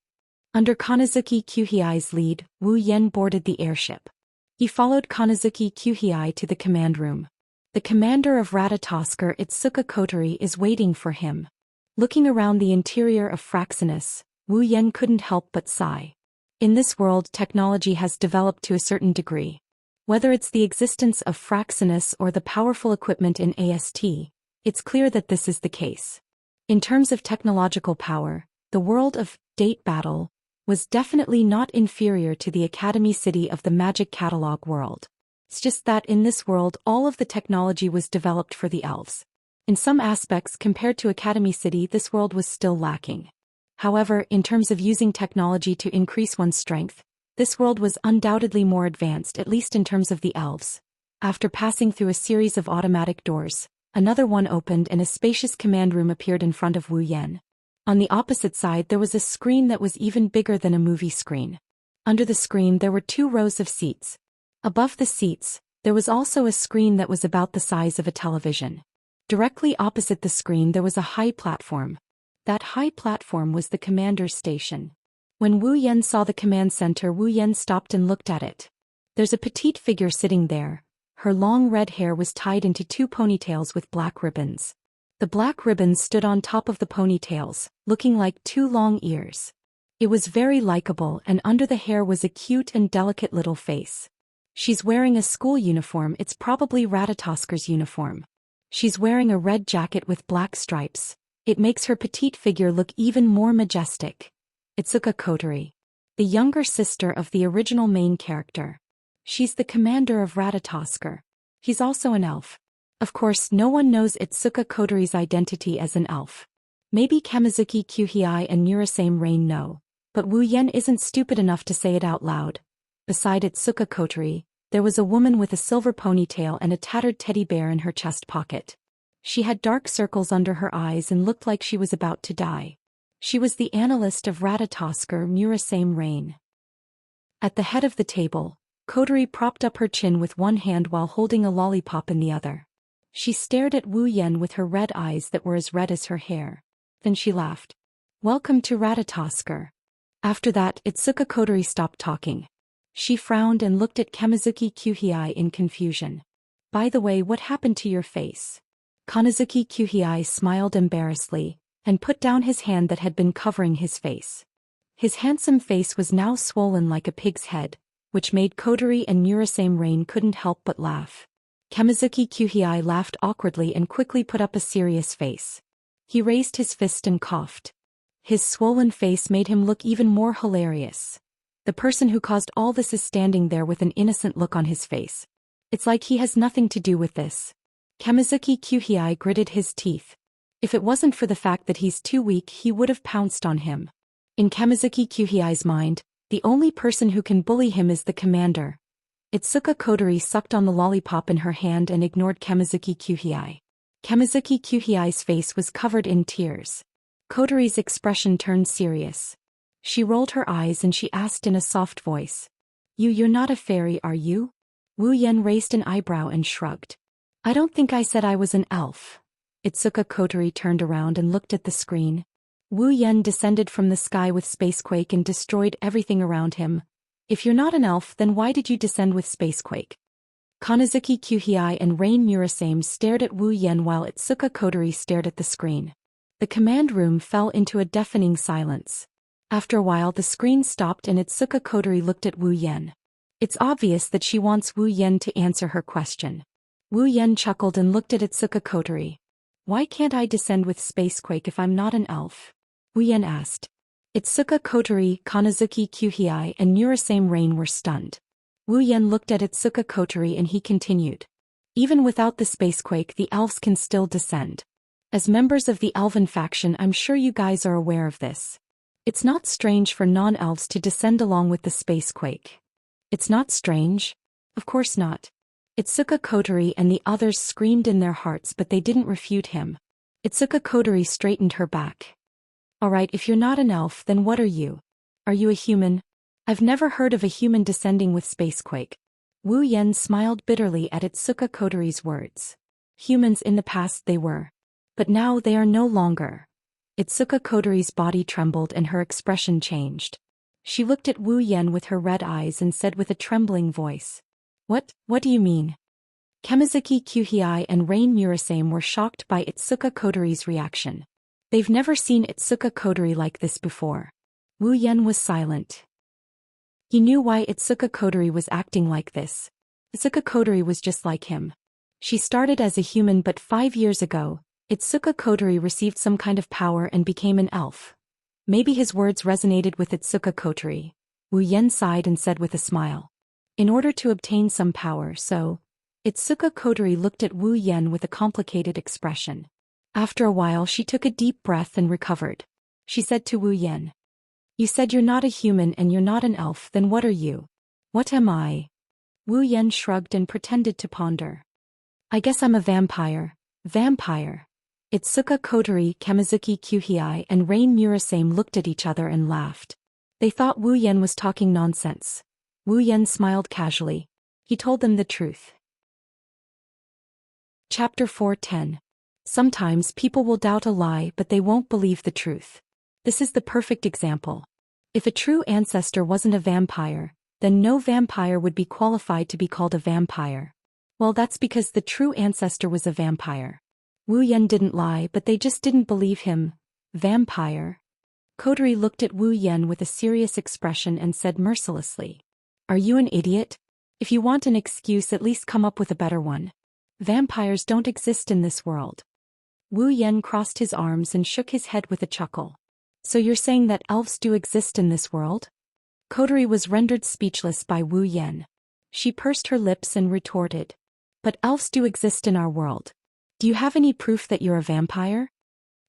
Under Kanazuki Kuhei's lead, Wu Yan boarded the airship. He followed Kanazuki Kuhei to the command room. The commander of Ratatosker, Itsuka Kotori, is waiting for him. Looking around the interior of Fraxinus, Wu Yan couldn't help but sigh. In this world, technology has developed to a certain degree. Whether it's the existence of Fraxinus or the powerful equipment in AST, it's clear that this is the case. In terms of technological power, the world of Date Battle was definitely not inferior to the Academy City of the Magic Catalog world. It's just that in this world all of the technology was developed for the elves. In some aspects compared to Academy City, this world was still lacking. However, in terms of using technology to increase one's strength, this world was undoubtedly more advanced, at least in terms of the elves. After passing through a series of automatic doors, another one opened and a spacious command room appeared in front of Wu Yan. On the opposite side there was a screen that was even bigger than a movie screen. Under the screen there were 2 rows of seats. Above the seats, there was also a screen that was about the size of a television. Directly opposite the screen there was a high platform. That high platform was the commander's station. When Wu Yan saw the command center, Wu Yan stopped and looked at it. There's a petite figure sitting there. Her long red hair was tied into 2 ponytails with black ribbons. The black ribbons stood on top of the ponytails, looking like 2 long ears. It was very likable, and under the hair was a cute and delicate little face. She's wearing a school uniform. It's probably Ratatasker's uniform. She's wearing a red jacket with black stripes. It makes her petite figure look even more majestic. Itsuka Kotori, the younger sister of the original main character. She's the commander of Ratatosker. He's also an elf. Of course, no one knows Itsuka Kotori's identity as an elf. Maybe Kamizuki Kuhei and Murasame Rain know, but Wu Yan isn't stupid enough to say it out loud. Beside Itsuka Kotori, there was a woman with a silver ponytail and a tattered teddy bear in her chest pocket. She had dark circles under her eyes and looked like she was about to die. She was the analyst of Ratatosker, Murasame Rain. At the head of the table, Kotori propped up her chin with one hand while holding a lollipop in the other. She stared at Wu Yan with her red eyes that were as red as her hair. Then she laughed. "Welcome to Ratatosker." After that, Itsuka Kotori stopped talking. She frowned and looked at Kamizuki Kuhei in confusion. "By the way, what happened to your face?" Kamizuki Kuhei smiled embarrassedly, and put down his hand that had been covering his face. His handsome face was now swollen like a pig's head, which made Kotori and Murasame Rain couldn't help but laugh. Kamizuki Kuhei laughed awkwardly and quickly put up a serious face. He raised his fist and coughed. His swollen face made him look even more hilarious. The person who caused all this is standing there with an innocent look on his face. It's like he has nothing to do with this. Kamizuki Kuhei gritted his teeth. If it wasn't for the fact that he's too weak, he would have pounced on him. In Kamizuki Kuhei's mind, the only person who can bully him is the commander. Itsuka Kotori sucked on the lollipop in her hand and ignored Kamizuki Kuhei. Kamizuki Kuhei's face was covered in tears. Kotori's expression turned serious. She rolled her eyes and she asked in a soft voice. You're not a fairy, are you?" Wu Yan raised an eyebrow and shrugged. "I don't think I said I was an elf." Itsuka Kotori turned around and looked at the screen. Wu Yan descended from the sky with Spacequake and destroyed everything around him. "If you're not an elf, then why did you descend with Spacequake?" Kamizuki Kuhei and Rain Murasame stared at Wu Yan while Itsuka Kotori stared at the screen. The command room fell into a deafening silence. After a while the screen stopped and Itsuka Kotori looked at Wu Yan. It's obvious that she wants Wu Yan to answer her question. Wu Yan chuckled and looked at Itsuka Kotori. "Why can't I descend with Spacequake if I'm not an elf?" Wu Yan asked. Itsuka Kotori, Kamizuki Kuhei, and Murasame Rain were stunned. Wu Yan looked at Itsuka Kotori and he continued. "Even without the Spacequake, the elves can still descend. As members of the elven faction, I'm sure you guys are aware of this. It's not strange for non-elves to descend along with the Spacequake." "It's not strange?" "Of course not." Itsuka Kotori and the others screamed in their hearts, but they didn't refute him. Itsuka Kotori straightened her back. "Alright, if you're not an elf, then what are you? Are you a human? I've never heard of a human descending with Spacequake." Wu Yan smiled bitterly at Itsuka Kotori's words. Humans in the past they were. But now they are no longer. Itsuka Kotori's body trembled and her expression changed. She looked at Wu Yan with her red eyes and said with a trembling voice. What do you mean?" Kamizuki Kuhei and Rain Murasame were shocked by Itsuka Kotori's reaction. They've never seen Itsuka Kotori like this before. Wu Yan was silent. He knew why Itsuka Kodori was acting like this. Itsuka Kodori was just like him. She started as a human, but 5 years ago, Itsuka Kodori received some kind of power and became an elf. Maybe his words resonated with Itsuka Kodori. Wu Yen sighed and said with a smile. In order to obtain some power, so... Itsuka Kodori looked at Wu Yen with a complicated expression. After a while she took a deep breath and recovered. She said to Wu Yen. You said you're not a human and you're not an elf, then what are you? What am I? Wu Yen shrugged and pretended to ponder. I guess I'm a vampire. Vampire. Itsuka Kodori, Kamizuki Kyuhei and Rain Murasame looked at each other and laughed. They thought Wu Yen was talking nonsense. Wu Yen smiled casually. He told them the truth. Chapter 4:10. Sometimes people will doubt a lie but they won't believe the truth. This is the perfect example. If a true ancestor wasn't a vampire, then no vampire would be qualified to be called a vampire. Well, that's because the true ancestor was a vampire. Wu Yen didn't lie, but they just didn't believe him. Vampire? Kodori looked at Wu Yen with a serious expression and said mercilessly. Are you an idiot? If you want an excuse, at least come up with a better one. Vampires don't exist in this world. Wu Yen crossed his arms and shook his head with a chuckle. So you're saying that elves do exist in this world? Kodori was rendered speechless by Wu Yen. She pursed her lips and retorted. But elves do exist in our world. Do you have any proof that you're a vampire?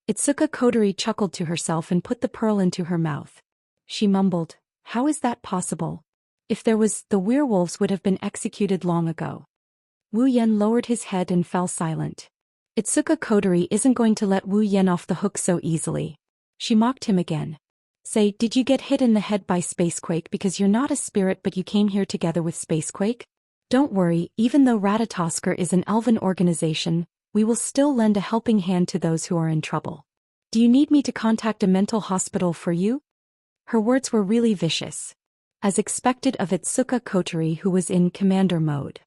Itsuka Kodori chuckled to herself and put the pearl into her mouth. She mumbled, how is that possible? If there was, the werewolves would have been executed long ago. Wu Yen lowered his head and fell silent. Itsuka Kodori isn't going to let Wu Yen off the hook so easily. She mocked him again. Say, did you get hit in the head by Spacequake because you're not a spirit but you came here together with Spacequake? Don't worry, even though Ratatosker is an elven organization, we will still lend a helping hand to those who are in trouble. Do you need me to contact a mental hospital for you? Her words were really vicious. As expected of Itsuka Kodori, who was in commander mode.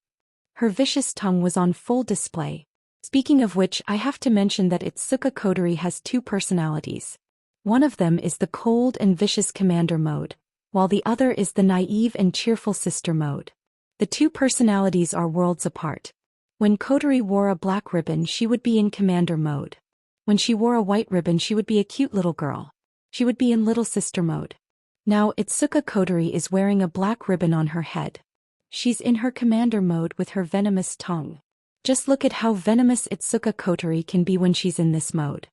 Her vicious tongue was on full display. Speaking of which, I have to mention that Itsuka Kodori has 2 personalities. One of them is the cold and vicious commander mode, while the other is the naive and cheerful sister mode. The 2 personalities are worlds apart. When Kodori wore a black ribbon, she would be in commander mode. When she wore a white ribbon, she would be a cute little girl. She would be in little sister mode. Now Itsuka Kodori is wearing a black ribbon on her head. She's in her commander mode with her venomous tongue. Just look at how venomous Itsuka Kodori can be when she's in this mode.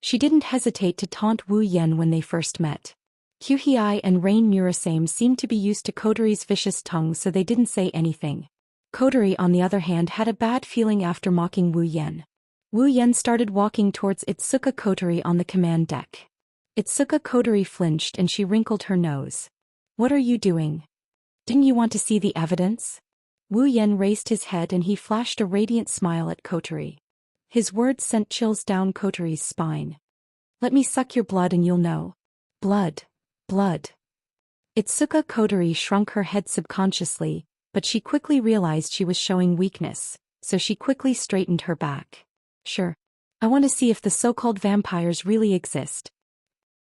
She didn't hesitate to taunt Wu Yen when they first met. Kyuhei and Rain Murasame seemed to be used to Kodori's vicious tongue, so they didn't say anything. Kodori, on the other hand, had a bad feeling after mocking Wu Yen. Wu Yen started walking towards Itsuka Kodori on the command deck. Itsuka Kodori flinched and she wrinkled her nose. What are you doing? Didn't you want to see the evidence? Wu Yen raised his head and he flashed a radiant smile at Kodori. His words sent chills down Kodori's spine. Let me suck your blood and you'll know. Blood. Blood. Itsuka Kodori shrunk her head subconsciously, but she quickly realized she was showing weakness, so she quickly straightened her back. Sure. I want to see if the so-called vampires really exist.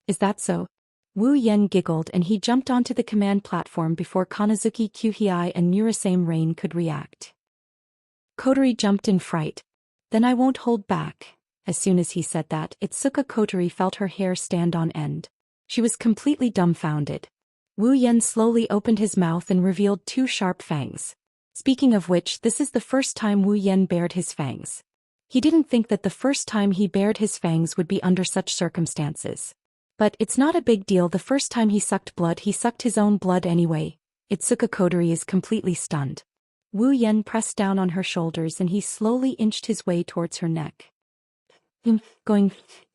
Is that so? Wu Yen giggled and he jumped onto the command platform before Kanazuki Kyuhei and Murasame Rain could react. Kodori jumped in fright. Then I won't hold back. As soon as he said that, Itsuka Kodori felt her hair stand on end. She was completely dumbfounded. Wu Yen slowly opened his mouth and revealed 2 sharp fangs. Speaking of which, this is the first time Wu Yen bared his fangs. He didn't think that the first time he bared his fangs would be under such circumstances. But it's not a big deal. The first time he sucked blood, he sucked his own blood anyway. Itsuka Kodori is completely stunned. Wu Yen pressed down on her shoulders and he slowly inched his way towards her neck. Going,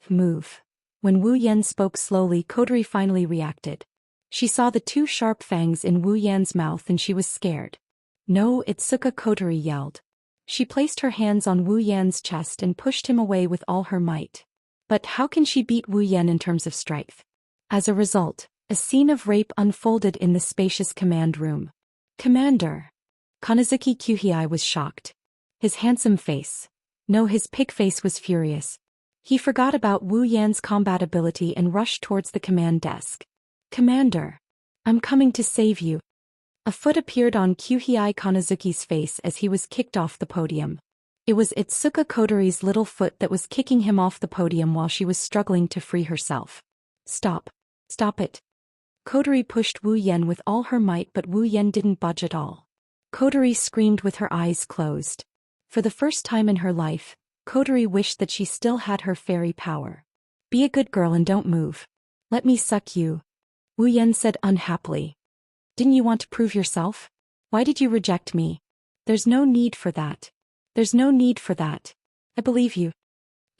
move. When Wu Yen spoke slowly, Kodori finally reacted. She saw the 2 sharp fangs in Wu Yen's mouth and she was scared. No, Itsuka Kodori yelled. She placed her hands on Wu Yen's chest and pushed him away with all her might. But how can she beat Wu Yen in terms of strength? As a result, a scene of rape unfolded in the spacious command room. Commander! Kanazuki Kyuhei was shocked. His handsome face. No, his pig face was furious. He forgot about Wu Yan's combat ability and rushed towards the command desk. Commander! I'm coming to save you. A foot appeared on Kyuhei Kanazuki's face as he was kicked off the podium. It was Itsuka Kotori's little foot that was kicking him off the podium while she was struggling to free herself. Stop. Stop it. Kotori pushed Wu Yen with all her might, but Wu Yen didn't budge at all. Kotori screamed with her eyes closed. For the first time in her life, Kotori wished that she still had her fairy power. Be a good girl and don't move. Let me suck you, Wu Yen said unhappily. Didn't you want to prove yourself? Why did you reject me? There's no need for that. There's no need for that. I believe you.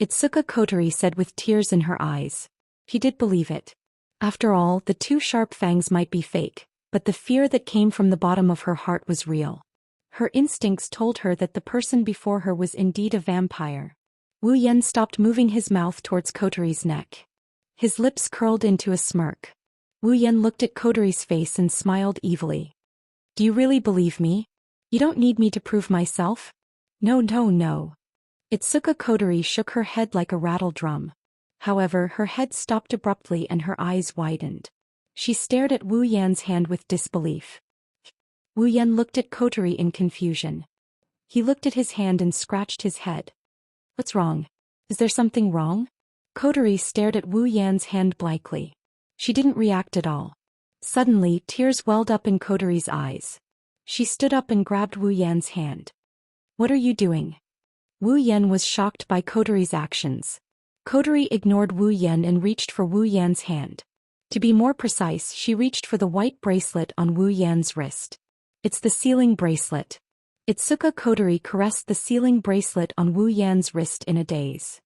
Itsuka Kotori said with tears in her eyes. He did believe it. After all, the two sharp fangs might be fake, but the fear that came from the bottom of her heart was real. Her instincts told her that the person before her was indeed a vampire. Wu Yen stopped moving his mouth towards Kotori's neck. His lips curled into a smirk. Wu Yen looked at Kotori's face and smiled evilly. Do you really believe me? You don't need me to prove myself? No. Itsuka Kotori shook her head like a rattle drum. However, her head stopped abruptly and her eyes widened. She stared at Wu Yan's hand with disbelief. Wu Yan looked at Kotori in confusion. He looked at his hand and scratched his head. What's wrong? Is there something wrong? Kotori stared at Wu Yan's hand blankly. She didn't react at all. Suddenly, tears welled up in Kotori's eyes. She stood up and grabbed Wu Yan's hand. What are you doing? Wu Yan was shocked by Kotori's actions. Kotori ignored Wu Yan and reached for Wu Yan's hand. To be more precise, she reached for the white bracelet on Wu Yan's wrist. It's the sealing bracelet. Itsuka Kotori caressed the sealing bracelet on Wu Yan's wrist in a daze.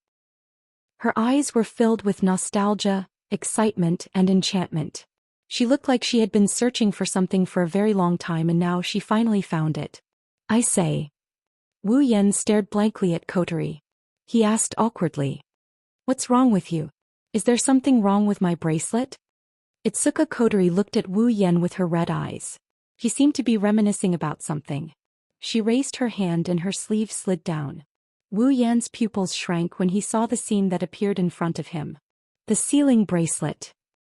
Her eyes were filled with nostalgia, excitement, and enchantment. She looked like she had been searching for something for a very long time and now she finally found it. I say. Wu Yan stared blankly at Kotori. He asked awkwardly. What's wrong with you? Is there something wrong with my bracelet? Itsuka Kotori looked at Wu Yan with her red eyes. She seemed to be reminiscing about something. She raised her hand and her sleeve slid down. Wu Yan's pupils shrank when he saw the scene that appeared in front of him. The sealing bracelet.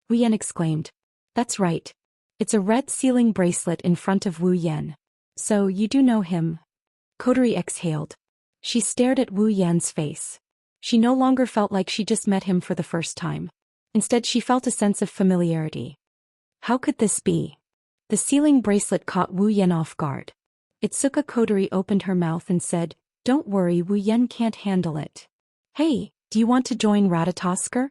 Wu Yan exclaimed. That's right. It's a red sealing bracelet in front of Wu Yan. So you do know him? Kotori exhaled. She stared at Wu Yan's face. She no longer felt like she just met him for the first time. Instead, she felt a sense of familiarity. How could this be? The sealing bracelet caught Wu Yan off guard. Itsuka Kotori opened her mouth and said, Don't worry, Wu Yan can't handle it. Hey, do you want to join Ratatosker?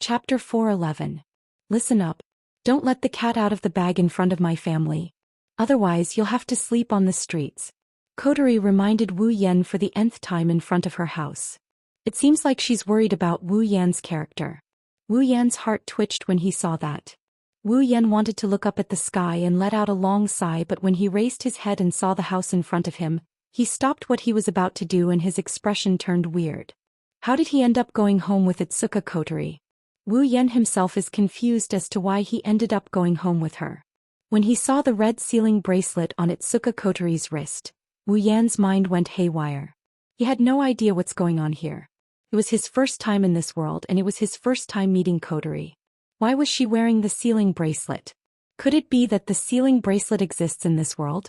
Chapter 4:11. Listen up. Don't let the cat out of the bag in front of my family. Otherwise you'll have to sleep on the streets. Kotori reminded Wu Yan for the nth time in front of her house. It seems like she's worried about Wu Yan's character. Wu Yan's heart twitched when he saw that. Wu Yan wanted to look up at the sky and let out a long sigh, but when he raised his head and saw the house in front of him, he stopped what he was about to do and his expression turned weird. How did he end up going home with Itsuka Kotori? Wu Yan himself is confused as to why he ended up going home with her. When he saw the red sealing bracelet on Itsuka Kotori's wrist, Wu Yan's mind went haywire. He had no idea what's going on here. It was his first time in this world and it was his first time meeting Kotori. Why was she wearing the sealing bracelet? Could it be that the sealing bracelet exists in this world?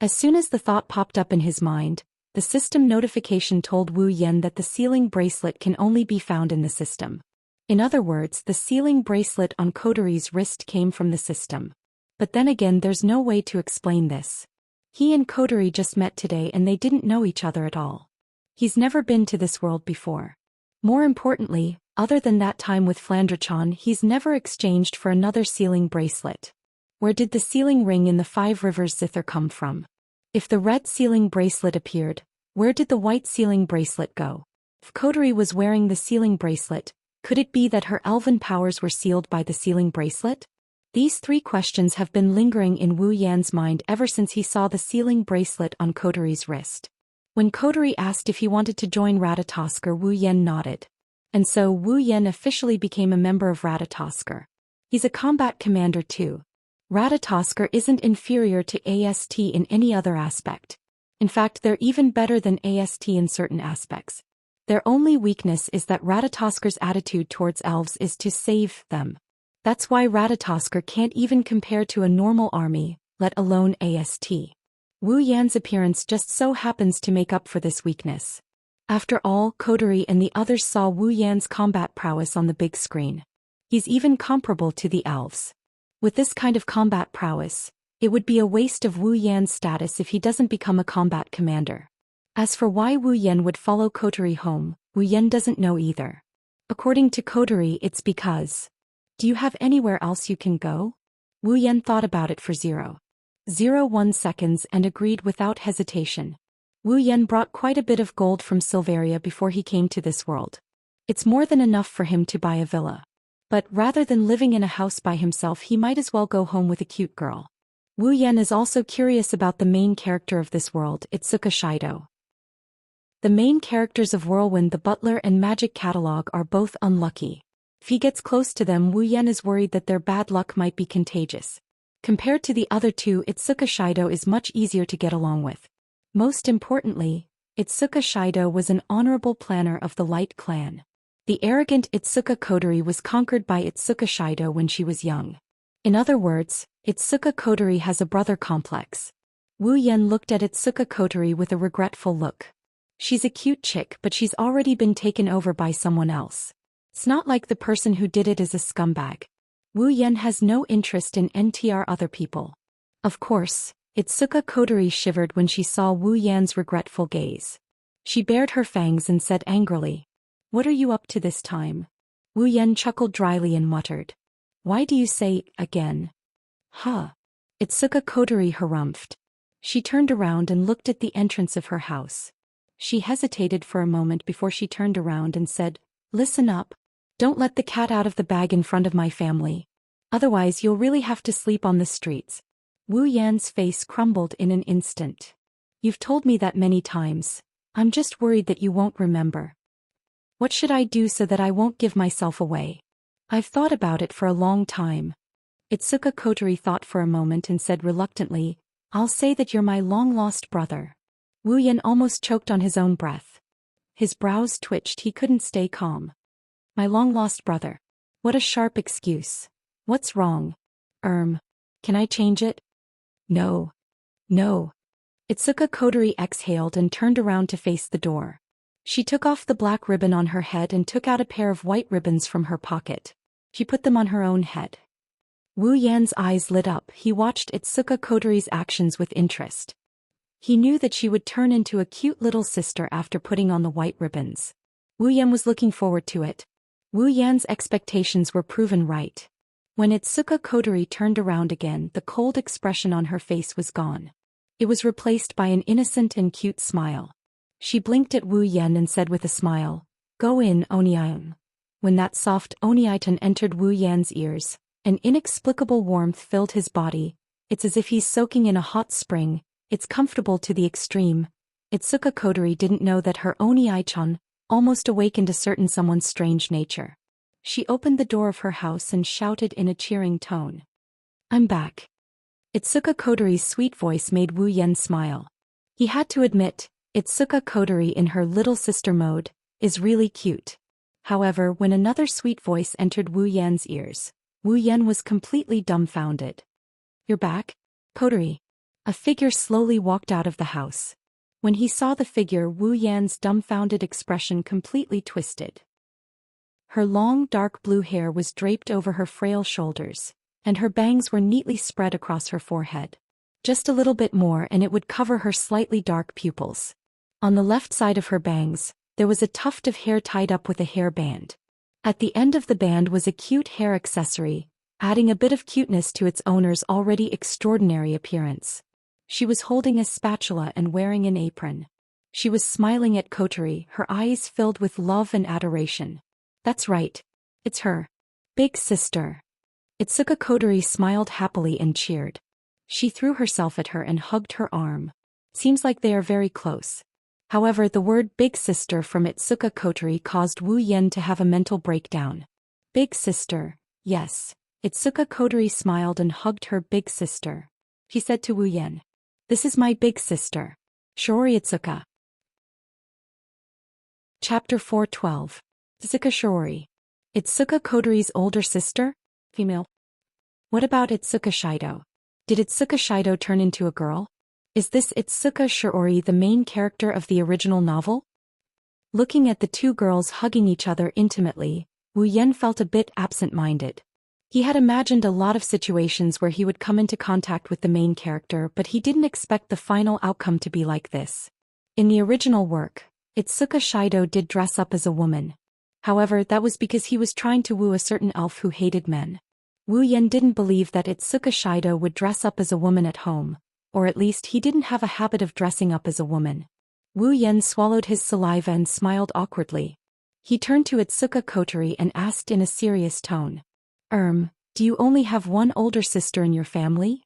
As soon as the thought popped up in his mind, the system notification told Wu Yan that the sealing bracelet can only be found in the system. In other words, the sealing bracelet on Kotori's wrist came from the system. But then again, there's no way to explain this. He and Kotori just met today and they didn't know each other at all. He's never been to this world before. More importantly, other than that time with Flandre-chan, he's never exchanged for another sealing bracelet. Where did the sealing ring in the Five Rivers Zither come from? If the red sealing bracelet appeared, where did the white sealing bracelet go? If Kotori was wearing the sealing bracelet, could it be that her elven powers were sealed by the sealing bracelet? These three questions have been lingering in Wu Yan's mind ever since he saw the sealing bracelet on Kotori's wrist. When Kotori asked if he wanted to join Ratatosker, Wu Yan nodded. And so Wu Yan officially became a member of Ratatosker. He's a combat commander too. Ratatosker isn't inferior to AST in any other aspect. In fact, they're even better than AST in certain aspects. Their only weakness is that Ratatosker's attitude towards elves is to save them. That's why Ratatosker can't even compare to a normal army, let alone AST. Wu Yan's appearance just so happens to make up for this weakness. After all, Coterie and the others saw Wu Yan's combat prowess on the big screen. He's even comparable to the elves. With this kind of combat prowess, it would be a waste of Wu Yan's status if he doesn't become a combat commander. As for why Wu Yan would follow Coterie home, Wu Yan doesn't know either. According to Coterie, it's because... Do you have anywhere else you can go? Wu Yan thought about it for 0.01 seconds and agreed without hesitation. Wu Yan brought quite a bit of gold from Silveria before he came to this world. It's more than enough for him to buy a villa. But rather than living in a house by himself, he might as well go home with a cute girl. Wu Yan is also curious about the main character of this world, Itsuka Shido. The main characters of Whirlwind, the Butler and Magic Catalog, are both unlucky. If he gets close to them, Wu Yan is worried that their bad luck might be contagious. Compared to the other two, Itsuka Shido is much easier to get along with. Most importantly, Itsuka Shido was an honorable planner of the Light Clan. The arrogant Itsuka Coterie was conquered by Itsuka Shido when she was young. In other words, Itsuka Coterie has a brother complex. Wu Yan looked at Itsuka Coterie with a regretful look. She's a cute chick, but she's already been taken over by someone else. It's not like the person who did it is a scumbag. Wu Yan has no interest in NTR other people. Of course, Itsuka Coterie shivered when she saw Wu Yan's regretful gaze. She bared her fangs and said angrily, "What are you up to this time?" Wu Yan chuckled dryly and muttered, "Why do you say, again?" Huh. Itsuka Coterie harumphed. She turned around and looked at the entrance of her house. She hesitated for a moment before she turned around and said, "Listen up. Don't let the cat out of the bag in front of my family. Otherwise you'll really have to sleep on the streets." Wu Yan's face crumbled in an instant. "You've told me that many times. I'm just worried that you won't remember. What should I do so that I won't give myself away? I've thought about it for a long time." Itsuka Coterie thought for a moment and said reluctantly, "I'll say that you're my long-lost brother." Wu Yan almost choked on his own breath. His brows twitched, he couldn't stay calm. "My long-lost brother. What a sharp excuse. What's wrong? Can I change it?" No. Itsuka Coterie exhaled and turned around to face the door. She took off the black ribbon on her head and took out a pair of white ribbons from her pocket. She put them on her own head. Wu Yan's eyes lit up. He watched Itsuka Coterie's actions with interest. He knew that she would turn into a cute little sister after putting on the white ribbons. Wu Yan was looking forward to it. Wu Yan's expectations were proven right. When Itsuka Coterie turned around again, the cold expression on her face was gone. It was replaced by an innocent and cute smile. She blinked at Wu Yan and said with a smile, "Go in, Oniiton." When that soft Oniiton entered Wu Yan's ears, an inexplicable warmth filled his body. It's as if he's soaking in a hot spring. It's comfortable to the extreme. Itsuka Coterie didn't know that her Oniiton almost awakened a certain someone's strange nature. She opened the door of her house and shouted in a cheering tone, "I'm back." Itsuka Coterie's sweet voice made Wu Yan smile. He had to admit, Itsuka Coterie in her little sister mode is really cute. However, when another sweet voice entered Wu Yan's ears, Wu Yan was completely dumbfounded. "You're back, Coterie?" A figure slowly walked out of the house. When he saw the figure, Wu Yan's dumbfounded expression completely twisted. Her long dark blue hair was draped over her frail shoulders, and her bangs were neatly spread across her forehead. Just a little bit more and it would cover her slightly dark pupils. On the left side of her bangs, there was a tuft of hair tied up with a hairband. At the end of the band was a cute hair accessory, adding a bit of cuteness to its owner's already extraordinary appearance. She was holding a spatula and wearing an apron. She was smiling at Coterie, her eyes filled with love and adoration. That's right. It's her big sister. Itsuka Coterie smiled happily and cheered. She threw herself at her and hugged her arm. Seems like they are very close. However, the word big sister from Itsuka Coterie caused Wu Yan to have a mental breakdown. Big sister, yes. Itsuka Coterie smiled and hugged her big sister. He said to Wu Yan, "This is my big sister, Shiori Itsuka." Chapter 412. Itsuka Shiori. Itsuka Coterie's older sister? female. What about Itsuka Shido? Did Itsuka Shido turn into a girl? Is this Itsuka Shiori, the main character of the original novel? Looking at the two girls hugging each other intimately, Wu Yan felt a bit absent-minded. He had imagined a lot of situations where he would come into contact with the main character, but he didn't expect the final outcome to be like this. In the original work, Itsuka Shido did dress up as a woman. However, that was because he was trying to woo a certain elf who hated men. Wu Yan didn't believe that Itsuka Shido would dress up as a woman at home, or at least he didn't have a habit of dressing up as a woman. Wu Yan swallowed his saliva and smiled awkwardly. He turned to Itsuka Kotori and asked in a serious tone. Do you only have one older sister in your family?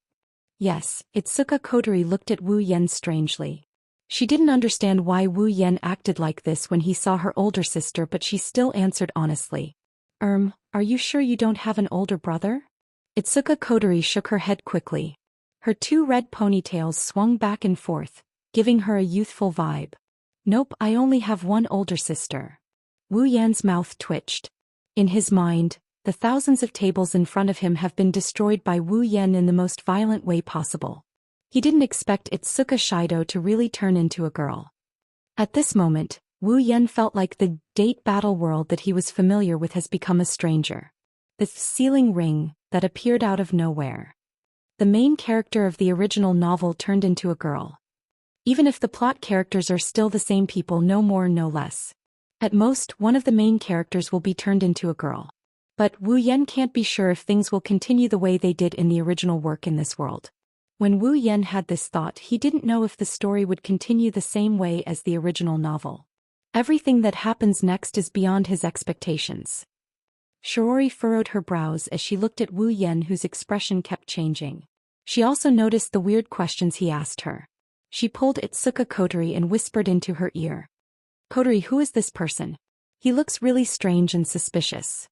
Yes, Itsuka Kotori looked at Wu Yan strangely. She didn't understand why Wu Yan acted like this when he saw her older sister, but she still answered honestly. Are you sure you don't have an older brother? Itsuka Kotori shook her head quickly. Her two red ponytails swung back and forth, giving her a youthful vibe. Nope, I only have one older sister. Wu Yan's mouth twitched. In his mind, the thousands of tables in front of him have been destroyed by Wu Yan in the most violent way possible. He didn't expect Itsuka Shido to really turn into a girl. At this moment, Wu Yan felt like the date battle world that he was familiar with has become a stranger. The sealing ring that appeared out of nowhere. The main character of the original novel turned into a girl. Even if the plot characters are still the same people, no more no less. At most, one of the main characters will be turned into a girl. But Wu Yan can't be sure if things will continue the way they did in the original work in this world. When Wu Yan had this thought, he didn't know if the story would continue the same way as the original novel. Everything that happens next is beyond his expectations. Shiori furrowed her brows as she looked at Wu Yan, whose expression kept changing. She also noticed the weird questions he asked her. She pulled Itsuka Kotori and whispered into her ear. Kotori, who is this person? He looks really strange and suspicious.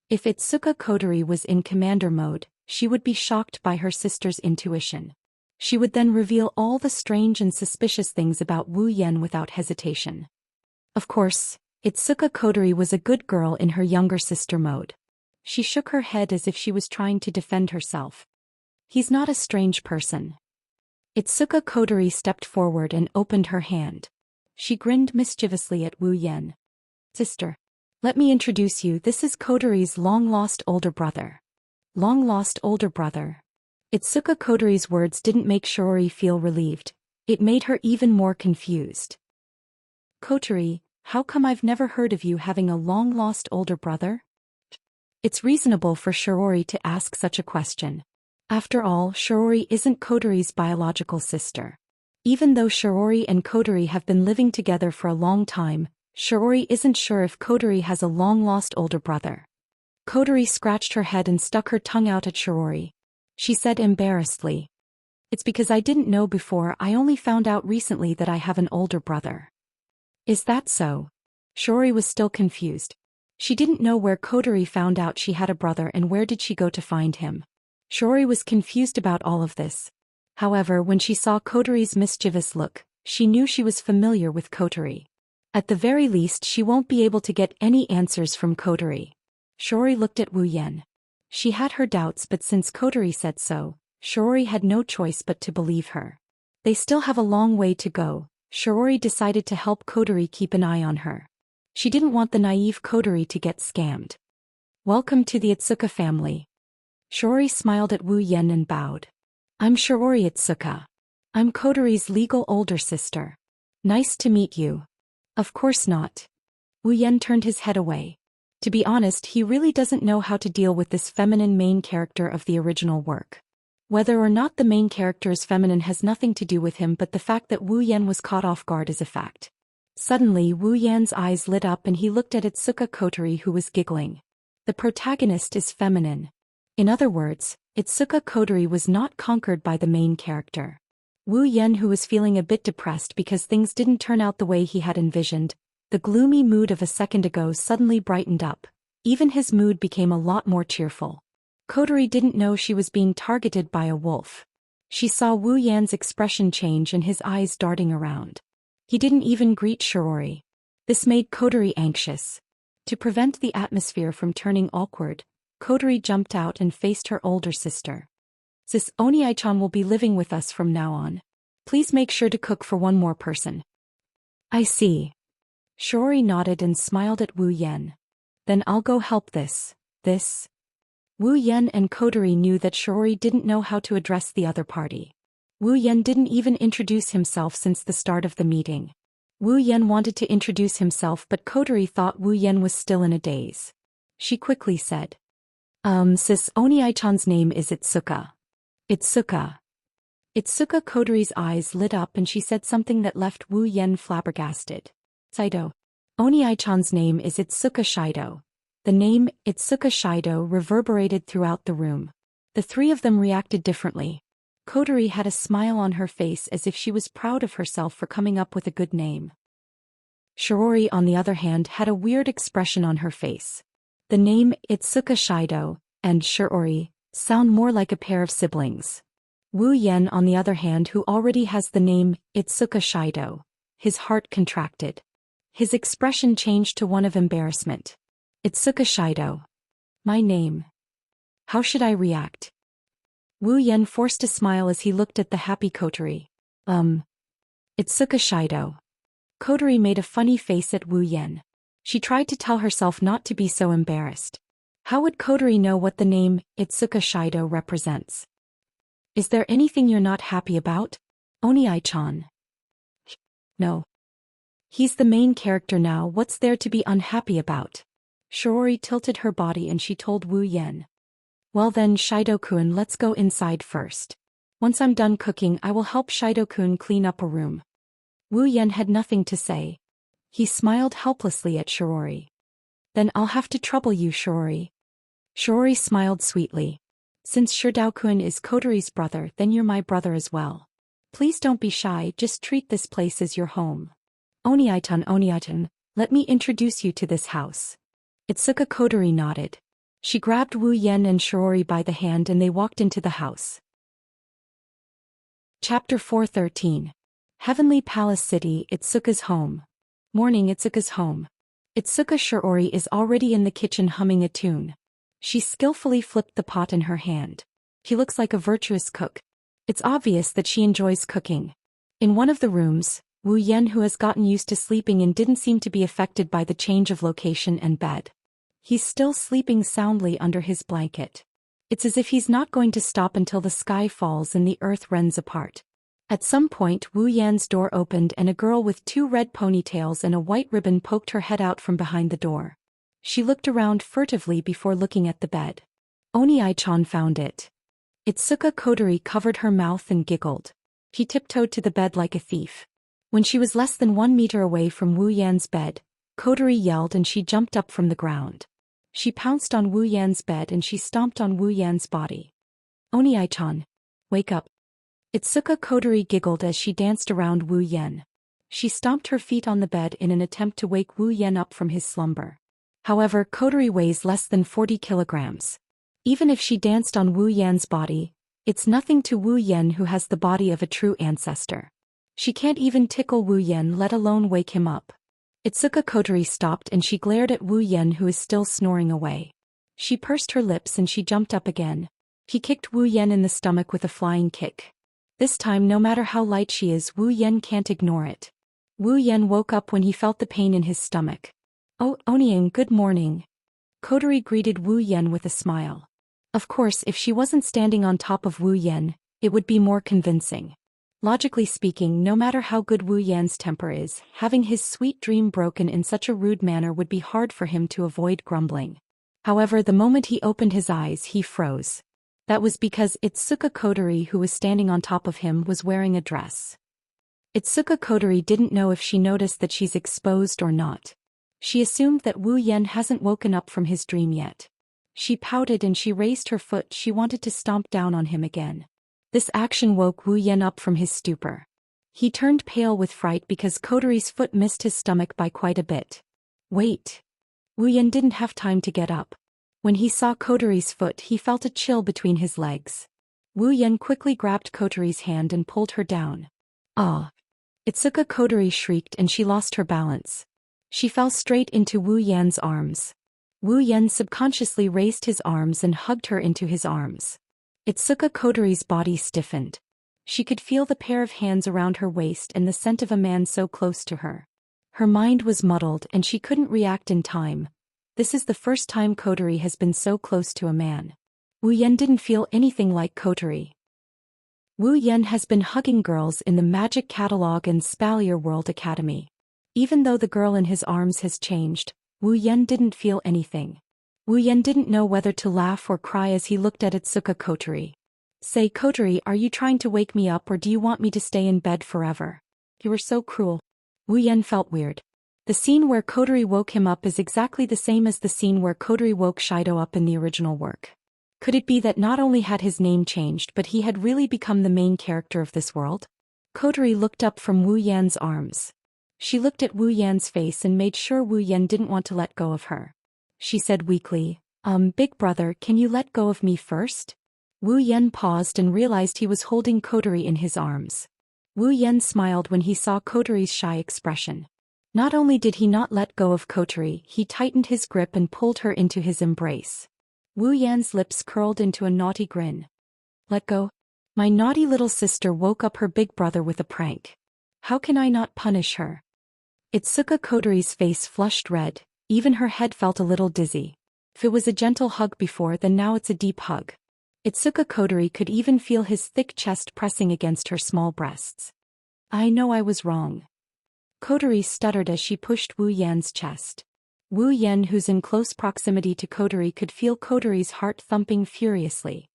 If Itsuka Kotori was in commander mode, she would be shocked by her sister's intuition. She would then reveal all the strange and suspicious things about Wu Yan without hesitation. Of course, Itsuka Kotori was a good girl in her younger sister mode. She shook her head as if she was trying to defend herself. He's not a strange person. Itsuka Kotori stepped forward and opened her hand. She grinned mischievously at Wu Yan. Sister. Let me introduce you, this is Kotori's long-lost older brother. Long-lost older brother. Itsuka Kotori's words didn't make Shiori feel relieved. It made her even more confused. Kotori, how come I've never heard of you having a long-lost older brother? It's reasonable for Shiori to ask such a question. After all, Shiori isn't Kotori's biological sister. Even though Shiori and Kotori have been living together for a long time, Shiori isn't sure if Kotori has a long-lost older brother. Kotori scratched her head and stuck her tongue out at Shiori. She said embarrassedly. It's because I didn't know before, I only found out recently that I have an older brother. Is that so? Shiori was still confused. She didn't know where Kotori found out she had a brother and where did she go to find him. Shiori was confused about all of this. However, when she saw Kotori's mischievous look, she knew she was familiar with Kotori. At the very least, she won't be able to get any answers from Kotori. Shiori looked at Wu Yan. She had her doubts, but since Kotori said so, Shiori had no choice but to believe her. They still have a long way to go. Shiori decided to help Kotori keep an eye on her. She didn't want the naive Kotori to get scammed. Welcome to the Itsuka family. Shiori smiled at Wu Yan and bowed. I'm Shiori Itsuka. I'm Kotori's legal older sister. Nice to meet you. Of course not. Wu Yan turned his head away. To be honest, he really doesn't know how to deal with this feminine main character of the original work. Whether or not the main character is feminine has nothing to do with him, but the fact that Wu Yan was caught off guard is a fact. Suddenly, Wu Yan's eyes lit up and he looked at Itsuka Kotori, who was giggling. The protagonist is feminine. In other words, Itsuka Kotori was not conquered by the main character. Wu Yan, who was feeling a bit depressed because things didn't turn out the way he had envisioned, the gloomy mood of a second ago suddenly brightened up. Even his mood became a lot more cheerful. Kotori didn't know she was being targeted by a wolf. She saw Wu Yan's expression change and his eyes darting around. He didn't even greet Shiori. This made Kotori anxious. To prevent the atmosphere from turning awkward, Kotori jumped out and faced her older sister. Sis, Oni-chan will be living with us from now on. Please make sure to cook for one more person. I see. Shiori nodded and smiled at Wu Yan. Then I'll go help this. Wu Yan and Kotori knew that Shiori didn't know how to address the other party. Wu Yan didn't even introduce himself since the start of the meeting. Wu Yan wanted to introduce himself, but Kotori thought Wu Yan was still in a daze. She quickly said, Sis, Oni-chan's name is Itsuka. Itsuka. Kotori's eyes lit up and she said something that left Wu Yan flabbergasted. Shido. Oni-chan's name is Itsuka Shido. The name, Itsuka Shido, reverberated throughout the room. The three of them reacted differently. Kotori had a smile on her face as if she was proud of herself for coming up with a good name. Shiori, on the other hand, had a weird expression on her face. The name, Itsuka Shido, and Shiori, sound more like a pair of siblings. Wu Yan, on the other hand, who already has the name, Itsuka Shido, his heart contracted. His expression changed to one of embarrassment. Itsuka Shido. My name. How should I react? Wu Yan forced a smile as he looked at the happy Kotori. Itsuka Shido. Kotori made a funny face at Wu Yan. She tried to tell herself not to be so embarrassed. How would Kotori know what the name, Itsuka Shido, represents? Is there anything you're not happy about? Oni-chan. No. He's the main character now, what's there to be unhappy about? Shiori tilted her body and she told Wu Yan. Well then, Shido-kun, let's go inside first. Once I'm done cooking, I will help Shido-kun clean up a room. Wu Yan had nothing to say. He smiled helplessly at Shiori. Then I'll have to trouble you, Shiori. Shiori smiled sweetly. Since Shido-kun is Kotori's brother, then you're my brother as well. Please don't be shy, just treat this place as your home. Oni-chan, let me introduce you to this house. Itsuka Kotori nodded. She grabbed Wu Yan and Shiori by the hand and they walked into the house. Chapter 413. Heavenly Palace City, Itsuka's home. Morning, Itsuka's home. Itsuka Shiori is already in the kitchen humming a tune. She skillfully flipped the pot in her hand. He looks like a virtuous cook. It's obvious that she enjoys cooking. In one of the rooms, Wu Yan, who has gotten used to sleeping and didn't seem to be affected by the change of location and bed. He's still sleeping soundly under his blanket. It's as if he's not going to stop until the sky falls and the earth rends apart. At some point, Wu Yan's door opened and a girl with 2 red ponytails and a white ribbon poked her head out from behind the door. She looked around furtively before looking at the bed. Oni-chan found it. Itsuka Kotori covered her mouth and giggled. She tiptoed to the bed like a thief. When she was less than 1 meter away from Wu Yan's bed, Kotori yelled and she jumped up from the ground. She pounced on Wu Yan's bed and she stomped on Wu Yan's body. Oni-chan, wake up. Itsuka Kotori giggled as she danced around Wu Yan. She stomped her feet on the bed in an attempt to wake Wu Yan up from his slumber. However, Kotori weighs less than 40 kilograms. Even if she danced on Wu Yan's body, it's nothing to Wu Yan, who has the body of a true ancestor. She can't even tickle Wu Yan, let alone wake him up. Itsuka Kotori stopped and she glared at Wu Yan, who is still snoring away. She pursed her lips and she jumped up again. He kicked Wu Yan in the stomach with a flying kick. This time, no matter how light she is, Wu Yan can't ignore it. Wu Yan woke up when he felt the pain in his stomach. Oh, Onion, good morning. Kotori greeted Wu Yan with a smile. Of course, if she wasn't standing on top of Wu Yan, it would be more convincing. Logically speaking, no matter how good Wu Yan's temper is, having his sweet dream broken in such a rude manner would be hard for him to avoid grumbling. However, the moment he opened his eyes, he froze. That was because Itsuka Kotori, who was standing on top of him, was wearing a dress. Itsuka Kotori didn't know if she noticed that she's exposed or not. She assumed that Wu Yan hasn't woken up from his dream yet. She pouted and she raised her foot. She wanted to stomp down on him again. This action woke Wu Yan up from his stupor. He turned pale with fright because Kotori's foot missed his stomach by quite a bit. Wait. Wu Yan didn't have time to get up. When he saw Kotori's foot, he felt a chill between his legs. Wu Yan quickly grabbed Kotori's hand and pulled her down. Ah! Itsuka Kotori shrieked and she lost her balance. She fell straight into Wu Yan's arms. Wu Yan subconsciously raised his arms and hugged her into his arms. Itsuka Kotori's body stiffened. She could feel the pair of hands around her waist and the scent of a man so close to her. Her mind was muddled and she couldn't react in time. This is the first time Kotori has been so close to a man. Wu Yan didn't feel anything like Kotori. Wu Yan has been hugging girls in the Magic Catalog and Spalier World Academy. Even though the girl in his arms has changed, Wu Yan didn't feel anything. Wu Yan didn't know whether to laugh or cry as he looked at Itsuka Kotori. Say, Kotori, are you trying to wake me up or do you want me to stay in bed forever? You were so cruel. Wu Yan felt weird. The scene where Kotori woke him up is exactly the same as the scene where Kotori woke Shido up in the original work. Could it be that not only had his name changed but he had really become the main character of this world? Kotori looked up from Wu Yan's arms. She looked at Wu Yan's face and made sure Wu Yan didn't want to let go of her. She said weakly, Big brother, can you let go of me first? Wu Yan paused and realized he was holding Kotori in his arms. Wu Yan smiled when he saw Kotori's shy expression. Not only did he not let go of Kotori, he tightened his grip and pulled her into his embrace. Wu Yan's lips curled into a naughty grin. Let go? My naughty little sister woke up her big brother with a prank. How can I not punish her? Itsuka Kotori's face flushed red, even her head felt a little dizzy. If it was a gentle hug before, then now it's a deep hug. Itsuka Kotori could even feel his thick chest pressing against her small breasts. I know I was wrong. Kotori stuttered as she pushed Wu Yan's chest. Wu Yan, who's in close proximity to Kotori, could feel Kotori's heart thumping furiously.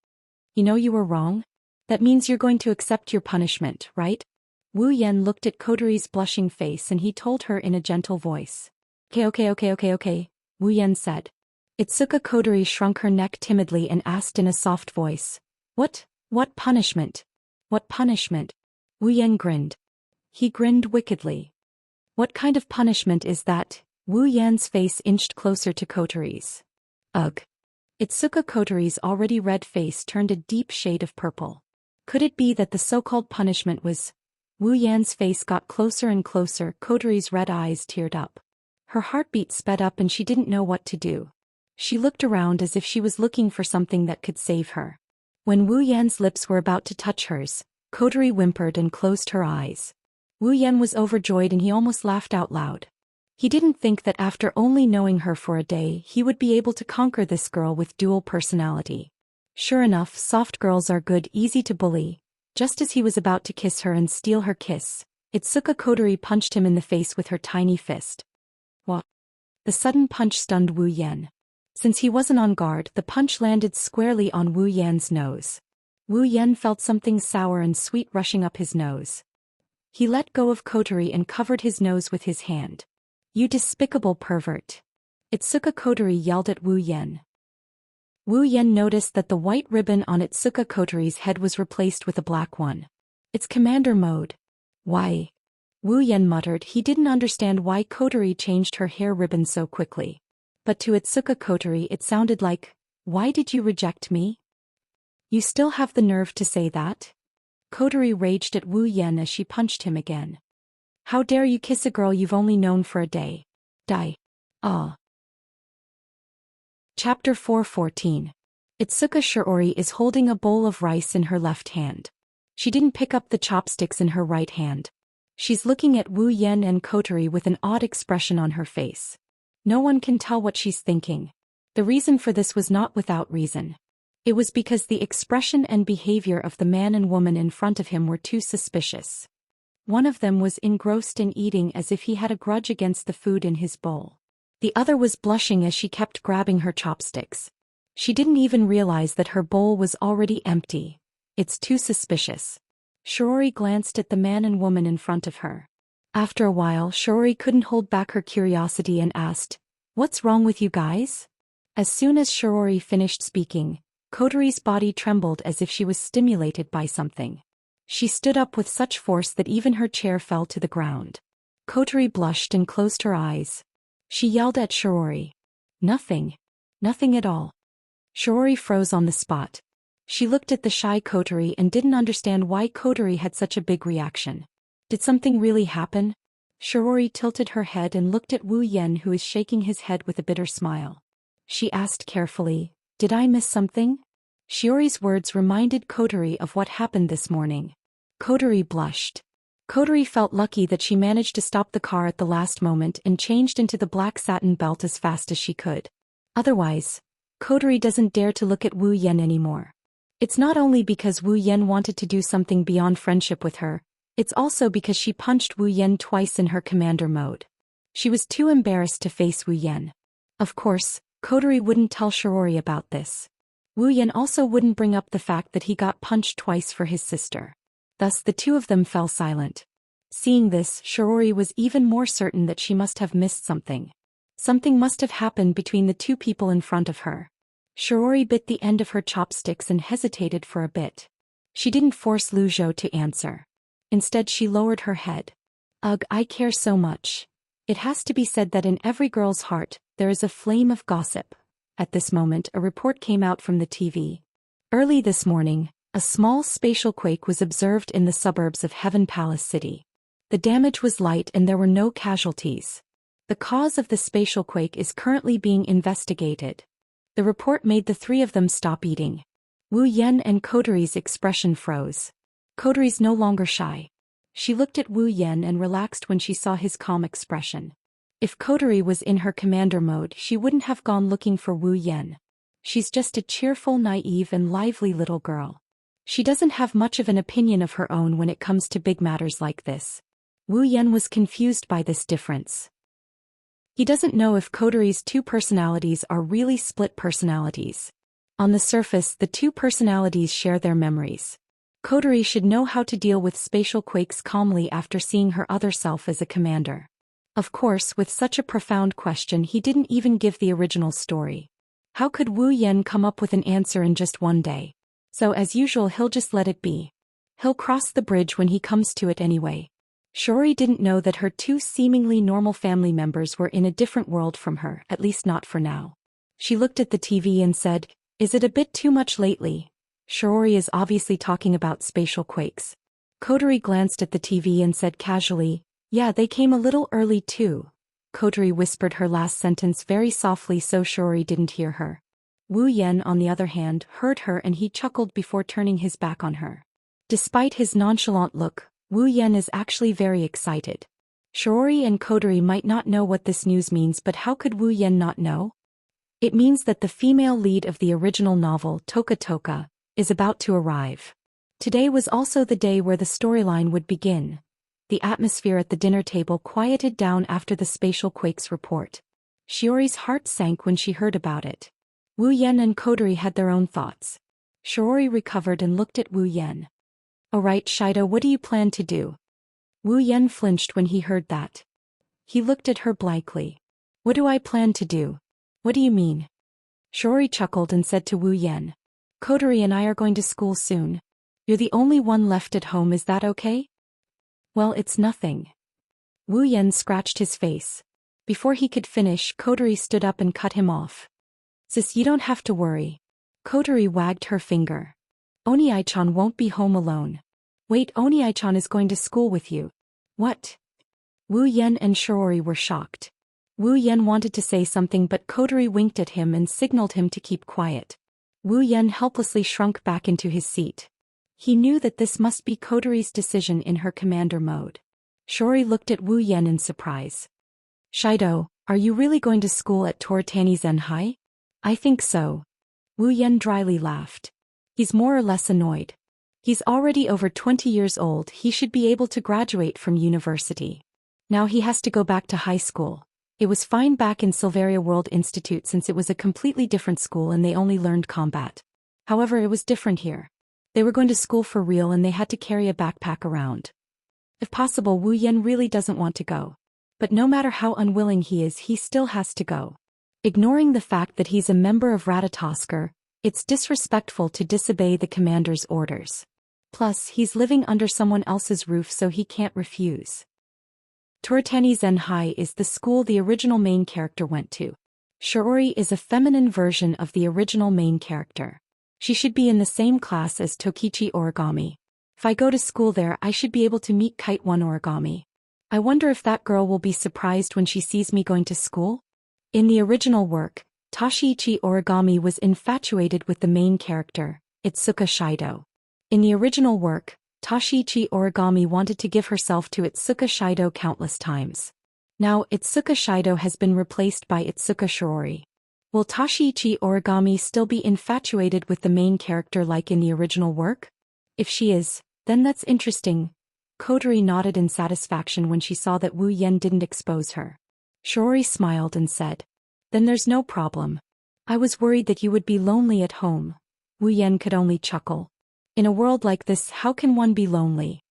You know you were wrong? That means you're going to accept your punishment, right? Wu Yan looked at Kotori's blushing face and he told her in a gentle voice. Okay, Wu Yan said. Itsuka Kotori shrunk her neck timidly and asked in a soft voice. What punishment? What punishment? Wu Yan grinned. He grinned wickedly. What kind of punishment is that? Wu Yan's face inched closer to Kotori's. Ugh. Itsuka Kotori's already red face turned a deep shade of purple. Could it be that the so-called punishment was... Wu Yan's face got closer and closer, Kotori's red eyes teared up. Her heartbeat sped up and she didn't know what to do. She looked around as if she was looking for something that could save her. When Wu Yan's lips were about to touch hers, Kotori whimpered and closed her eyes. Wu Yan was overjoyed and he almost laughed out loud. He didn't think that after only knowing her for a day he would be able to conquer this girl with dual personality. Sure enough, soft girls are good, easy to bully. Just as he was about to kiss her and steal her kiss, Itsuka Kotori punched him in the face with her tiny fist. What? The sudden punch stunned Wu Yan. Since he wasn't on guard, the punch landed squarely on Wu Yan's nose. Wu Yan felt something sour and sweet rushing up his nose. He let go of Kotori and covered his nose with his hand. You despicable pervert. Itsuka Kotori yelled at Wu Yan. Wu Yan noticed that the white ribbon on Itsuka Kotori's head was replaced with a black one. It's commander mode. Why? Wu Yan muttered. He didn't understand why Kotori changed her hair ribbon so quickly. But to Itsuka Kotori it sounded like, why did you reject me? You still have the nerve to say that? Kotori raged at Wu Yan as she punched him again. How dare you kiss a girl you've only known for a day? Die. Ah. Chapter 4:14. Itsuka Shiori is holding a bowl of rice in her left hand. She didn't pick up the chopsticks in her right hand. She's looking at Wu Yan and Kotori with an odd expression on her face. No one can tell what she's thinking. The reason for this was not without reason. It was because the expression and behavior of the man and woman in front of him were too suspicious. One of them was engrossed in eating as if he had a grudge against the food in his bowl. The other was blushing as she kept grabbing her chopsticks. She didn't even realize that her bowl was already empty. It's too suspicious. Shiori glanced at the man and woman in front of her. After a while, Shiori couldn't hold back her curiosity and asked, "What's wrong with you guys?" As soon as Shiori finished speaking, Kotori's body trembled as if she was stimulated by something. She stood up with such force that even her chair fell to the ground. Kotori blushed and closed her eyes. She yelled at Shiori. Nothing. Nothing at all. Shiori froze on the spot. She looked at the shy Kotori and didn't understand why Kotori had such a big reaction. Did something really happen? Shiori tilted her head and looked at Wu Yan, who is shaking his head with a bitter smile. she asked carefully. Did I miss something? Shiori's words reminded Kotori of what happened this morning. Kotori blushed. Kotori felt lucky that she managed to stop the car at the last moment and changed into the black satin belt as fast as she could. Otherwise, Kotori doesn't dare to look at Wu Yan anymore. It's not only because Wu Yan wanted to do something beyond friendship with her, it's also because she punched Wu Yan twice in her commander mode. She was too embarrassed to face Wu Yan. Of course, Kotori wouldn't tell Shiori about this. Wu Yan also wouldn't bring up the fact that he got punched twice for his sister. Thus the two of them fell silent. Seeing this, Shiori was even more certain that she must have missed something. Something must have happened between the two people in front of her. Shiori bit the end of her chopsticks and hesitated for a bit. She didn't force Lu Zhou to answer. Instead she lowered her head. Ugh, I care so much. It has to be said that in every girl's heart, there is a flame of gossip. At this moment a report came out from the TV. Early this morning, a small spatial quake was observed in the suburbs of Heaven Palace City. The damage was light and there were no casualties. The cause of the spatial quake is currently being investigated. The report made the three of them stop eating. Wu Yan and Kotori's expression froze. Kotori's no longer shy. She looked at Wu Yan and relaxed when she saw his calm expression. If Kotori was in her commander mode, she wouldn't have gone looking for Wu Yan. She's just a cheerful, naive and lively little girl. She doesn't have much of an opinion of her own when it comes to big matters like this. Wu Yan was confused by this difference. He doesn't know if Kotori's two personalities are really split personalities. On the surface, the two personalities share their memories. Kotori should know how to deal with spatial quakes calmly after seeing her other self as a commander. Of course, with such a profound question he didn't even give the original story. How could Wu Yan come up with an answer in just one day? So as usual he'll just let it be. He'll cross the bridge when he comes to it anyway. Shiori didn't know that her two seemingly normal family members were in a different world from her, at least not for now. She looked at the TV and said, "Is it a bit too much lately?" Shiori is obviously talking about spatial quakes. Kotori glanced at the TV and said casually, "Yeah, they came a little early too." Kotori whispered her last sentence very softly so Shiori didn't hear her. Wu Yan, on the other hand, heard her and he chuckled before turning his back on her. Despite his nonchalant look, Wu Yan is actually very excited. Shiori and Kotori might not know what this news means, but how could Wu Yan not know? It means that the female lead of the original novel, Toka Toka, is about to arrive. Today was also the day where the storyline would begin. The atmosphere at the dinner table quieted down after the spatial quakes report. Shiori's heart sank when she heard about it. Wu Yan and Kotori had their own thoughts. Shiori recovered and looked at Wu Yan. "Alright, Shido, what do you plan to do?" Wu Yan flinched when he heard that. He looked at her blankly. "What do I plan to do? What do you mean?" Shiori chuckled and said to Wu Yan, "Kotori and I are going to school soon. You're the only one left at home, is that okay?" "Well, it's nothing." Wu Yan scratched his face. Before he could finish, Kotori stood up and cut him off. "Sis, you don't have to worry." Kotori wagged her finger. "Oni-chan won't be home alone." "Wait, Oni-chan is going to school with you." "What?" Wu Yan and Shiori were shocked. Wu Yan wanted to say something but Kotori winked at him and signaled him to keep quiet. Wu Yan helplessly shrunk back into his seat. He knew that this must be Kotori's decision in her commander mode. Shiori looked at Wu Yan in surprise. "Shido, are you really going to school at Toritani Zen High?" "I think so." Wu Yan dryly laughed. He's more or less annoyed. He's already over 20 years old, he should be able to graduate from university. Now he has to go back to high school. It was fine back in Silveria World Institute since it was a completely different school and they only learned combat. However, it was different here. They were going to school for real and they had to carry a backpack around. If possible, Wu Yan really doesn't want to go. But no matter how unwilling he is, he still has to go. Ignoring the fact that he's a member of Ratatosker, it's disrespectful to disobey the commander's orders. Plus, he's living under someone else's roof so he can't refuse. Toritani Zen High is the school the original main character went to. Shiori is a feminine version of the original main character. She should be in the same class as Tokichi Origami. If I go to school there, I should be able to meet Kite 1 Origami. I wonder if that girl will be surprised when she sees me going to school? In the original work, Toshiichi Origami was infatuated with the main character, Itsuka Shido. In the original work, Toshiichi Origami wanted to give herself to Itsuka Shido countless times. Now Itsuka Shido has been replaced by Itsuka Shiori. Will Toshiichi Origami still be infatuated with the main character like in the original work? If she is, then that's interesting. Kodori nodded in satisfaction when she saw that Wu Yen didn't expose her. Shiori smiled and said, "Then there's no problem. I was worried that you would be lonely at home." Wu Yen could only chuckle. In a world like this, how can one be lonely?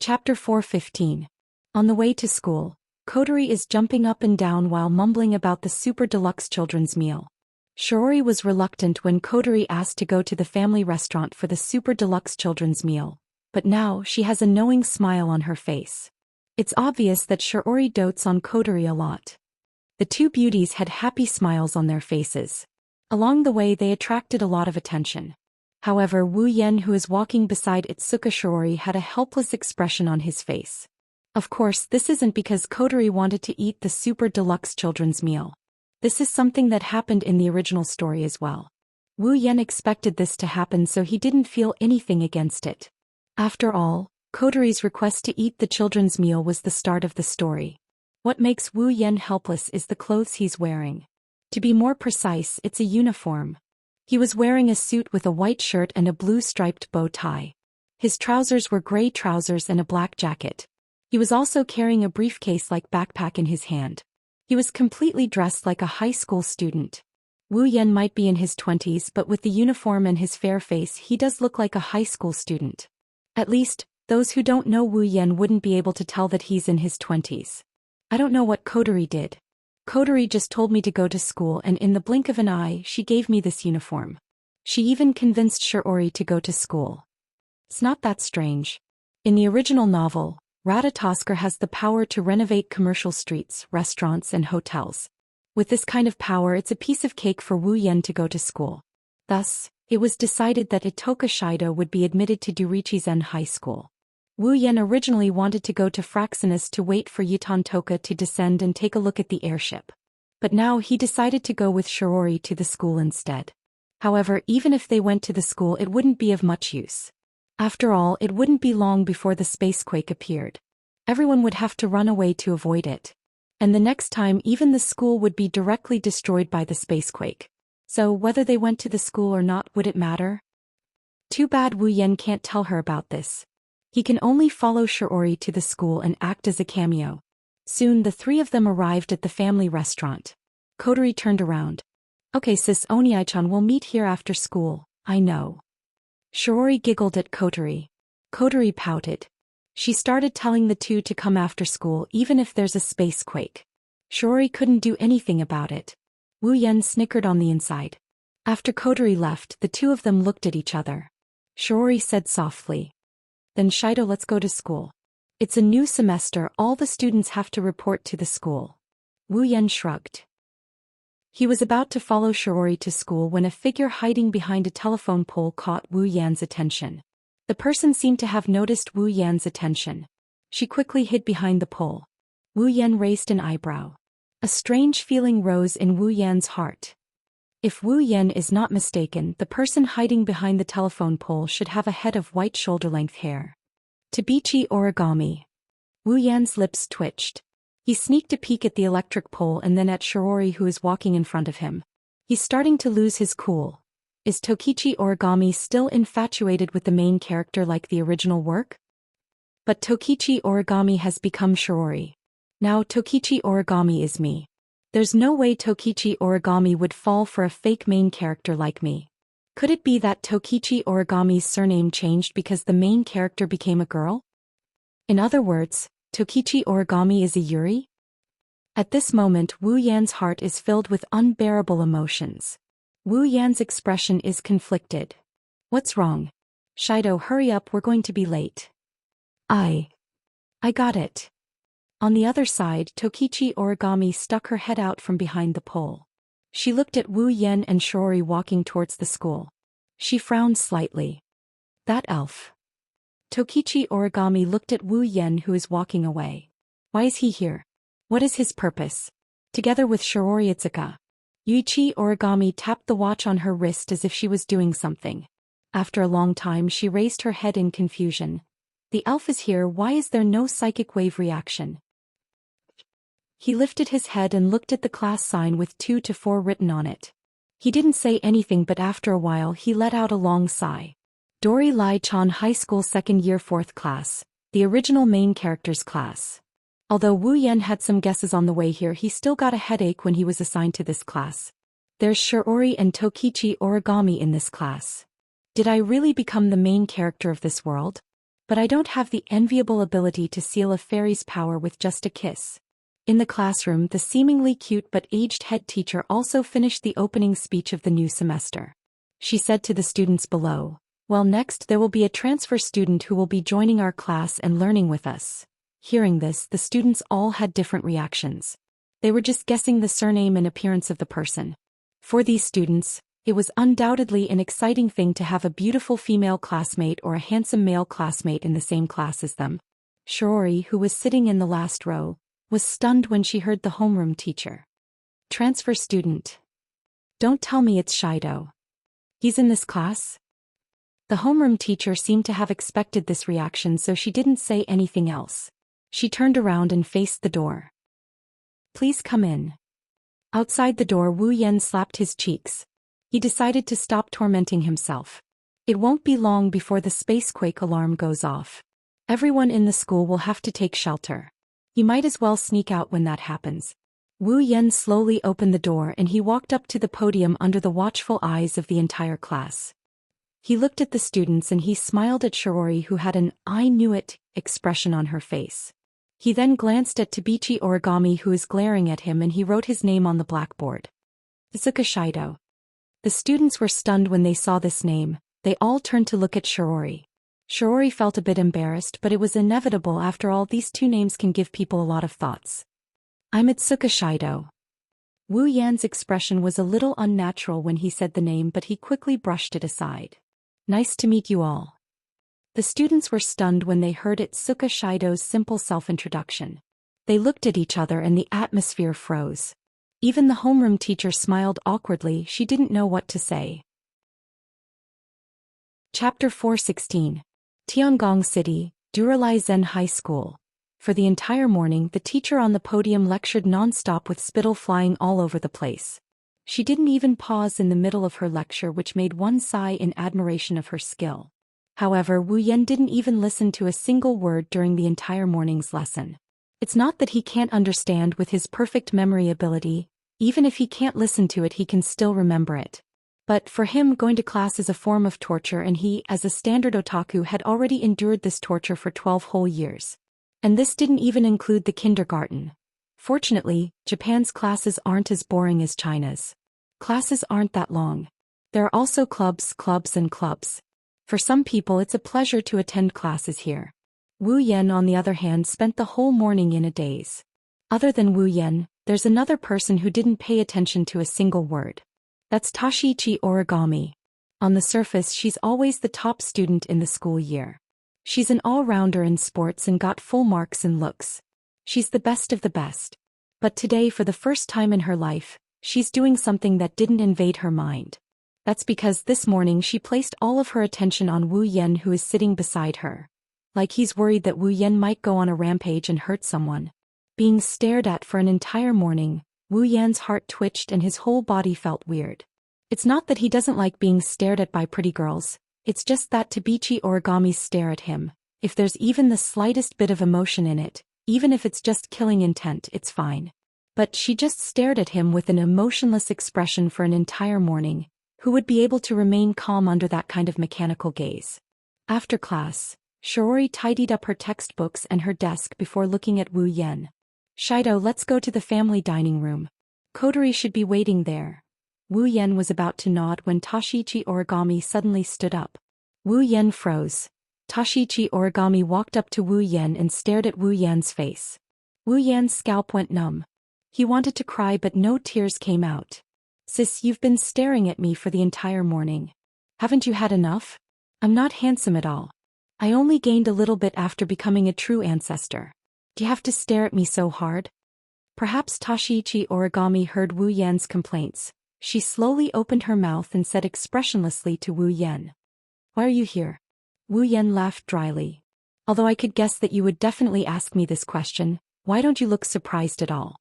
Chapter 4:15. On the way to school, Kodori is jumping up and down while mumbling about the super deluxe children's meal. Shiori was reluctant when Kodori asked to go to the family restaurant for the super deluxe children's meal, but now she has a knowing smile on her face. It's obvious that Shiori dotes on Kodori a lot. The two beauties had happy smiles on their faces. Along the way they attracted a lot of attention. However, Wu Yen, who is walking beside Itsuka Shiori, had a helpless expression on his face. Of course, this isn't because Kodori wanted to eat the super deluxe children's meal. This is something that happened in the original story as well. Wu Yen expected this to happen, so he didn't feel anything against it. After all, Kodori's request to eat the children's meal was the start of the story. What makes Wu Yen helpless is the clothes he's wearing. To be more precise, it's a uniform. He was wearing a suit with a white shirt and a blue striped bow tie. His trousers were gray trousers and a black jacket. He was also carrying a briefcase-like backpack in his hand. He was completely dressed like a high school student. Wu Yen might be in his 20s, but with the uniform and his fair face he does look like a high school student. At least, those who don't know Wu Yen wouldn't be able to tell that he's in his 20s. I don't know what Kodori did. Kodori just told me to go to school, and in the blink of an eye she gave me this uniform. She even convinced Shiori to go to school. It's not that strange. In the original novel, Ratatosker has the power to renovate commercial streets, restaurants, and hotels. With this kind of power, it's a piece of cake for Wu Yen to go to school. Thus, it was decided that Itoka Shido would be admitted to Durichizen High School. Wu Yen originally wanted to go to Fraxinus to wait for Yiton Toka to descend and take a look at the airship. But now he decided to go with Shiori to the school instead. However, even if they went to the school, it wouldn't be of much use. After all, it wouldn't be long before the spacequake appeared. Everyone would have to run away to avoid it. And the next time, even the school would be directly destroyed by the spacequake. So whether they went to the school or not, would it matter? Too bad Wu Yen can't tell her about this. He can only follow Shiori to the school and act as a cameo. Soon the three of them arrived at the family restaurant. Kodori turned around. "Okay sis, Oniai-chan, we'll meet here after school, I know." Shiori giggled at Kodori. Kodori pouted. She started telling the two to come after school even if there's a spacequake. Shiori couldn't do anything about it. Wu Yen snickered on the inside. After Kodori left, the two of them looked at each other. Shiori said softly, "Then Shido, let's go to school. It's a new semester, all the students have to report to the school." Wu Yen shrugged. He was about to follow Shiori to school when a figure hiding behind a telephone pole caught Wu Yan's attention. The person seemed to have noticed Wu Yan's attention. She quickly hid behind the pole. Wu Yan raised an eyebrow. A strange feeling rose in Wu Yan's heart. If Wu Yan is not mistaken, the person hiding behind the telephone pole should have a head of white shoulder-length hair. Tabichi Origami. Wu Yan's lips twitched. He sneaked a peek at the electric pole and then at Shiori, who is walking in front of him. He's starting to lose his cool. Is Tokichi Origami still infatuated with the main character like the original work? But Tokichi Origami has become Shiori. Now Tokichi Origami is me. There's no way Tokichi Origami would fall for a fake main character like me. Could it be that Tokichi Origami's surname changed because the main character became a girl? In other words, Tokichi Origami is a Yuri? At this moment, Wu Yan's heart is filled with unbearable emotions. Wu Yan's expression is conflicted. "What's wrong? Shido, hurry up, we're going to be late." I got it." On the other side, Tokichi Origami stuck her head out from behind the pole. She looked at Wu Yan and Shiori walking towards the school. She frowned slightly. "That elf." Tokichi Origami looked at Wu Yan, who is walking away. "Why is he here? What is his purpose? together with Shiori Itsuka. Yuichi Origami tapped the watch on her wrist as if she was doing something. After a long time she raised her head in confusion. The elf is here, why is there no psychic wave reaction? He lifted his head and looked at the class sign with 2 to 4 written on it. He didn't say anything, but after a while he let out a long sigh. Dori Lai Chan High School 2nd Year 4th Class, the original main character's class. Although Wu Yan had some guesses on the way here, he still got a headache when he was assigned to this class. There's Shiori and Tokichi Origami in this class. Did I really become the main character of this world? But I don't have the enviable ability to seal a fairy's power with just a kiss. In the classroom, the seemingly cute but aged head teacher also finished the opening speech of the new semester. She said to the students below, "Well, next there will be a transfer student who will be joining our class and learning with us." Hearing this, the students all had different reactions. They were just guessing the surname and appearance of the person. For these students, it was undoubtedly an exciting thing to have a beautiful female classmate or a handsome male classmate in the same class as them. Shiori, who was sitting in the last row, was stunned when she heard the homeroom teacher. "Transfer student. Don't tell me it's Shido. He's in this class?" The homeroom teacher seemed to have expected this reaction, so she didn't say anything else. She turned around and faced the door. "Please come in." Outside the door, Wu Yan slapped his cheeks. He decided to stop tormenting himself. It won't be long before the spacequake alarm goes off. Everyone in the school will have to take shelter. He might as well sneak out when that happens. Wu Yan slowly opened the door and he walked up to the podium under the watchful eyes of the entire class. He looked at the students and he smiled at Shiori, who had an "I knew it" expression on her face. He then glanced at Tabichi Origami, who was glaring at him, and he wrote his name on the blackboard. Izuka Shido. The students were stunned when they saw this name. They all turned to look at Shiori. Shiori felt a bit embarrassed, but it was inevitable. After all, these two names can give people a lot of thoughts. "I'm Itsuka Shido." Wu Yan's expression was a little unnatural when he said the name, but he quickly brushed it aside. "Nice to meet you all." The students were stunned when they heard Itsuka Shido's simple self-introduction. They looked at each other and the atmosphere froze. Even the homeroom teacher smiled awkwardly. She didn't know what to say. Chapter 416. Tiangong City, Duralai Zen High School. For the entire morning, the teacher on the podium lectured non-stop with spittle flying all over the place. She didn't even pause in the middle of her lecture, which made one sigh in admiration of her skill. However, Wu Yan didn't even listen to a single word during the entire morning's lesson. It's not that he can't understand with his perfect memory ability. Even if he can't listen to it, he can still remember it. But for him, going to class is a form of torture, and he, as a standard otaku, had already endured this torture for 12 whole years. And this didn't even include the kindergarten. Fortunately, Japan's classes aren't as boring as China's. Classes aren't that long. There are also clubs, and clubs. For some people, it's a pleasure to attend classes here. Wu Yan, on the other hand, spent the whole morning in a daze. Other than Wu Yan, there's another person who didn't pay attention to a single word. That's Tashichi Origami. On the surface, she's always the top student in the school year. She's an all-rounder in sports and got full marks in looks. She's the best of the best. But today, for the first time in her life, she's doing something that didn't invade her mind. That's because this morning she placed all of her attention on Wu Yan, who is sitting beside her. Like he's worried that Wu Yan might go on a rampage and hurt someone. Being stared at for an entire morning, Wu Yan's heart twitched and his whole body felt weird. It's not that he doesn't like being stared at by pretty girls, it's just that Tabichi Origami's stare at him, if there's even the slightest bit of emotion in it, even if it's just killing intent, it's fine. But she just stared at him with an emotionless expression for an entire morning. Who would be able to remain calm under that kind of mechanical gaze? After class, Shiori tidied up her textbooks and her desk before looking at Wu Yan. "Shido, let's go to the family dining room. Kodori should be waiting there." Wu Yan was about to nod when Tashichi Origami suddenly stood up. Wu Yan froze. Tashichi Origami walked up to Wu Yan and stared at Wu Yan's face. Wu Yan's scalp went numb. He wanted to cry, but no tears came out. "Sis, you've been staring at me for the entire morning. Haven't you had enough? I'm not handsome at all. I only gained a little bit after becoming a true ancestor. Do you have to stare at me so hard?" Perhaps Tashiichi Origami heard Wu Yan's complaints. She slowly opened her mouth and said expressionlessly to Wu Yan. Why are you here? Wu Yan laughed dryly. Although I could guess that you would definitely ask me this question, why don't you look surprised at all?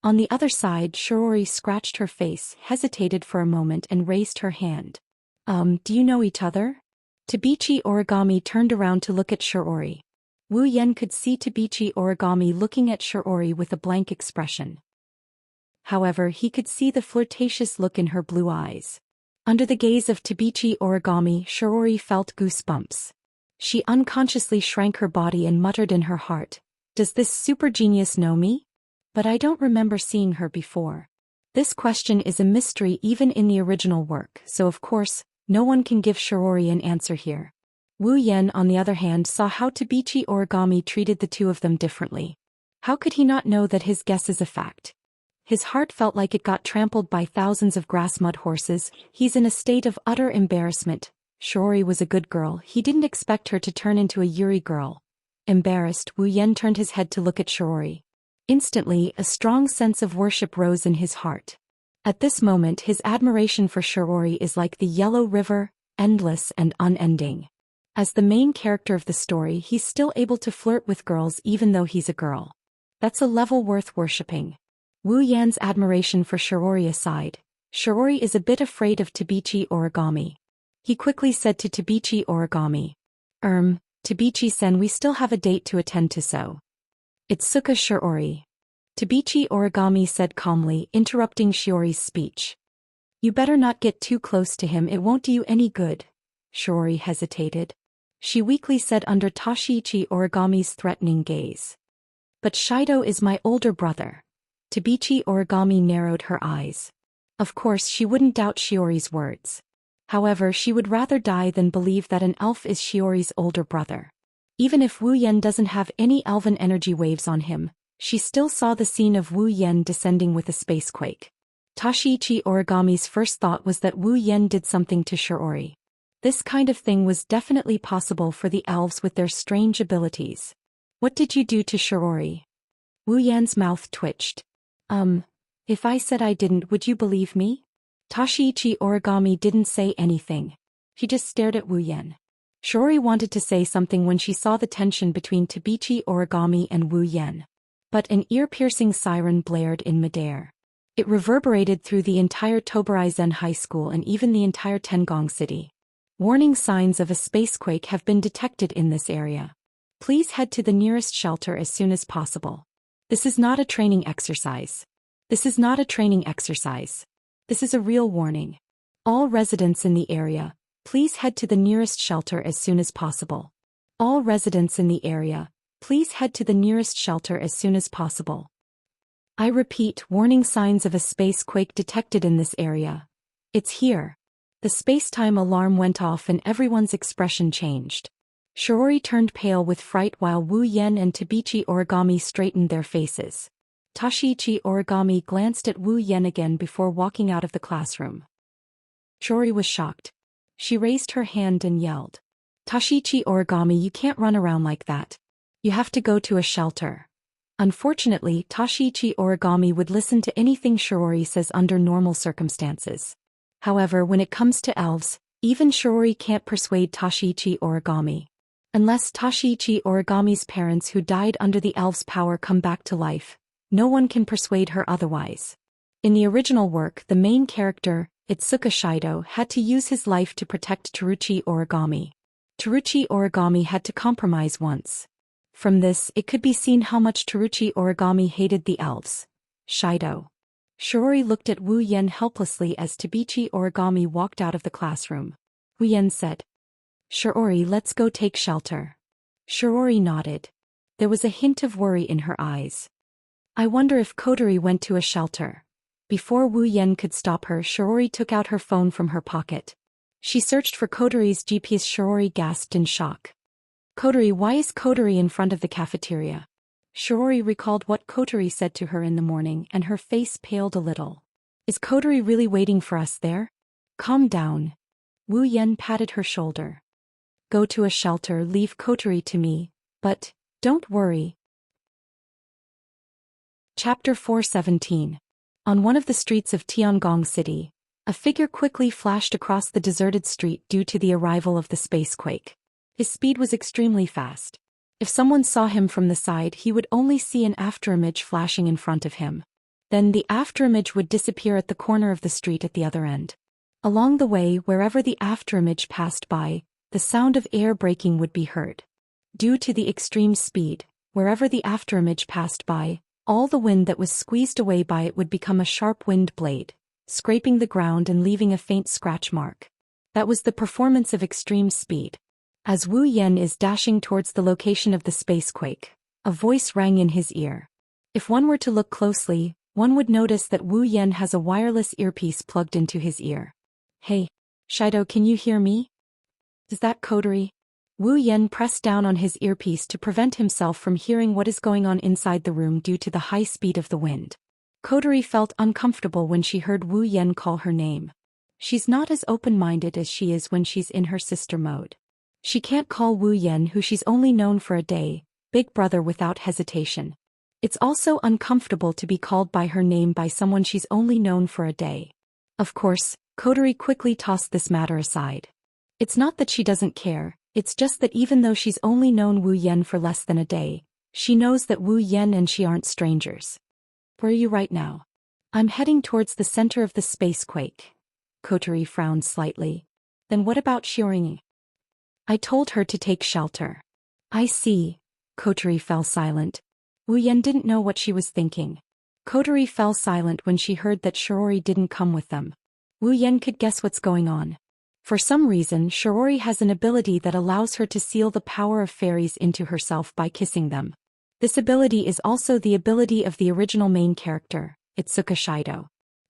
On the other side, Shiori scratched her face, hesitated for a moment and raised her hand. Do you know each other? Tabichi Origami turned around to look at Shiori. Wu Yan could see Tabichi Origami looking at Shiori with a blank expression. However, he could see the flirtatious look in her blue eyes. Under the gaze of Tabichi Origami, Shiori felt goosebumps. She unconsciously shrank her body and muttered in her heart, "Does this super genius know me? But I don't remember seeing her before." This question is a mystery even in the original work, so of course, no one can give Shiori an answer here. Wu Yan, on the other hand, saw how Tabichi Origami treated the two of them differently. How could he not know that his guess is a fact? His heart felt like it got trampled by thousands of grass mud horses. He's in a state of utter embarrassment. Shiori was a good girl. He didn't expect her to turn into a Yuri girl. Embarrassed, Wu Yan turned his head to look at Shiori. Instantly, a strong sense of worship rose in his heart. At this moment, his admiration for Shiori is like the yellow river, endless and unending. As the main character of the story, he's still able to flirt with girls even though he's a girl. That's a level worth worshipping. Wu Yan's admiration for Shiori aside, Shiori is a bit afraid of Tabichi Origami. He quickly said to Tabichi Origami, Tabichi-sen, we still have a date to attend to, so. Itsuka Shiori. Tabichi Origami said calmly, interrupting Shiori's speech. You better not get too close to him, it won't do you any good. Shiori hesitated. She weakly said under Tashiichi Origami's threatening gaze. But Shido is my older brother. Tabichi Origami narrowed her eyes. Of course she wouldn't doubt Shiori's words. However, she would rather die than believe that an elf is Shiori's older brother. Even if Wu Yan doesn't have any elven energy waves on him, she still saw the scene of Wu Yan descending with a spacequake. Tashiichi Origami's first thought was that Wu Yan did something to Shiori. This kind of thing was definitely possible for the elves with their strange abilities. What did you do to Shiori? Wu Yan's mouth twitched. If I said I didn't, would you believe me? Tashiichi Origami didn't say anything. She just stared at Wu Yan. Shiori wanted to say something when she saw the tension between Tabichi Origami and Wu Yan. But an ear-piercing siren blared in midair. It reverberated through the entire Tobarai-zen High School and even the entire Tengong City. Warning signs of a spacequake have been detected in this area. Please head to the nearest shelter as soon as possible. This is not a training exercise. This is not a training exercise. This is a real warning. All residents in the area, please head to the nearest shelter as soon as possible. All residents in the area, please head to the nearest shelter as soon as possible. I repeat, warning signs of a spacequake detected in this area. It's here. The space-time alarm went off and everyone's expression changed. Shiori turned pale with fright while Wu Yan and Tabichi Origami straightened their faces. Tashiichi Origami glanced at Wu Yan again before walking out of the classroom. Shiori was shocked. She raised her hand and yelled. Tashiichi Origami, you can't run around like that. You have to go to a shelter. Unfortunately, Tashiichi Origami would listen to anything Shiori says under normal circumstances. However, when it comes to elves, even Shiori can't persuade Tashiichi Origami. Unless Tashiichi Origami's parents who died under the elves' power come back to life, no one can persuade her otherwise. In the original work, the main character, Itsuka Shido, had to use his life to protect Teruchi Origami. Teruchi Origami had to compromise once. From this, it could be seen how much Teruchi Origami hated the elves. Shido. Shiori looked at Wu Yan helplessly as Tabichi Origami walked out of the classroom. Wu Yan said, Shiori, let's go take shelter. Shiori nodded. There was a hint of worry in her eyes. I wonder if Kotori went to a shelter. Before Wu Yan could stop her, Shiori took out her phone from her pocket. She searched for Kotori's GPS. Shiori gasped in shock. Kotori, why is Kotori in front of the cafeteria? Shiori recalled what Kotori said to her in the morning and her face paled a little. Is Kotori really waiting for us there? Calm down. Wu Yan patted her shoulder. Go to a shelter, leave Kotori to me, but, don't worry. Chapter 417. On one of the streets of Tiangong City, a figure quickly flashed across the deserted street due to the arrival of the spacequake. His speed was extremely fast. If someone saw him from the side, he would only see an afterimage flashing in front of him. Then the afterimage would disappear at the corner of the street at the other end. Along the way, wherever the afterimage passed by, the sound of air braking would be heard. Due to the extreme speed, wherever the afterimage passed by, all the wind that was squeezed away by it would become a sharp wind blade, scraping the ground and leaving a faint scratch mark. That was the performance of extreme speed. As Wu Yan is dashing towards the location of the spacequake, a voice rang in his ear. If one were to look closely, one would notice that Wu Yan has a wireless earpiece plugged into his ear. Hey, Shido, can you hear me? Is that Coterie? Wu Yan pressed down on his earpiece to prevent himself from hearing what is going on inside the room due to the high speed of the wind. Coterie felt uncomfortable when she heard Wu Yan call her name. She's not as open-minded as she is when she's in her sister mode. She can't call Wu Yan, who she's only known for a day, big brother, without hesitation. It's also uncomfortable to be called by her name by someone she's only known for a day. Of course, Coterie quickly tossed this matter aside. It's not that she doesn't care, it's just that even though she's only known Wu Yan for less than a day, she knows that Wu Yan and she aren't strangers. Where are you right now? I'm heading towards the center of the spacequake. Coterie frowned slightly. Then what about Xianxia? I told her to take shelter. I see. Coterie fell silent. Wu Yan didn't know what she was thinking. Coterie fell silent when she heard that Shiori didn't come with them. Wu Yan could guess what's going on. For some reason, Shiori has an ability that allows her to seal the power of fairies into herself by kissing them. This ability is also the ability of the original main character, Itsuka Shido.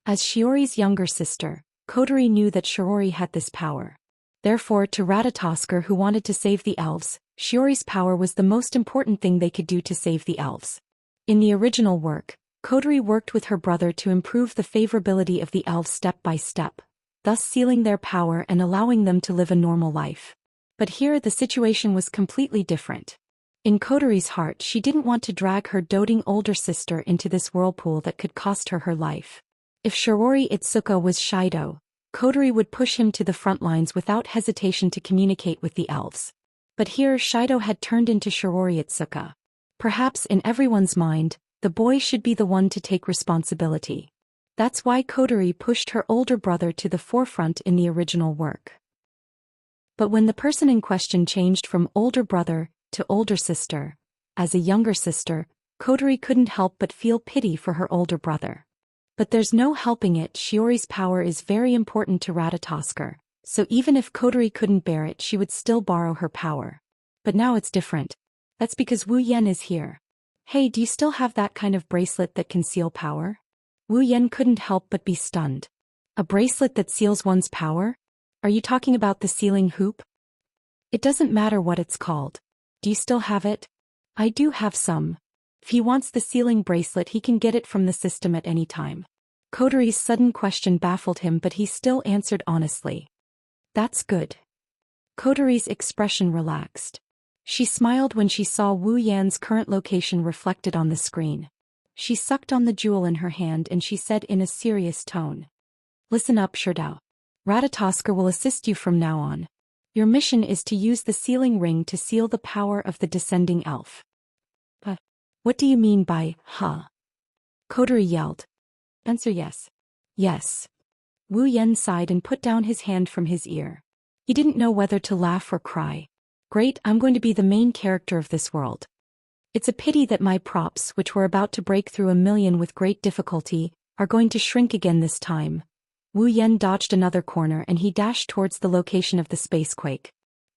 As Shiori's younger sister, Coterie knew that Shiori had this power. Therefore, to Ratatosker, who wanted to save the elves, Shiori's power was the most important thing they could do to save the elves. In the original work, Coterie worked with her brother to improve the favorability of the elves step by step, thus sealing their power and allowing them to live a normal life. But here the situation was completely different. In Coterie's heart, she didn't want to drag her doting older sister into this whirlpool that could cost her her life. If Shiori Itsuka was Shido, Coterie would push him to the front lines without hesitation to communicate with the elves. But here Shido had turned into Shiori Itsuka. Perhaps in everyone's mind, the boy should be the one to take responsibility. That's why Coterie pushed her older brother to the forefront in the original work. But when the person in question changed from older brother to older sister, as a younger sister, Coterie couldn't help but feel pity for her older brother. But there's no helping it, Shiori's power is very important to Ratatosker, so even if Coterie couldn't bear it, she would still borrow her power. But now it's different. That's because Wu Yan is here. Hey, do you still have that kind of bracelet that can seal power? Wu Yan couldn't help but be stunned. A bracelet that seals one's power? Are you talking about the sealing hoop? It doesn't matter what it's called. Do you still have it? I do have some. If he wants the sealing bracelet, he can get it from the system at any time. Coterie's sudden question baffled him, but he still answered honestly. That's good. Coterie's expression relaxed. She smiled when she saw Wu Yan's current location reflected on the screen. She sucked on the jewel in her hand and she said in a serious tone. Listen up, Shirdao. Ratatosker will assist you from now on. Your mission is to use the sealing ring to seal the power of the descending elf. But what do you mean by, huh? Coterie yelled. Answer yes. Yes. Wu Yan sighed and put down his hand from his ear. He didn't know whether to laugh or cry. Great, I'm going to be the main character of this world. It's a pity that my props, which were about to break through 1,000,000 with great difficulty, are going to shrink again this time. Wu Yan dodged another corner and he dashed towards the location of the spacequake.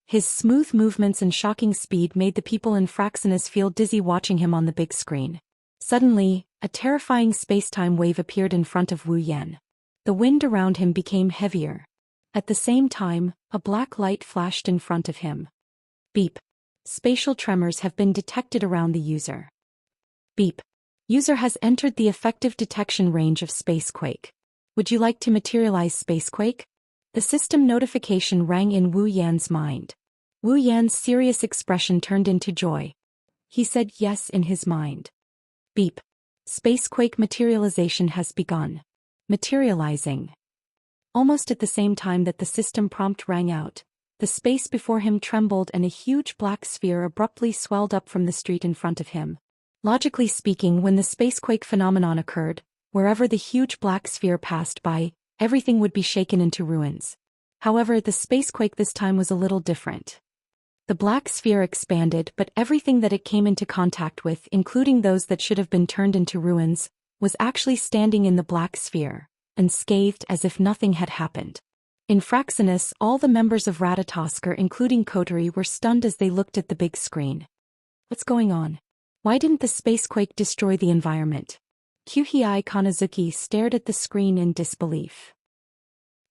His smooth movements and shocking speed made the people in Fraxinus feel dizzy watching him on the big screen. Suddenly, a terrifying space-time wave appeared in front of Wu Yan. The wind around him became heavier. At the same time, a black light flashed in front of him. Beep. Spatial tremors have been detected around the user. Beep. User has entered the effective detection range of Spacequake. Would you like to materialize Spacequake? The system notification rang in Wu Yan's mind. Wu Yan's serious expression turned into joy. He said yes in his mind. Beep. Spacequake materialization has begun. Materializing. Almost at the same time that the system prompt rang out, the space before him trembled and a huge black sphere abruptly swelled up from the street in front of him. Logically speaking, when the spacequake phenomenon occurred, wherever the huge black sphere passed by, everything would be shaken into ruins. However, the spacequake this time was a little different. The black sphere expanded, but everything that it came into contact with, including those that should have been turned into ruins, was actually standing in the black sphere, unscathed as if nothing had happened. In Fraxinus, all the members of Ratatoskr, including Kotari, were stunned as they looked at the big screen. What's going on? Why didn't the spacequake destroy the environment? Kyuhei Kanazuki stared at the screen in disbelief.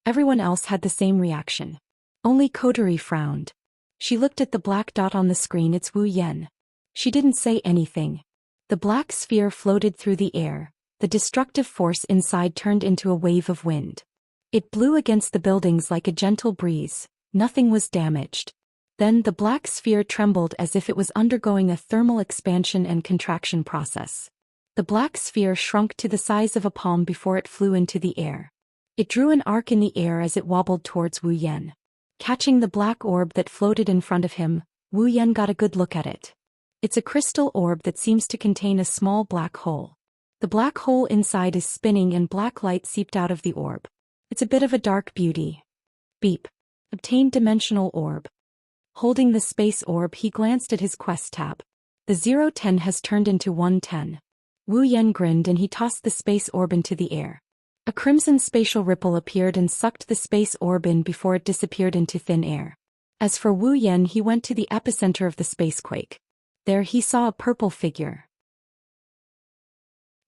Everyone else had the same reaction. Only Kotari frowned. She looked at the black dot on the screen. It's Wu Yan. She didn't say anything. The black sphere floated through the air. The destructive force inside turned into a wave of wind. It blew against the buildings like a gentle breeze. Nothing was damaged. Then the black sphere trembled as if it was undergoing a thermal expansion and contraction process. The black sphere shrunk to the size of a palm before it flew into the air. It drew an arc in the air as it wobbled towards Wu Yan. Catching the black orb that floated in front of him, Wu Yan got a good look at it. It's a crystal orb that seems to contain a small black hole. The black hole inside is spinning and black light seeped out of the orb. It's a bit of a dark beauty. Beep. Obtained dimensional orb. Holding the space orb, he glanced at his quest tab. The 010 has turned into 110. Wu Yan grinned and he tossed the space orb into the air. A crimson spatial ripple appeared and sucked the space orb in before it disappeared into thin air. As for Wu Yan, he went to the epicenter of the spacequake. There he saw a purple figure.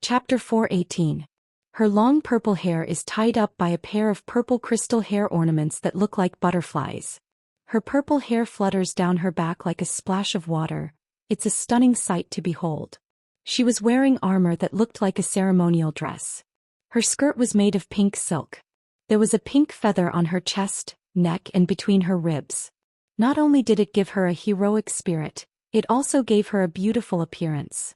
Chapter 418. Her long purple hair is tied up by a pair of purple crystal hair ornaments that look like butterflies. Her purple hair flutters down her back like a splash of water. It's a stunning sight to behold. She was wearing armor that looked like a ceremonial dress. Her skirt was made of pink silk. There was a pink feather on her chest, neck, and between her ribs. Not only did it give her a heroic spirit, it also gave her a beautiful appearance.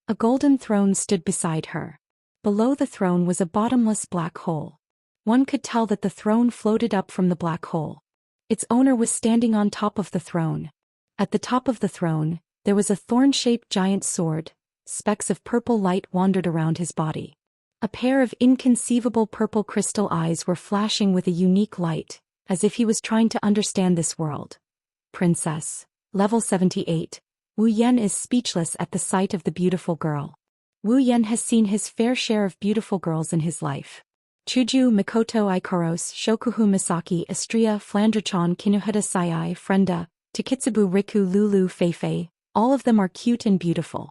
A golden throne stood beside her. Below the throne was a bottomless black hole. One could tell that the throne floated up from the black hole. Its owner was standing on top of the throne. At the top of the throne, there was a thorn-shaped giant sword. Specks of purple light wandered around his body. A pair of inconceivable purple crystal eyes were flashing with a unique light, as if he was trying to understand this world. Princess. Level 78. Wu Yan is speechless at the sight of the beautiful girl. Wu Yan has seen his fair share of beautiful girls in his life. Chuju, Mikoto Ikoros, Shokuhu Misaki, Astria, Flandrachan, Kinuhada Sayai, Frenda, Takitsubu Riku, Lulu, Feifei, all of them are cute and beautiful.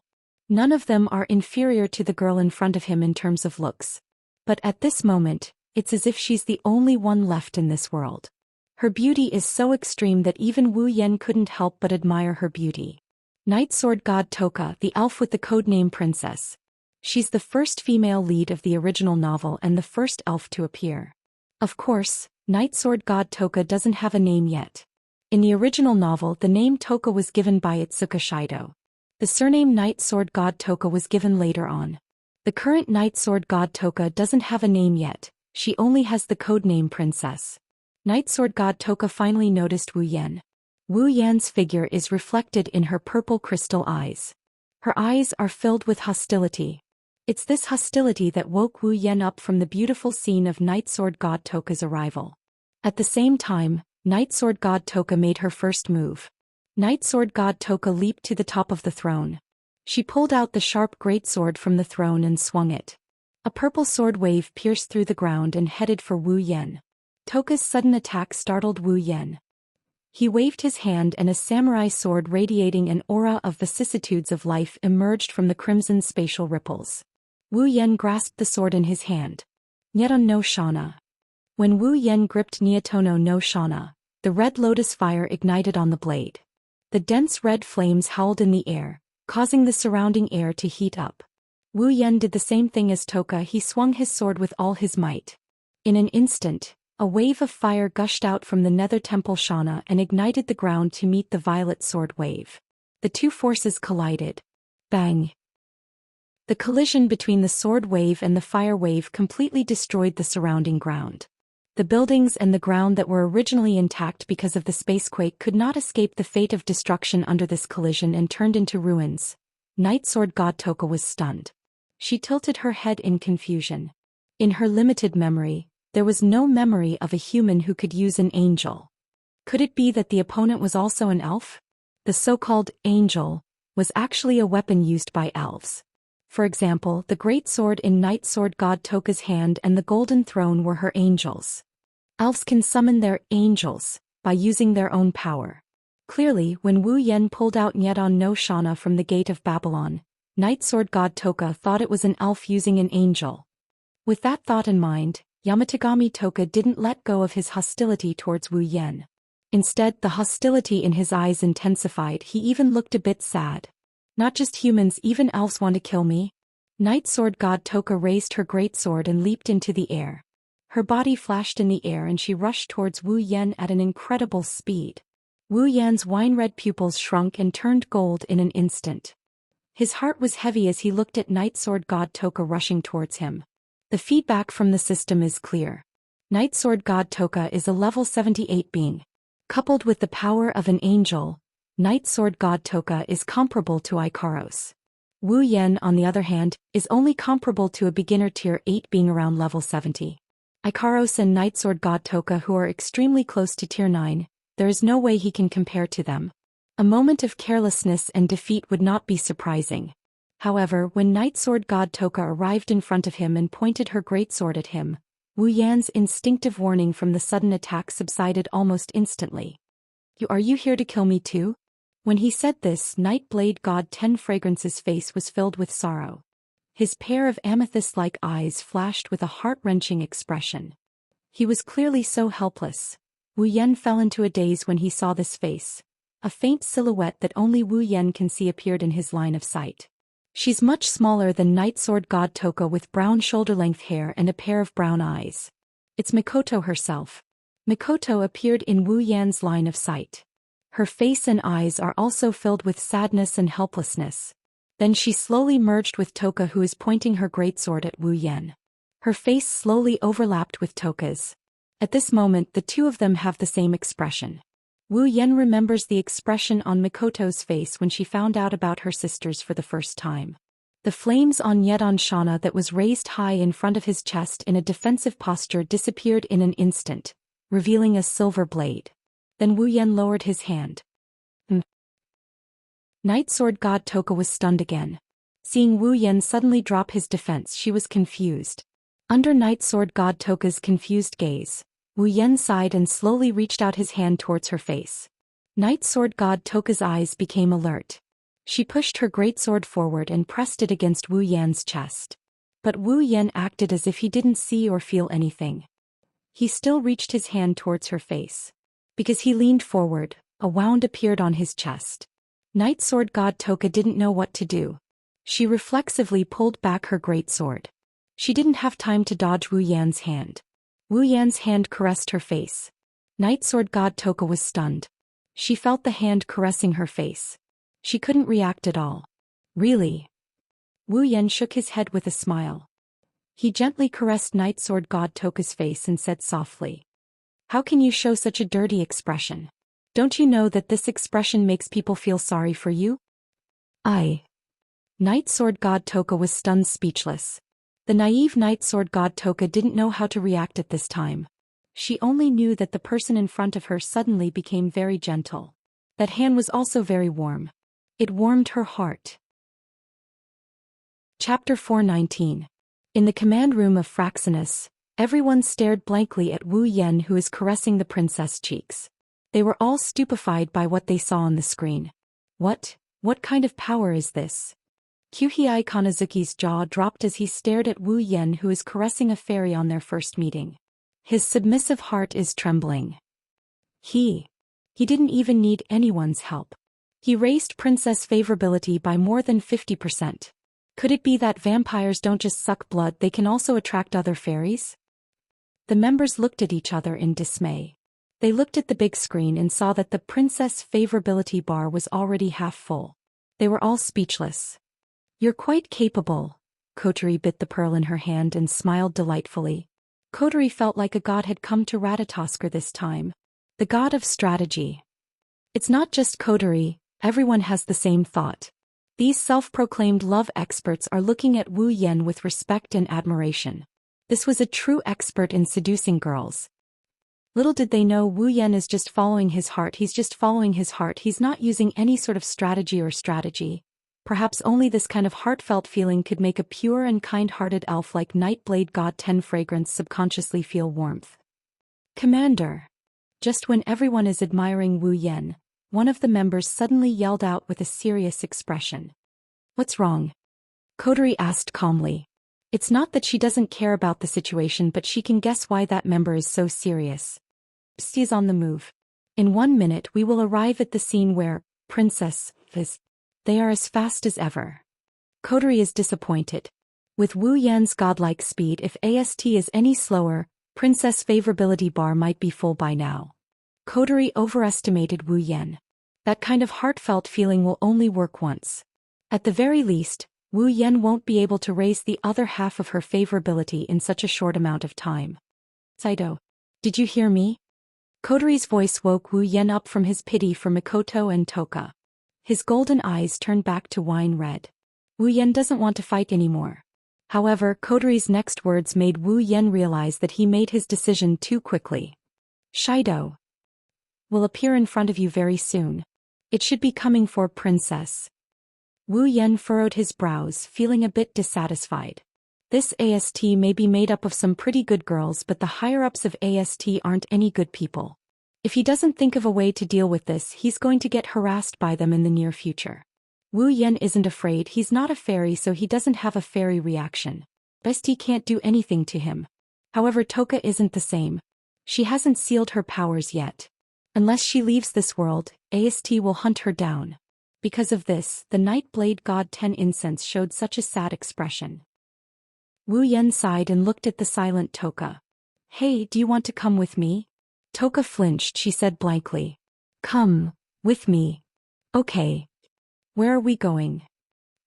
None of them are inferior to the girl in front of him in terms of looks. But at this moment, it's as if she's the only one left in this world. Her beauty is so extreme that even Wu Yan couldn't help but admire her beauty. Night Sword God Toka, the elf with the codename Princess. She's the first female lead of the original novel and the first elf to appear. Of course, Night Sword God Toka doesn't have a name yet. In the original novel, the name Toka was given by Itsuka Shido. The surname Night Sword God Toka was given later on. The current Night Sword God Toka doesn't have a name yet, she only has the codename Princess. Night Sword God Toka finally noticed Wu Yan. Wu Yan's figure is reflected in her purple crystal eyes. Her eyes are filled with hostility. It's this hostility that woke Wu Yan up from the beautiful scene of Night Sword God Toka's arrival. At the same time, Night Sword God Toka made her first move. Night Sword God Toka leaped to the top of the throne. She pulled out the sharp greatsword from the throne and swung it. A purple sword wave pierced through the ground and headed for Wu Yan. Toka's sudden attack startled Wu Yan. He waved his hand and a samurai sword radiating an aura of vicissitudes of life emerged from the crimson spatial ripples. Wu Yan grasped the sword in his hand. Nyeton no Shana. When Wu Yan gripped Nyotono no Shana, the red lotus fire ignited on the blade. The dense red flames howled in the air, causing the surrounding air to heat up. Wu Yan did the same thing as Toka. He swung his sword with all his might. In an instant, a wave of fire gushed out from the nether temple Shana and ignited the ground to meet the violet sword wave. The two forces collided. Bang! The collision between the sword wave and the fire wave completely destroyed the surrounding ground. The buildings and the ground that were originally intact because of the spacequake could not escape the fate of destruction under this collision and turned into ruins. Night Sword God Toka was stunned. She tilted her head in confusion. In her limited memory, there was no memory of a human who could use an angel. Could it be that the opponent was also an elf? The so-called angel was actually a weapon used by elves. For example, the great sword in Night Sword God Toka's hand and the golden throne were her angels. Elves can summon their angels by using their own power. Clearly, when Wu Yan pulled out Nyedon no Shana from the gate of Babylon, Night Sword God Toka thought it was an elf using an angel. With that thought in mind, Yamatagami Toka didn't let go of his hostility towards Wu Yan. Instead, the hostility in his eyes intensified. He even looked a bit sad. Not just humans, even elves want to kill me? Night Sword God Toka raised her great sword and leaped into the air. Her body flashed in the air and she rushed towards Wu Yan at an incredible speed. Wu Yan's wine-red pupils shrunk and turned gold in an instant. His heart was heavy as he looked at Night Sword God Toka rushing towards him. The feedback from the system is clear. Night Sword God Toka is a level 78 being. Coupled with the power of an angel, Night Sword God Toka is comparable to Ikaros. Wu Yan, on the other hand, is only comparable to a beginner tier 8 being around level 70. Ikaros and Night Sword God Toka, who are extremely close to tier 9, there is no way he can compare to them. A moment of carelessness and defeat would not be surprising. However, when Night Sword God Toka arrived in front of him and pointed her greatsword at him, Wu Yan's instinctive warning from the sudden attack subsided almost instantly. Are you here to kill me too? When he said this, Night Blade God 10 Fragrance's face was filled with sorrow. His pair of amethyst-like eyes flashed with a heart-wrenching expression. He was clearly so helpless. Wu Yan fell into a daze when he saw this face. A faint silhouette that only Wu Yan can see appeared in his line of sight. She's much smaller than Night Sword God Toka, with brown shoulder-length hair and a pair of brown eyes. It's Mikoto herself. Mikoto appeared in Wu Yan's line of sight. Her face and eyes are also filled with sadness and helplessness. Then she slowly merged with Toka, who is pointing her greatsword at Wu Yan. Her face slowly overlapped with Toka's. At this moment, the two of them have the same expression. Wu Yan remembers the expression on Mikoto's face when she found out about her sisters for the first time. The flames on Nyedon Shana that was raised high in front of his chest in a defensive posture disappeared in an instant, revealing a silver blade. Then Wu Yan lowered his hand. Night Sword God Toka was stunned again. Seeing Wu Yan suddenly drop his defense, she was confused. Under Night Sword God Toka's confused gaze, Wu Yan sighed and slowly reached out his hand towards her face. Night Sword God Toka's eyes became alert. She pushed her greatsword forward and pressed it against Wu Yan's chest. But Wu Yan acted as if he didn't see or feel anything. He still reached his hand towards her face. Because he leaned forward, a wound appeared on his chest. Night Sword God Toka didn't know what to do. She reflexively pulled back her greatsword. She didn't have time to dodge Wu Yan's hand. Wu Yan's hand caressed her face. Night Sword God Toka was stunned. She felt the hand caressing her face. She couldn't react at all. Really? Wu Yan shook his head with a smile. He gently caressed Night Sword God Toka's face and said softly, "How can you show such a dirty expression? Don't you know that this expression makes people feel sorry for you?" Night Sword God Toka was stunned, speechless. The naive Night Sword God Toka didn't know how to react at this time. She only knew that the person in front of her suddenly became very gentle. That hand was also very warm. It warmed her heart. Chapter 419. In the command room of Fraxinus, everyone stared blankly at Wu Yan, who is caressing the princess' cheeks. They were all stupefied by what they saw on the screen. What kind of power is this? Kyuhei Kanazuki's jaw dropped as he stared at Wu Yan, who is caressing a fairy on their first meeting. His submissive heart is trembling. He didn't even need anyone's help. He raised princess favorability by more than 50%. Could it be that vampires don't just suck blood, they can also attract other fairies? The members looked at each other in dismay. They looked at the big screen and saw that the princess favorability bar was already half full. They were all speechless. "You're quite capable," Kotori bit the pearl in her hand and smiled delightfully. Kotori felt like a god had come to Ratatoskr this time. The god of strategy. It's not just Kotori, everyone has the same thought. These self-proclaimed love experts are looking at Wu Yan with respect and admiration. This was a true expert in seducing girls. Little did they know Wu Yan is just following his heart. He's just following his heart. He's not using any sort of strategy. Perhaps only this kind of heartfelt feeling could make a pure and kind-hearted elf like Nightblade God 10 Fragrance subconsciously feel warmth. Commander. Just when everyone is admiring Wu Yan, one of the members suddenly yelled out with a serious expression. What's wrong? Kotori asked calmly. It's not that she doesn't care about the situation, but she can guess why that member is so serious. She's on the move. In 1 minute we will arrive at the scene where, Princess, they are as fast as ever. Kotori is disappointed. With Wu Yan's godlike speed, if AST is any slower, Princess favorability bar might be full by now. Kotori overestimated Wu Yan. That kind of heartfelt feeling will only work once. At the very least, Wu Yan won't be able to raise the other half of her favorability in such a short amount of time. Saito, did you hear me? Kotori's voice woke Wu Yan up from his pity for Mikoto and Toka. His golden eyes turned back to wine red. Wu Yan doesn't want to fight anymore. However, Kotori's next words made Wu Yan realize that he made his decision too quickly. Shido will appear in front of you very soon. It should be coming for Princess. Wu Yan furrowed his brows, feeling a bit dissatisfied. This AST may be made up of some pretty good girls, but the higher-ups of AST aren't any good people. If he doesn't think of a way to deal with this, he's going to get harassed by them in the near future. Wu Yan isn't afraid. He's not a fairy, so he doesn't have a fairy reaction. Bestie can't do anything to him. However, Toka isn't the same. She hasn't sealed her powers yet. Unless she leaves this world, AST will hunt her down. Because of this, the Nightblade God 10 Incense showed such a sad expression. Wu Yan sighed and looked at the silent Toka. Hey, do you want to come with me? Toka flinched. She said blankly. Come with me. Okay. Where are we going?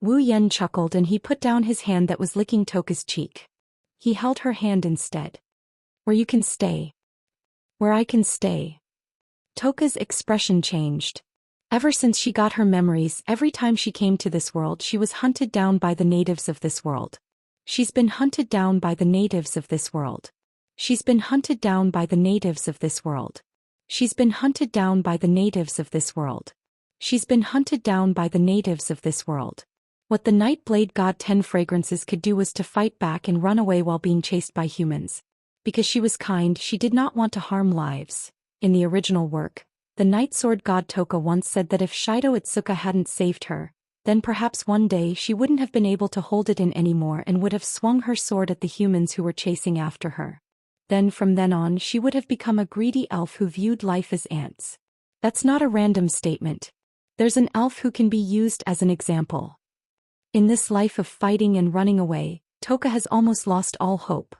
Wu Yan chuckled and he put down his hand that was licking Toka's cheek. He held her hand instead. Where you can stay. Where I can stay. Toka's expression changed. Ever since she got her memories, every time she came to this world she was hunted down by the natives of this world. She's been hunted down by the natives of this world. She's been hunted down by the natives of this world. She's been hunted down by the natives of this world. She's been hunted down by the natives of this world. What the Nightblade God 10 Fragrances could do was to fight back and run away while being chased by humans. Because she was kind, she did not want to harm lives. In the original work, the Night Sword God Toka once said that if Shido Itsuka hadn't saved her, then perhaps one day she wouldn't have been able to hold it in anymore and would have swung her sword at the humans who were chasing after her. Then from then on she would have become a greedy elf who viewed life as ants. That's not a random statement. There's an elf who can be used as an example. In this life of fighting and running away, Toka has almost lost all hope.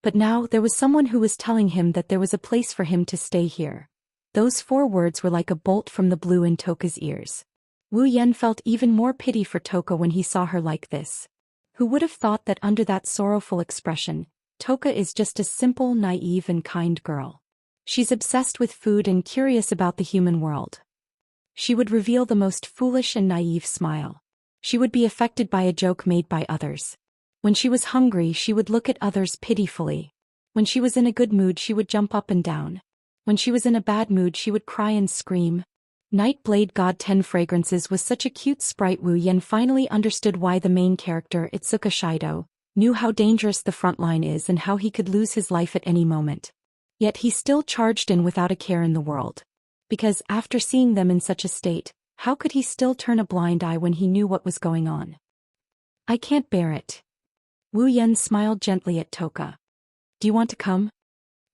But now there was someone who was telling him that there was a place for him to stay here. Those 4 words were like a bolt from the blue in Toka's ears. Wu Yan felt even more pity for Toka when he saw her like this. Who would have thought that under that sorrowful expression, Toka is just a simple, naive and kind girl. She's obsessed with food and curious about the human world. She would reveal the most foolish and naive smile. She would be affected by a joke made by others. When she was hungry, she would look at others pitifully. When she was in a good mood, she would jump up and down. When she was in a bad mood, she would cry and scream. Nightblade God 10 Fragrances was such a cute sprite. Wu Yan finally understood why the main character, Itsuka Shido, knew how dangerous the front line is and how he could lose his life at any moment. Yet he still charged in without a care in the world. Because, after seeing them in such a state, how could he still turn a blind eye when he knew what was going on? I can't bear it. Wu Yan smiled gently at Toka. Do you want to come?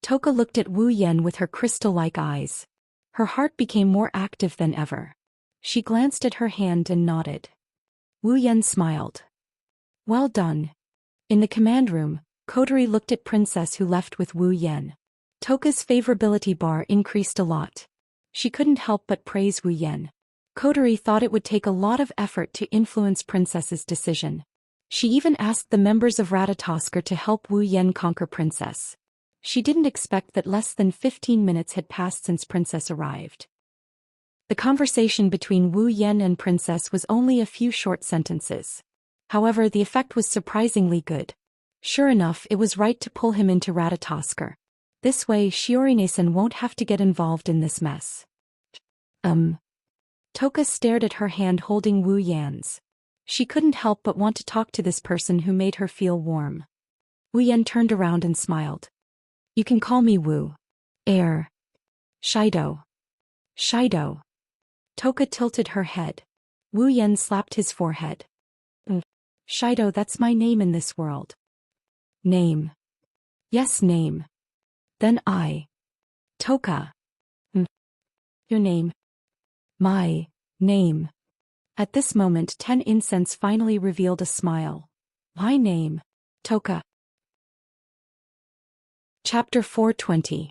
Toka looked at Wu Yan with her crystal-like eyes. Her heart became more active than ever. She glanced at her hand and nodded. Wu Yan smiled. Well done. In the command room, Kotori looked at Princess who left with Wu Yan. Toka's favorability bar increased a lot. She couldn't help but praise Wu Yan. Kotori thought it would take a lot of effort to influence Princess's decision. She even asked the members of Ratatoskr to help Wu Yan conquer Princess. She didn't expect that less than 15 minutes had passed since Princess arrived. The conversation between Wu Yan and Princess was only a few short sentences. However, the effect was surprisingly good. Sure enough, it was right to pull him into Ratatoskr. This way, Shiori-san won't have to get involved in this mess. Toka stared at her hand holding Wu Yan's. She couldn't help but want to talk to this person who made her feel warm. Wu Yan turned around and smiled. You can call me Wu. Shido. Shido. Toka tilted her head. Wu Yan slapped his forehead. Shido, that's my name in this world. Name. Yes, name. Then I. Toka. Your name. My name. At this moment 10 Incense finally revealed a smile. My name. Toka. Chapter 420.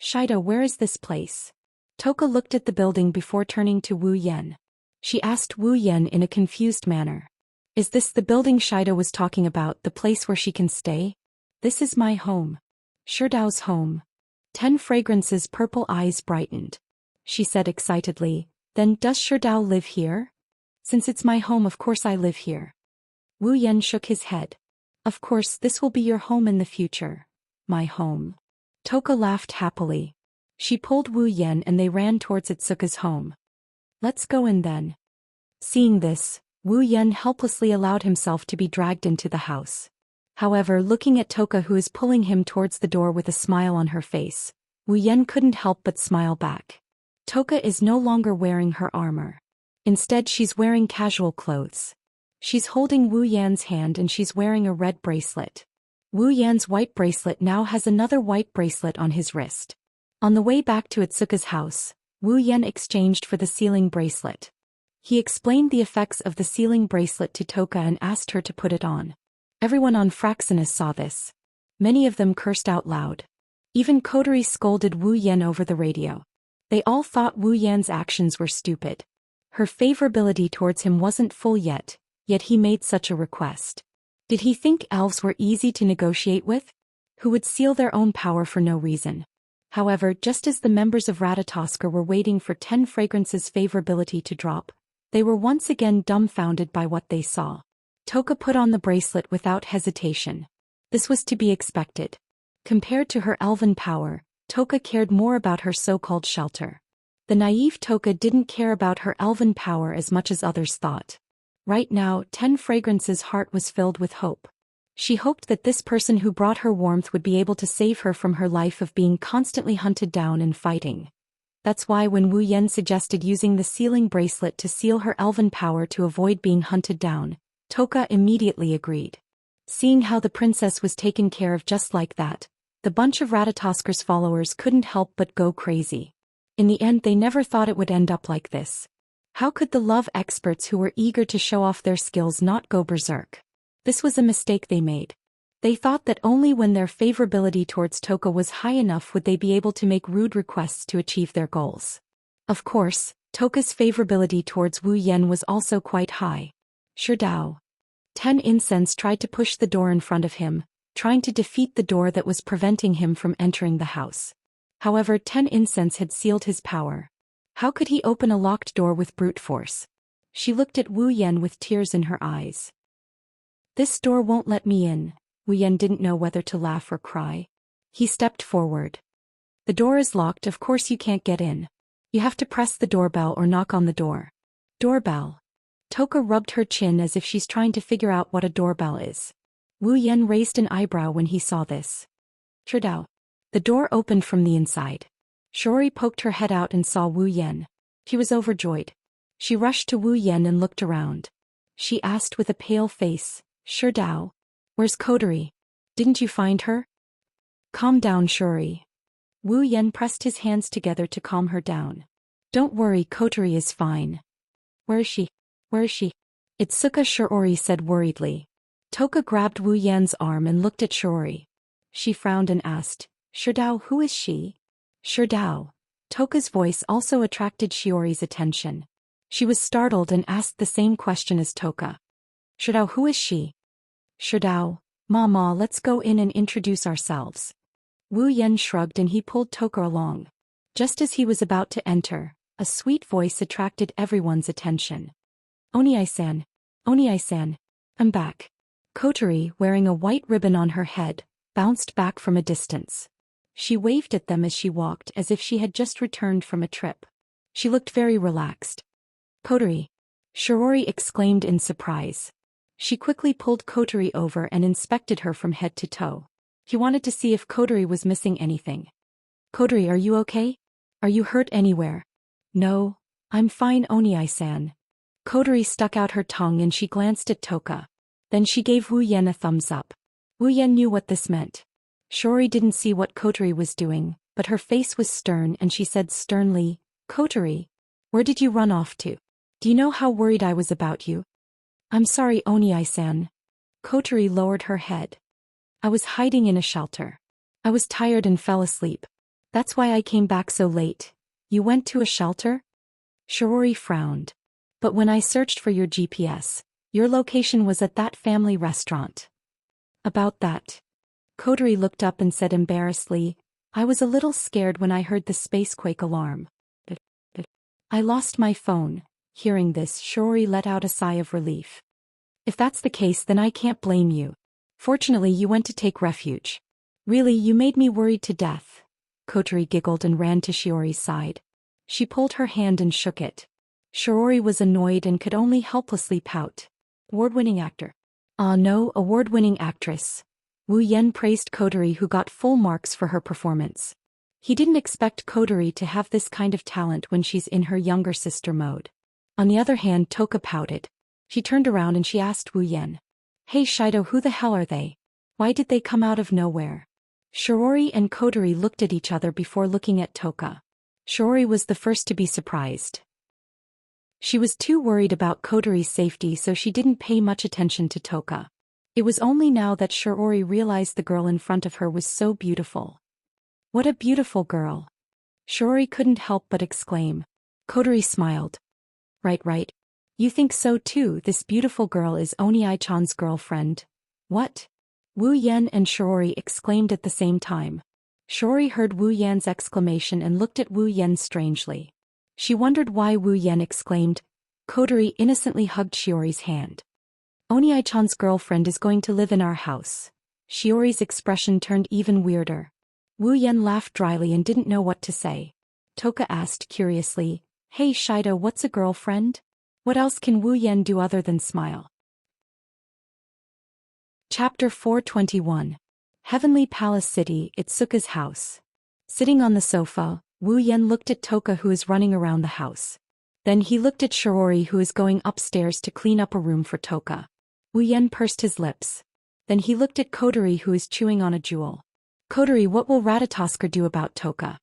Shido, where is this place? Toka looked at the building before turning to Wu Yan. She asked Wu Yan in a confused manner. Is this the building Shido was talking about, the place where she can stay? This is my home. Shidao's home. 10 Fragrance's purple eyes brightened. She said excitedly, then does Shidao live here? Since it's my home, of course I live here. Wu Yan shook his head. Of course, this will be your home in the future. My home. Toka laughed happily. She pulled Wu Yan and they ran towards Itsuka's home. Let's go in then. Seeing this, Wu Yan helplessly allowed himself to be dragged into the house. However, looking at Toka who is pulling him towards the door with a smile on her face, Wu Yan couldn't help but smile back. Toka is no longer wearing her armor. Instead, she's wearing casual clothes. She's holding Wu Yan's hand and she's wearing a red bracelet. Wu Yan's white bracelet now has another white bracelet on his wrist. On the way back to Itsuka's house, Wu Yan exchanged for the sealing bracelet. He explained the effects of the sealing bracelet to Toka and asked her to put it on. Everyone on Fraxinus saw this. Many of them cursed out loud. Even Kotori scolded Wu Yan over the radio. They all thought Wu Yan's actions were stupid. Her favorability towards him wasn't full yet he made such a request. Did he think elves were easy to negotiate with? Who would seal their own power for no reason? However, just as the members of Ratatoskr were waiting for 10 Fragrance's favorability to drop, they were once again dumbfounded by what they saw. Toka put on the bracelet without hesitation. This was to be expected. Compared to her elven power, Toka cared more about her so-called shelter. The naive Toka didn't care about her elven power as much as others thought. Right now, 10 Fragrance's heart was filled with hope. She hoped that this person who brought her warmth would be able to save her from her life of being constantly hunted down and fighting. That's why when Wu Yan suggested using the sealing bracelet to seal her elven power to avoid being hunted down, Toka immediately agreed. Seeing how the princess was taken care of just like that, the bunch of Ratatoskr's followers couldn't help but go crazy. In the end, they never thought it would end up like this. How could the love experts who were eager to show off their skills not go berserk? This was a mistake they made. They thought that only when their favorability towards Toka was high enough would they be able to make rude requests to achieve their goals. Of course, Toka's favorability towards Wu Yan was also quite high. Shidao. 10 Incense tried to push the door in front of him, trying to defeat the door that was preventing him from entering the house. However, 10 Incense had sealed his power. How could he open a locked door with brute force? She looked at Wu Yan with tears in her eyes. This door won't let me in. Wu Yan didn't know whether to laugh or cry. He stepped forward. The door is locked, of course you can't get in. You have to press the doorbell or knock on the door. Doorbell. Toka rubbed her chin as if she's trying to figure out what a doorbell is. Wu Yan raised an eyebrow when he saw this. Shidao. The door opened from the inside. Shiori poked her head out and saw Wu Yan. She was overjoyed. She rushed to Wu Yan and looked around. She asked with a pale face, Shidao. Where's Kotori? Didn't you find her? Calm down, Shiori. Wu Yan pressed his hands together to calm her down. Don't worry, Kotori is fine. Where is she? Where is she? Itsuka, Shiori said worriedly. Toka grabbed Wu Yan's arm and looked at Shiori. She frowned and asked, Shidao, who is she? Shidao. Toka's voice also attracted Shiori's attention. She was startled and asked the same question as Toka. Shidao, who is she? Shudao, Mama, let's go in and introduce ourselves. Wu Yan shrugged and he pulled Toka along. Just as he was about to enter, a sweet voice attracted everyone's attention. Oni-san. Oni-san. I'm back. Kotori, wearing a white ribbon on her head, bounced back from a distance. She waved at them as she walked as if she had just returned from a trip. She looked very relaxed. Kotori. Shirori exclaimed in surprise. She quickly pulled Kotori over and inspected her from head to toe. He wanted to see if Kotori was missing anything. Kotori, are you okay? Are you hurt anywhere? No, I'm fine, Oni-san. Kotori stuck out her tongue and she glanced at Toka. Then she gave Wu Yan a thumbs up. Wu Yan knew what this meant. Shirori didn't see what Kotori was doing, but her face was stern and she said sternly, Kotori, where did you run off to? Do you know how worried I was about you? I'm sorry, Oni-san. Kotori lowered her head. I was hiding in a shelter. I was tired and fell asleep. That's why I came back so late. You went to a shelter? Shirori frowned. But when I searched for your GPS, your location was at that family restaurant. About that. Kotori looked up and said embarrassedly, I was a little scared when I heard the spacequake alarm. I lost my phone. Hearing this, Shirori let out a sigh of relief. If that's the case, then I can't blame you. Fortunately, you went to take refuge. Really, you made me worried to death. Kotori giggled and ran to Shiori's side. She pulled her hand and shook it. Shiori was annoyed and could only helplessly pout. Award-winning actor. No, award-winning actress. Wu Yan praised Kotori, who got full marks for her performance. He didn't expect Kotori to have this kind of talent when she's in her younger sister mode. On the other hand, Toka pouted. She turned around and she asked Wu Yan. Hey Shido, who the hell are they? Why did they come out of nowhere? Shirori and Kotori looked at each other before looking at Toka. Shirori was the first to be surprised. She was too worried about Kotori's safety, so she didn't pay much attention to Toka. It was only now that Shirori realized the girl in front of her was so beautiful. What a beautiful girl. Shirori couldn't help but exclaim. Kotori smiled. Right. You think so too. This beautiful girl is Oni-chan's girlfriend. What? Wu Yan and Shirori exclaimed at the same time. Shirori heard Wu Yan's exclamation and looked at Wu Yan strangely. She wondered why Wu Yan exclaimed. Kotori innocently hugged Shiori's hand. Oni-chan's girlfriend is going to live in our house. Shiori's expression turned even weirder. Wu Yan laughed dryly and didn't know what to say. Toka asked curiously, Hey Shido, what's a girlfriend? What else can Wu Yan do other than smile? Chapter 421. Heavenly Palace City, Itsuka's house. Sitting on the sofa, Wu Yan looked at Toka, who is running around the house. Then he looked at Shirori, who is going upstairs to clean up a room for Toka. Wu Yan pursed his lips. Then he looked at Kotori, who is chewing on a jewel. Kotori, what will Ratatoskr do about Toka?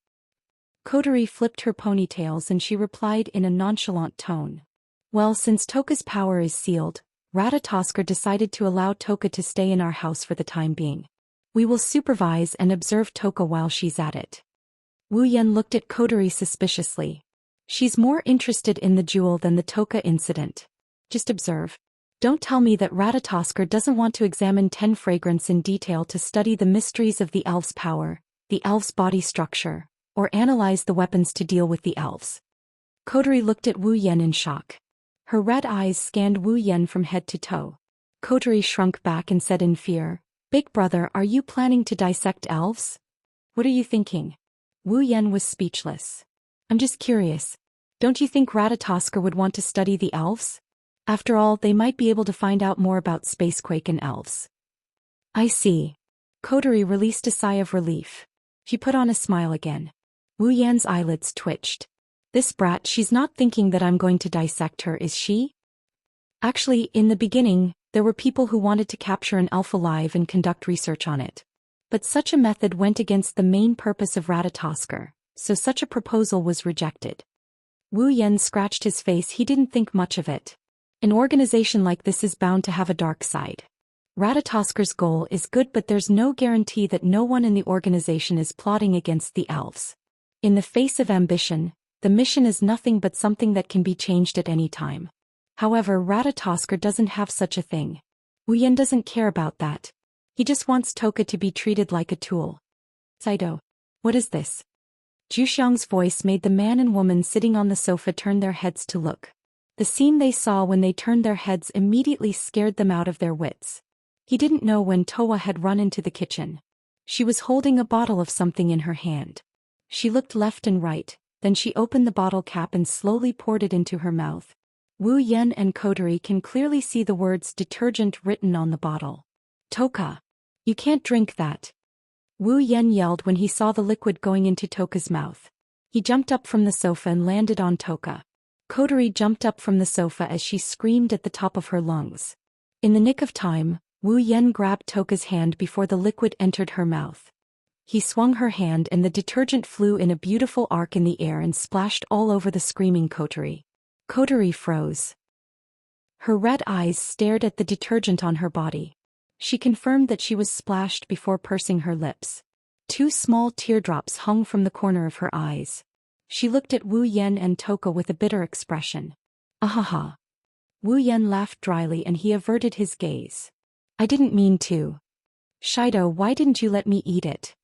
Kotori flipped her ponytails and she replied in a nonchalant tone. Well, since Toka's power is sealed, Ratatoskr decided to allow Toka to stay in our house for the time being. We will supervise and observe Toka while she's at it. Wu Yan looked at Kotori suspiciously. She's more interested in the jewel than the Toka incident. Just observe. Don't tell me that Ratatoskr doesn't want to examine 10 fragrance in detail to study the mysteries of the elves' power, the elves' body structure, or analyze the weapons to deal with the elves. Kotori looked at Wu Yan in shock. Her red eyes scanned Wu Yan from head to toe. Kotori shrunk back and said in fear, Big brother, are you planning to dissect elves? What are you thinking? Wu Yan was speechless. I'm just curious. Don't you think Ratatoskr would want to study the elves? After all, they might be able to find out more about Spacequake and elves. I see. Kotori released a sigh of relief. She put on a smile again. Wu Yan's eyelids twitched. This brat, she's not thinking that I'm going to dissect her, is she? Actually, in the beginning, there were people who wanted to capture an elf alive and conduct research on it. But such a method went against the main purpose of Ratatoskr, so such a proposal was rejected. Wu Yan scratched his face. He didn't think much of it. An organization like this is bound to have a dark side. Ratatoskr's goal is good, but there's no guarantee that no one in the organization is plotting against the elves. In the face of ambition, the mission is nothing but something that can be changed at any time. However, Ratatoskr doesn't have such a thing. Wu Yan doesn't care about that. He just wants Toka to be treated like a tool. Saido. What is this? Zhou Xian's voice made the man and woman sitting on the sofa turn their heads to look. The scene they saw when they turned their heads immediately scared them out of their wits. He didn't know when Towa had run into the kitchen. She was holding a bottle of something in her hand. She looked left and right, then she opened the bottle cap and slowly poured it into her mouth. Wu Yan and Kodori can clearly see the words detergent written on the bottle. Toka. You can't drink that. Wu Yan yelled when he saw the liquid going into Toka's mouth. He jumped up from the sofa and landed on Toka. Kodori jumped up from the sofa as she screamed at the top of her lungs. In the nick of time, Wu Yan grabbed Toka's hand before the liquid entered her mouth. He swung her hand and the detergent flew in a beautiful arc in the air and splashed all over the screaming Kodori. Kodori froze. Her red eyes stared at the detergent on her body. She confirmed that she was splashed before pursing her lips. 2 small teardrops hung from the corner of her eyes. She looked at Wu Yan and Toka with a bitter expression. Ahaha. Wu Yan laughed dryly and he averted his gaze. I didn't mean to. Shido, why didn't you let me eat it?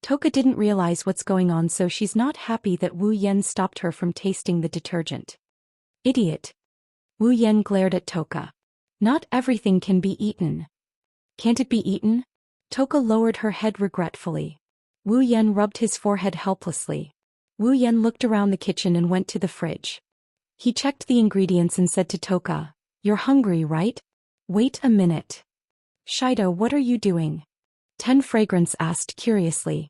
Toka didn't realize what's going on, so she's not happy that Wu Yan stopped her from tasting the detergent. Idiot. Wu Yan glared at Toka. Not everything can be eaten. Can't it be eaten? Toka lowered her head regretfully. Wu Yan rubbed his forehead helplessly. Wu Yan looked around the kitchen and went to the fridge. He checked the ingredients and said to Toka, You're hungry, right? Wait a minute. Shido, what are you doing? 10 Fragrance asked curiously.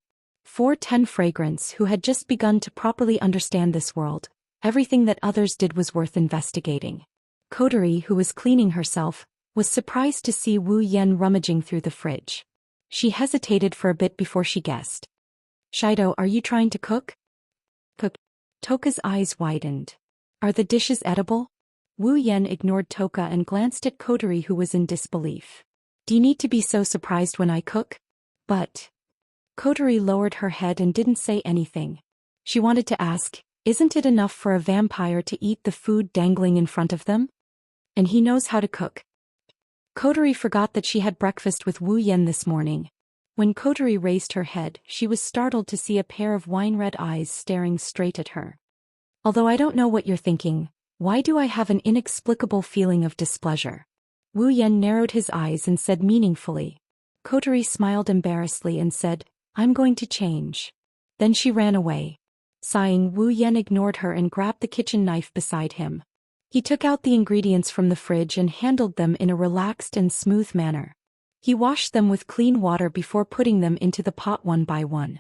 10 Fragrance, who had just begun to properly understand this world. Everything that others did was worth investigating. Kodori, who was cleaning herself, was surprised to see Wu Yan rummaging through the fridge. She hesitated for a bit before she guessed. Shido, are you trying to cook? Cook. Toka's eyes widened. Are the dishes edible? Wu Yan ignored Toka and glanced at Kodori, who was in disbelief. Do you need to be so surprised when I cook? But. Kodori lowered her head and didn't say anything. She wanted to ask, isn't it enough for a vampire to eat the food dangling in front of them? And he knows how to cook. Kodori forgot that she had breakfast with Wu Yan this morning. When Kodori raised her head, she was startled to see a pair of wine-red eyes staring straight at her. Although I don't know what you're thinking, why do I have an inexplicable feeling of displeasure? Wu Yan narrowed his eyes and said meaningfully. Kodori smiled embarrassedly and said, I'm going to change. Then she ran away. Sighing, Wu Yan ignored her and grabbed the kitchen knife beside him. He took out the ingredients from the fridge and handled them in a relaxed and smooth manner. He washed them with clean water before putting them into the pot one by one.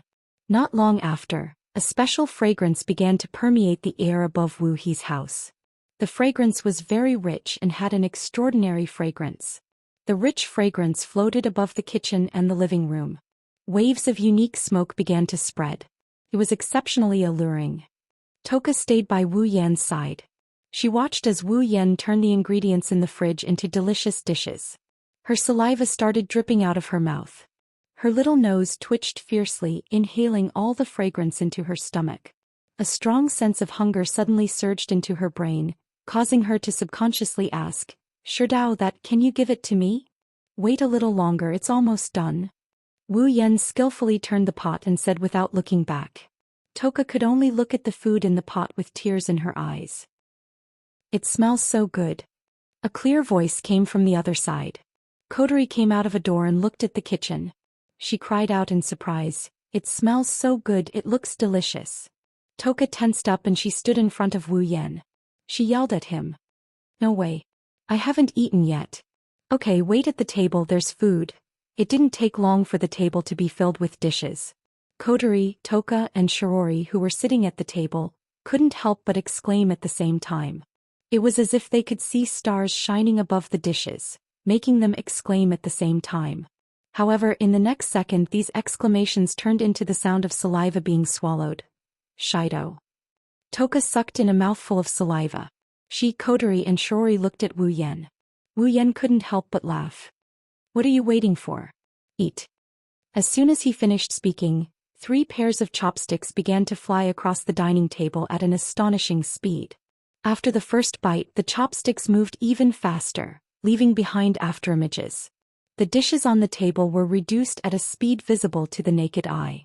Not long after, a special fragrance began to permeate the air above Wu He's house. The fragrance was very rich and had an extraordinary fragrance. The rich fragrance floated above the kitchen and the living room. Waves of unique smoke began to spread. It was exceptionally alluring. Toka stayed by Wu Yan's side. She watched as Wu Yan turned the ingredients in the fridge into delicious dishes. Her saliva started dripping out of her mouth. Her little nose twitched fiercely, inhaling all the fragrance into her stomach. A strong sense of hunger suddenly surged into her brain, causing her to subconsciously ask, Shidao, that can you give it to me? Wait a little longer, it's almost done. Wu Yan skillfully turned the pot and said without looking back. Toka could only look at the food in the pot with tears in her eyes. It smells so good. A clear voice came from the other side. Kodori came out of a door and looked at the kitchen. She cried out in surprise, It smells so good, it looks delicious. Toka tensed up and she stood in front of Wu Yan. She yelled at him. No way. I haven't eaten yet. Okay, wait at the table, there's food. It didn't take long for the table to be filled with dishes. Kodori, Toka, and Shirori, who were sitting at the table, couldn't help but exclaim at the same time. It was as if they could see stars shining above the dishes, making them exclaim at the same time. However, in the next second these exclamations turned into the sound of saliva being swallowed. Shido. Toka sucked in a mouthful of saliva. She, Kodori, and Shirori looked at Wu Yan. Wu Yan couldn't help but laugh. What are you waiting for? Eat. As soon as he finished speaking, 3 pairs of chopsticks began to fly across the dining table at an astonishing speed. After the first bite, the chopsticks moved even faster, leaving behind afterimages. The dishes on the table were reduced at a speed visible to the naked eye.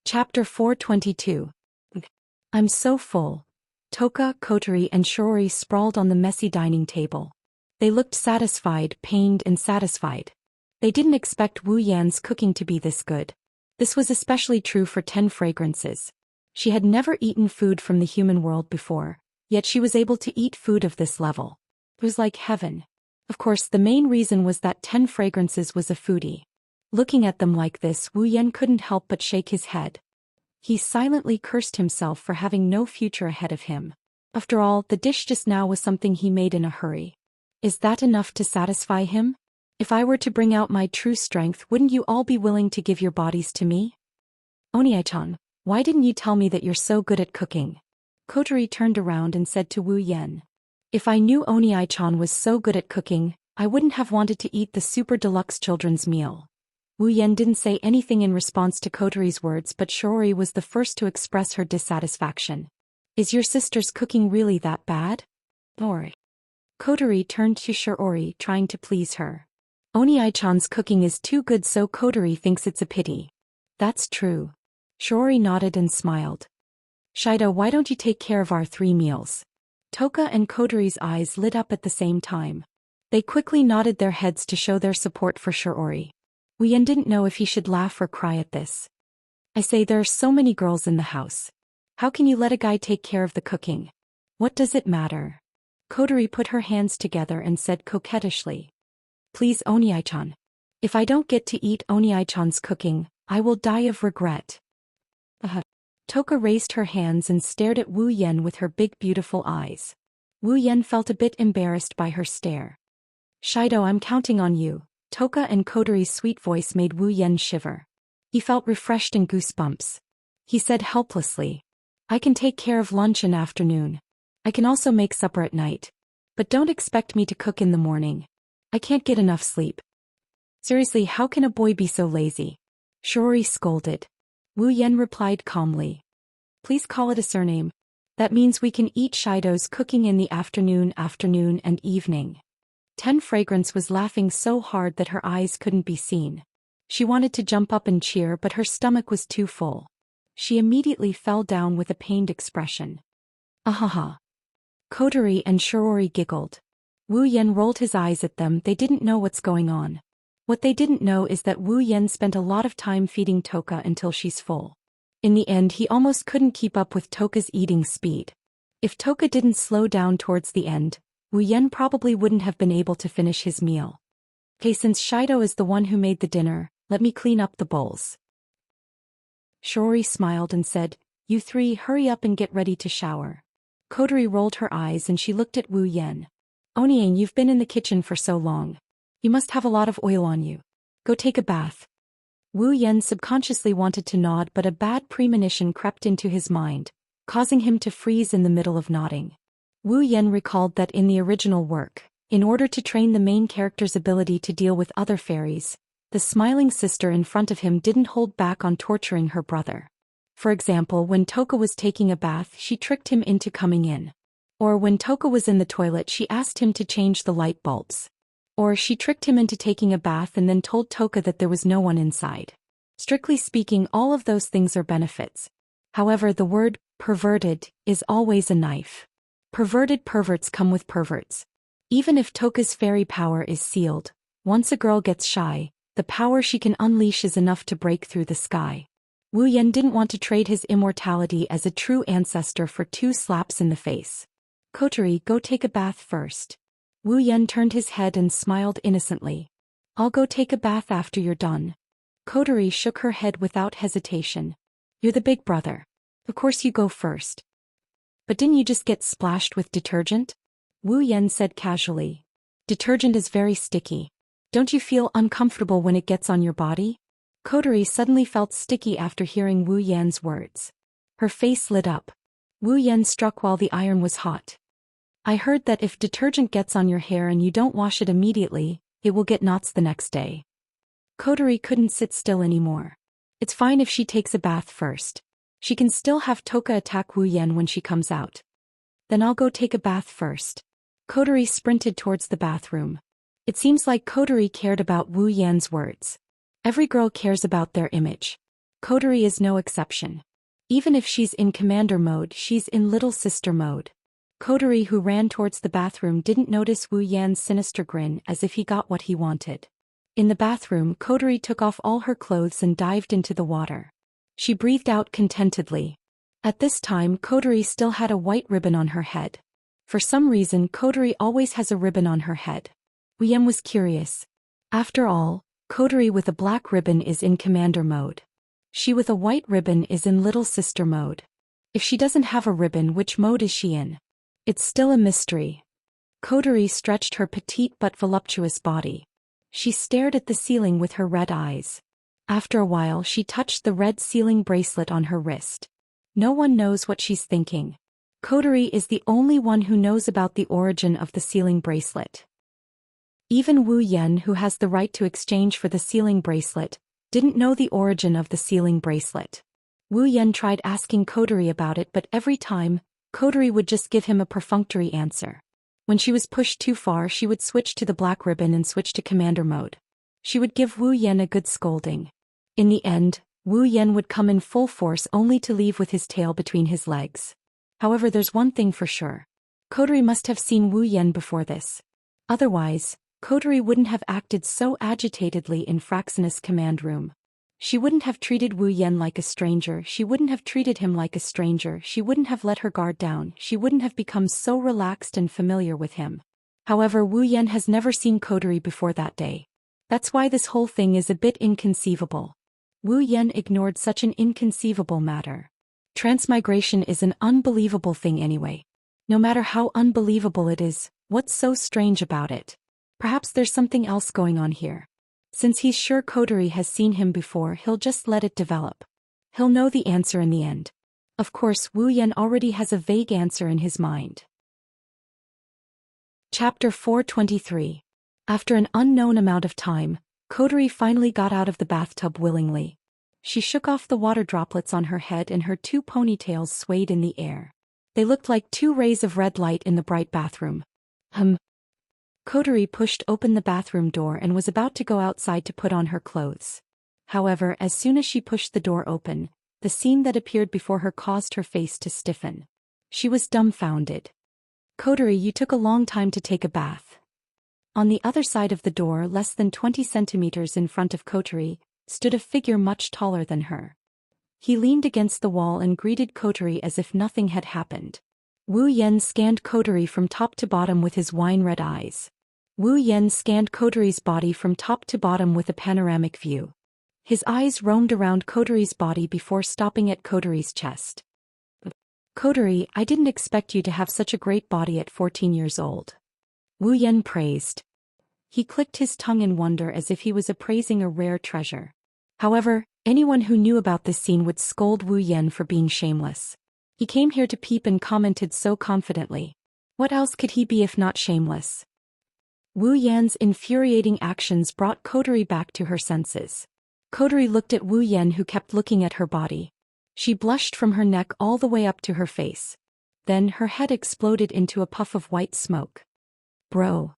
Chapter 422. I'm so full. Toka, Kotori and Shiori sprawled on the messy dining table. They looked satisfied, pained and satisfied. They didn't expect Wu Yan's cooking to be this good. This was especially true for 10 fragrances. She had never eaten food from the human world before, yet she was able to eat food of this level. It was like heaven. Of course, the main reason was that 10 fragrances was a foodie. Looking at them like this, Wu Yan couldn't help but shake his head. He silently cursed himself for having no future ahead of him. After all, the dish just now was something he made in a hurry. Is that enough to satisfy him? If I were to bring out my true strength, wouldn't you all be willing to give your bodies to me? Oni-chan, why didn't you tell me that you're so good at cooking? Kotori turned around and said to Wu Yan. If I knew Oni-chan was so good at cooking, I wouldn't have wanted to eat the super deluxe children's meal. Wu Yan didn't say anything in response to Kotori's words, but Shiori was the first to express her dissatisfaction. Is your sister's cooking really that bad? Or? Kotori turned to Shiori, trying to please her. Oni-chan's cooking is too good, so Kotori thinks it's a pity. That's true. Shiori nodded and smiled. Shido, why don't you take care of our 3 meals? Toka and Kotori's eyes lit up at the same time. They quickly nodded their heads to show their support for Shiori. Wu Yan didn't know if he should laugh or cry at this. I say, there are so many girls in the house. How can you let a guy take care of the cooking? What does it matter? Kotori put her hands together and said coquettishly. Please, Oni-chan. If I don't get to eat Oni-chan's cooking, I will die of regret. Toka raised her hands and stared at Wu Yan with her big beautiful eyes. Wu Yan felt a bit embarrassed by her stare. Shido, I'm counting on you. Toka and Kotori's sweet voice made Wu Yan shiver. He felt refreshed and goosebumps. He said helplessly. I can take care of lunch and afternoon. I can also make supper at night. But don't expect me to cook in the morning. I can't get enough sleep. Seriously, how can a boy be so lazy? Shiori scolded. Wu Yan replied calmly. Please call it a surname. That means we can eat Shido's cooking in the afternoon and evening. 10 Fragrance was laughing so hard that her eyes couldn't be seen. She wanted to jump up and cheer, but her stomach was too full. She immediately fell down with a pained expression. Ahaha. Kotori and Shiori giggled. Wu Yan rolled his eyes at them. They didn't know what's going on. What they didn't know is that Wu Yan spent a lot of time feeding Toka until she's full. In the end, he almost couldn't keep up with Toka's eating speed. If Toka didn't slow down towards the end, Wu Yan probably wouldn't have been able to finish his meal. Okay, since Shido is the one who made the dinner, let me clean up the bowls. Shiori smiled and said, You 3 hurry up and get ready to shower. Kotori rolled her eyes and she looked at Wu Yan. Oni-an, you've been in the kitchen for so long. You must have a lot of oil on you. Go take a bath. Wu Yan subconsciously wanted to nod, but a bad premonition crept into his mind, causing him to freeze in the middle of nodding. Wu Yan recalled that in the original work, in order to train the main character's ability to deal with other fairies, the smiling sister in front of him didn't hold back on torturing her brother. For example, when Toka was taking a bath, she tricked him into coming in. Or when Toka was in the toilet, she asked him to change the light bulbs. Or she tricked him into taking a bath and then told Toka that there was no one inside. Strictly speaking, all of those things are benefits. However, the word perverted is always a knife. Perverted perverts come with perverts. Even if Toka's fairy power is sealed, once a girl gets shy, the power she can unleash is enough to break through the sky. Wu Yan didn't want to trade his immortality as a true ancestor for 2 slaps in the face. Kotori, go take a bath first. Wu Yan turned his head and smiled innocently. I'll go take a bath after you're done. Kotori shook her head without hesitation. You're the big brother. Of course you go first. But didn't you just get splashed with detergent? Wu Yan said casually. Detergent is very sticky. Don't you feel uncomfortable when it gets on your body? Kotori suddenly felt sticky after hearing Wu Yan's words. Her face lit up. Wu Yan struck while the iron was hot. I heard that if detergent gets on your hair and you don't wash it immediately, it will get knots the next day. Kotori couldn't sit still anymore. It's fine if she takes a bath first. She can still have Toka attack Wu Yan when she comes out. Then I'll go take a bath first. Coterie sprinted towards the bathroom. It seems like Coterie cared about Wu Yan's words. Every girl cares about their image. Coterie is no exception. Even if she's in commander mode, she's in little sister mode. Coterie, who ran towards the bathroom, didn't notice Wu Yan's sinister grin, as if he got what he wanted. In the bathroom, Coterie took off all her clothes and dived into the water. She breathed out contentedly. At this time, Coterie still had a white ribbon on her head. For some reason, Coterie always has a ribbon on her head. Wu Yan was curious. After all, Coterie with a black ribbon is in commander mode. She with a white ribbon is in little sister mode. If she doesn't have a ribbon, which mode is she in? It's still a mystery. Coterie stretched her petite but voluptuous body. She stared at the ceiling with her red eyes. After a while, she touched the red sealing bracelet on her wrist. No one knows what she's thinking. Coterie is the only one who knows about the origin of the sealing bracelet. Even Wu Yan, who has the right to exchange for the sealing bracelet, didn't know the origin of the sealing bracelet. Wu Yan tried asking Coterie about it, but every time, Coterie would just give him a perfunctory answer. When she was pushed too far, she would switch to the black ribbon and switch to commander mode. She would give Wu Yan a good scolding. In the end, Wu Yan would come in full force only to leave with his tail between his legs. However, there's one thing for sure. Coterie must have seen Wu Yan before this. Otherwise, Coterie wouldn't have acted so agitatedly in Fraxinus' command room. She wouldn't have treated Wu Yan like a stranger, she wouldn't have treated him like a stranger, she wouldn't have let her guard down, she wouldn't have become so relaxed and familiar with him. However, Wu Yan has never seen Coterie before that day. That's why this whole thing is a bit inconceivable. Wu Yan ignored such an inconceivable matter. Transmigration is an unbelievable thing anyway. No matter how unbelievable it is, what's so strange about it? Perhaps there's something else going on here. Since he's sure Coterie has seen him before, he'll just let it develop. He'll know the answer in the end. Of course, Wu Yan already has a vague answer in his mind. Chapter 423. After an unknown amount of time, Coterie finally got out of the bathtub willingly. She shook off the water droplets on her head and her two ponytails swayed in the air. They looked like two rays of red light in the bright bathroom. Coterie pushed open the bathroom door and was about to go outside to put on her clothes. However, as soon as she pushed the door open, the scene that appeared before her caused her face to stiffen. She was dumbfounded. Coterie, you took a long time to take a bath. On the other side of the door, less than 20 centimeters in front of Coterie, stood a figure much taller than her. He leaned against the wall and greeted Coterie as if nothing had happened. Wu Yan scanned Coterie from top to bottom with his wine-red eyes. Wu Yan scanned Coterie's body from top to bottom with a panoramic view. His eyes roamed around Coterie's body before stopping at Coterie's chest. Coterie, I didn't expect you to have such a great body at 14 years old. Wu Yan praised. He clicked his tongue in wonder as if he was appraising a rare treasure. However, anyone who knew about this scene would scold Wu Yan for being shameless. He came here to peep and commented so confidently. What else could he be if not shameless? Wu Yan's infuriating actions brought Coterie back to her senses. Coterie looked at Wu Yan, who kept looking at her body. She blushed from her neck all the way up to her face. Then her head exploded into a puff of white smoke. Bro.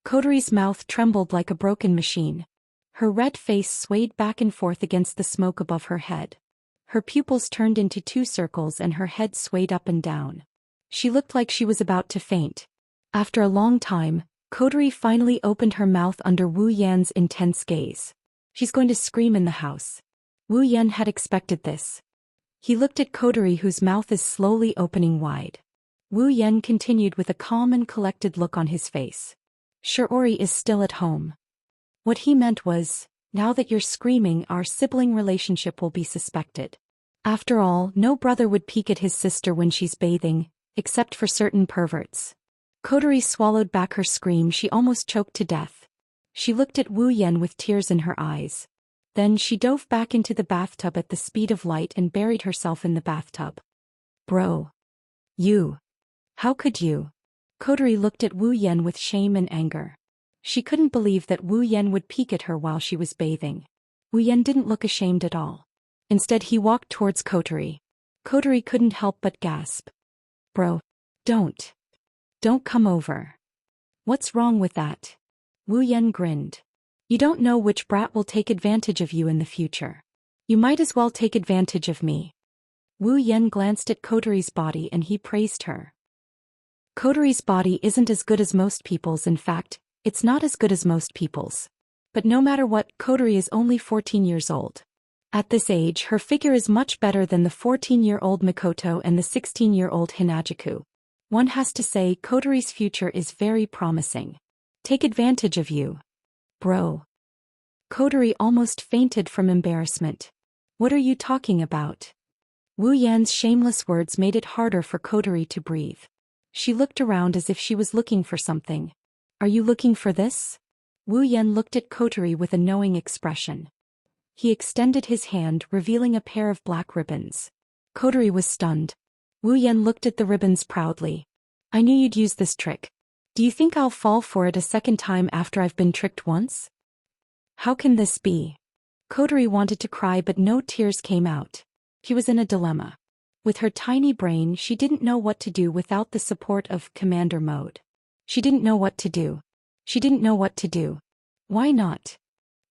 Coterie's mouth trembled like a broken machine. Her red face swayed back and forth against the smoke above her head. Her pupils turned into two circles and her head swayed up and down. She looked like she was about to faint. After a long time, Coterie finally opened her mouth under Wu Yan's intense gaze. She's going to scream in the house. Wu Yan had expected this. He looked at Coterie, whose mouth is slowly opening wide. Wu Yan continued with a calm and collected look on his face. Shiori is still at home. What he meant was, now that you're screaming, our sibling relationship will be suspected. After all, no brother would peek at his sister when she's bathing, except for certain perverts. Coterie swallowed back her scream. She almost choked to death. She looked at Wu Yan with tears in her eyes. Then she dove back into the bathtub at the speed of light and buried herself in the bathtub. Bro. You. How could you? Coterie looked at Wu Yan with shame and anger. She couldn't believe that Wu Yan would peek at her while she was bathing. Wu Yan didn't look ashamed at all. Instead, he walked towards Coterie. Coterie couldn't help but gasp. Bro. Don't. Don't come over. What's wrong with that? Wu Yan grinned. You don't know which brat will take advantage of you in the future. You might as well take advantage of me. Wu Yan glanced at Kotori's body and he praised her. Kotori's body isn't as good as most people's, in fact, it's not as good as most people's. But no matter what, Kotori is only 14 years old. At this age, her figure is much better than the 14-year-old Mikoto and the 16-year-old Hinajuku. One has to say Kotori's future is very promising. Take advantage of you. Bro. Kotori almost fainted from embarrassment. What are you talking about? Wu Yan's shameless words made it harder for Kotori to breathe. She looked around as if she was looking for something. Are you looking for this? Wu Yan looked at Kotori with a knowing expression. He extended his hand, revealing a pair of black ribbons. Kotori was stunned. Wu Yan looked at the ribbons proudly. I knew you'd use this trick. Do you think I'll fall for it a second time after I've been tricked once? How can this be? Kotori wanted to cry but no tears came out. She was in a dilemma. With her tiny brain, she didn't know what to do without the support of Commander Mode. She didn't know what to do. She didn't know what to do. Why not?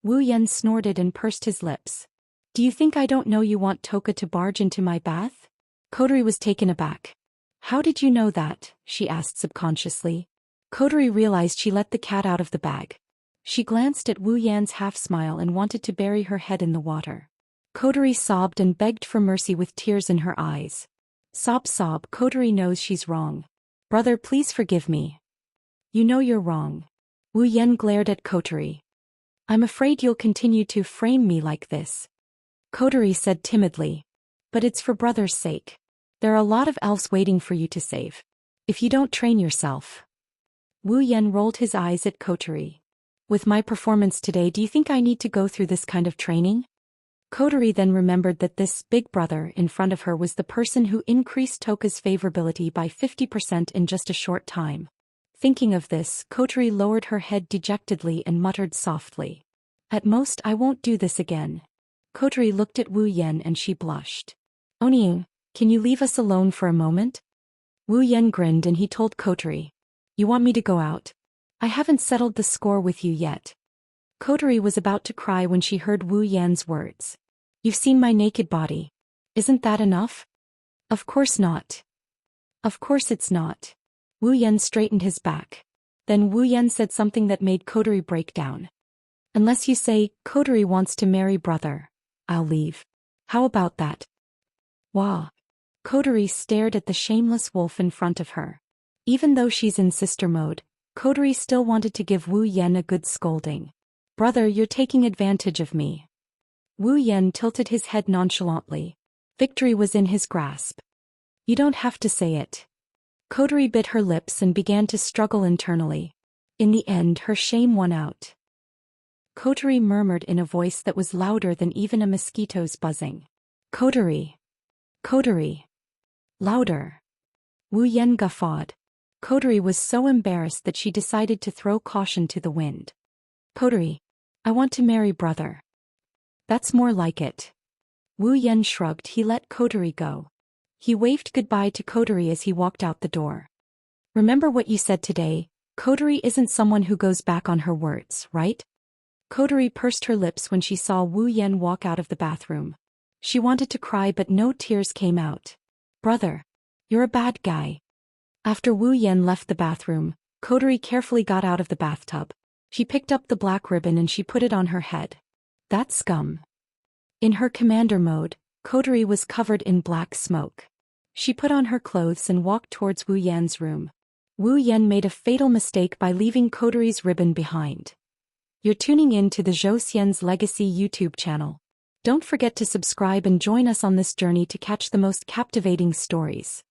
Wu Yan snorted and pursed his lips. Do you think I don't know you want Toka to barge into my bath? Kotori was taken aback. How did you know that? She asked subconsciously. Kotori realized she let the cat out of the bag. She glanced at Wu Yan's half-smile and wanted to bury her head in the water. Kotori sobbed and begged for mercy with tears in her eyes. Sob, sob, Kotori knows she's wrong. Brother, please forgive me. You know you're wrong. Wu Yan glared at Kotori. I'm afraid you'll continue to frame me like this. Kotori said timidly. But it's for brother's sake. There are a lot of elves waiting for you to save. If you don't train yourself. Wu Yan rolled his eyes at Kotori. With my performance today, do you think I need to go through this kind of training? Kotori then remembered that this big brother in front of her was the person who increased Toka's favorability by 50% in just a short time. Thinking of this, Kotori lowered her head dejectedly and muttered softly. At most, I won't do this again. Kotori looked at Wu Yan and she blushed. Oniing, can you leave us alone for a moment? Wu Yan grinned and he told Kotori. You want me to go out? I haven't settled the score with you yet. Kotori was about to cry when she heard Wu Yan's words. You've seen my naked body. Isn't that enough? Of course not. Of course it's not. Wu Yan straightened his back. Then Wu Yan said something that made Kotori break down. Unless you say, Kotori wants to marry brother, I'll leave. How about that? Wah. Kotori stared at the shameless wolf in front of her. Even though she's in sister mode, Kotori still wanted to give Wu Yan a good scolding. Brother, you're taking advantage of me. Wu Yan tilted his head nonchalantly. Victory was in his grasp. You don't have to say it. Kotori bit her lips and began to struggle internally. In the end, her shame won out. Kotori murmured in a voice that was louder than even a mosquito's buzzing. Kotori. Kotori. Louder. Wu Yan guffawed. Kotori was so embarrassed that she decided to throw caution to the wind. Kotori. I want to marry brother. That's more like it. Wu Yan shrugged. He let Kotori go. He waved goodbye to Kotori as he walked out the door. Remember what you said today, Kotori isn't someone who goes back on her words, right? Kotori pursed her lips when she saw Wu Yan walk out of the bathroom. She wanted to cry but no tears came out. Brother. You're a bad guy. After Wu Yan left the bathroom, Kotori carefully got out of the bathtub. She picked up the black ribbon and she put it on her head. That scum. In her commander mode, Kotori was covered in black smoke. She put on her clothes and walked towards Wu Yan's room. Wu Yan made a fatal mistake by leaving Kotori's ribbon behind. You're tuning in to the Zhou Xian's Legacy YouTube channel. Don't forget to subscribe and join us on this journey to catch the most captivating stories.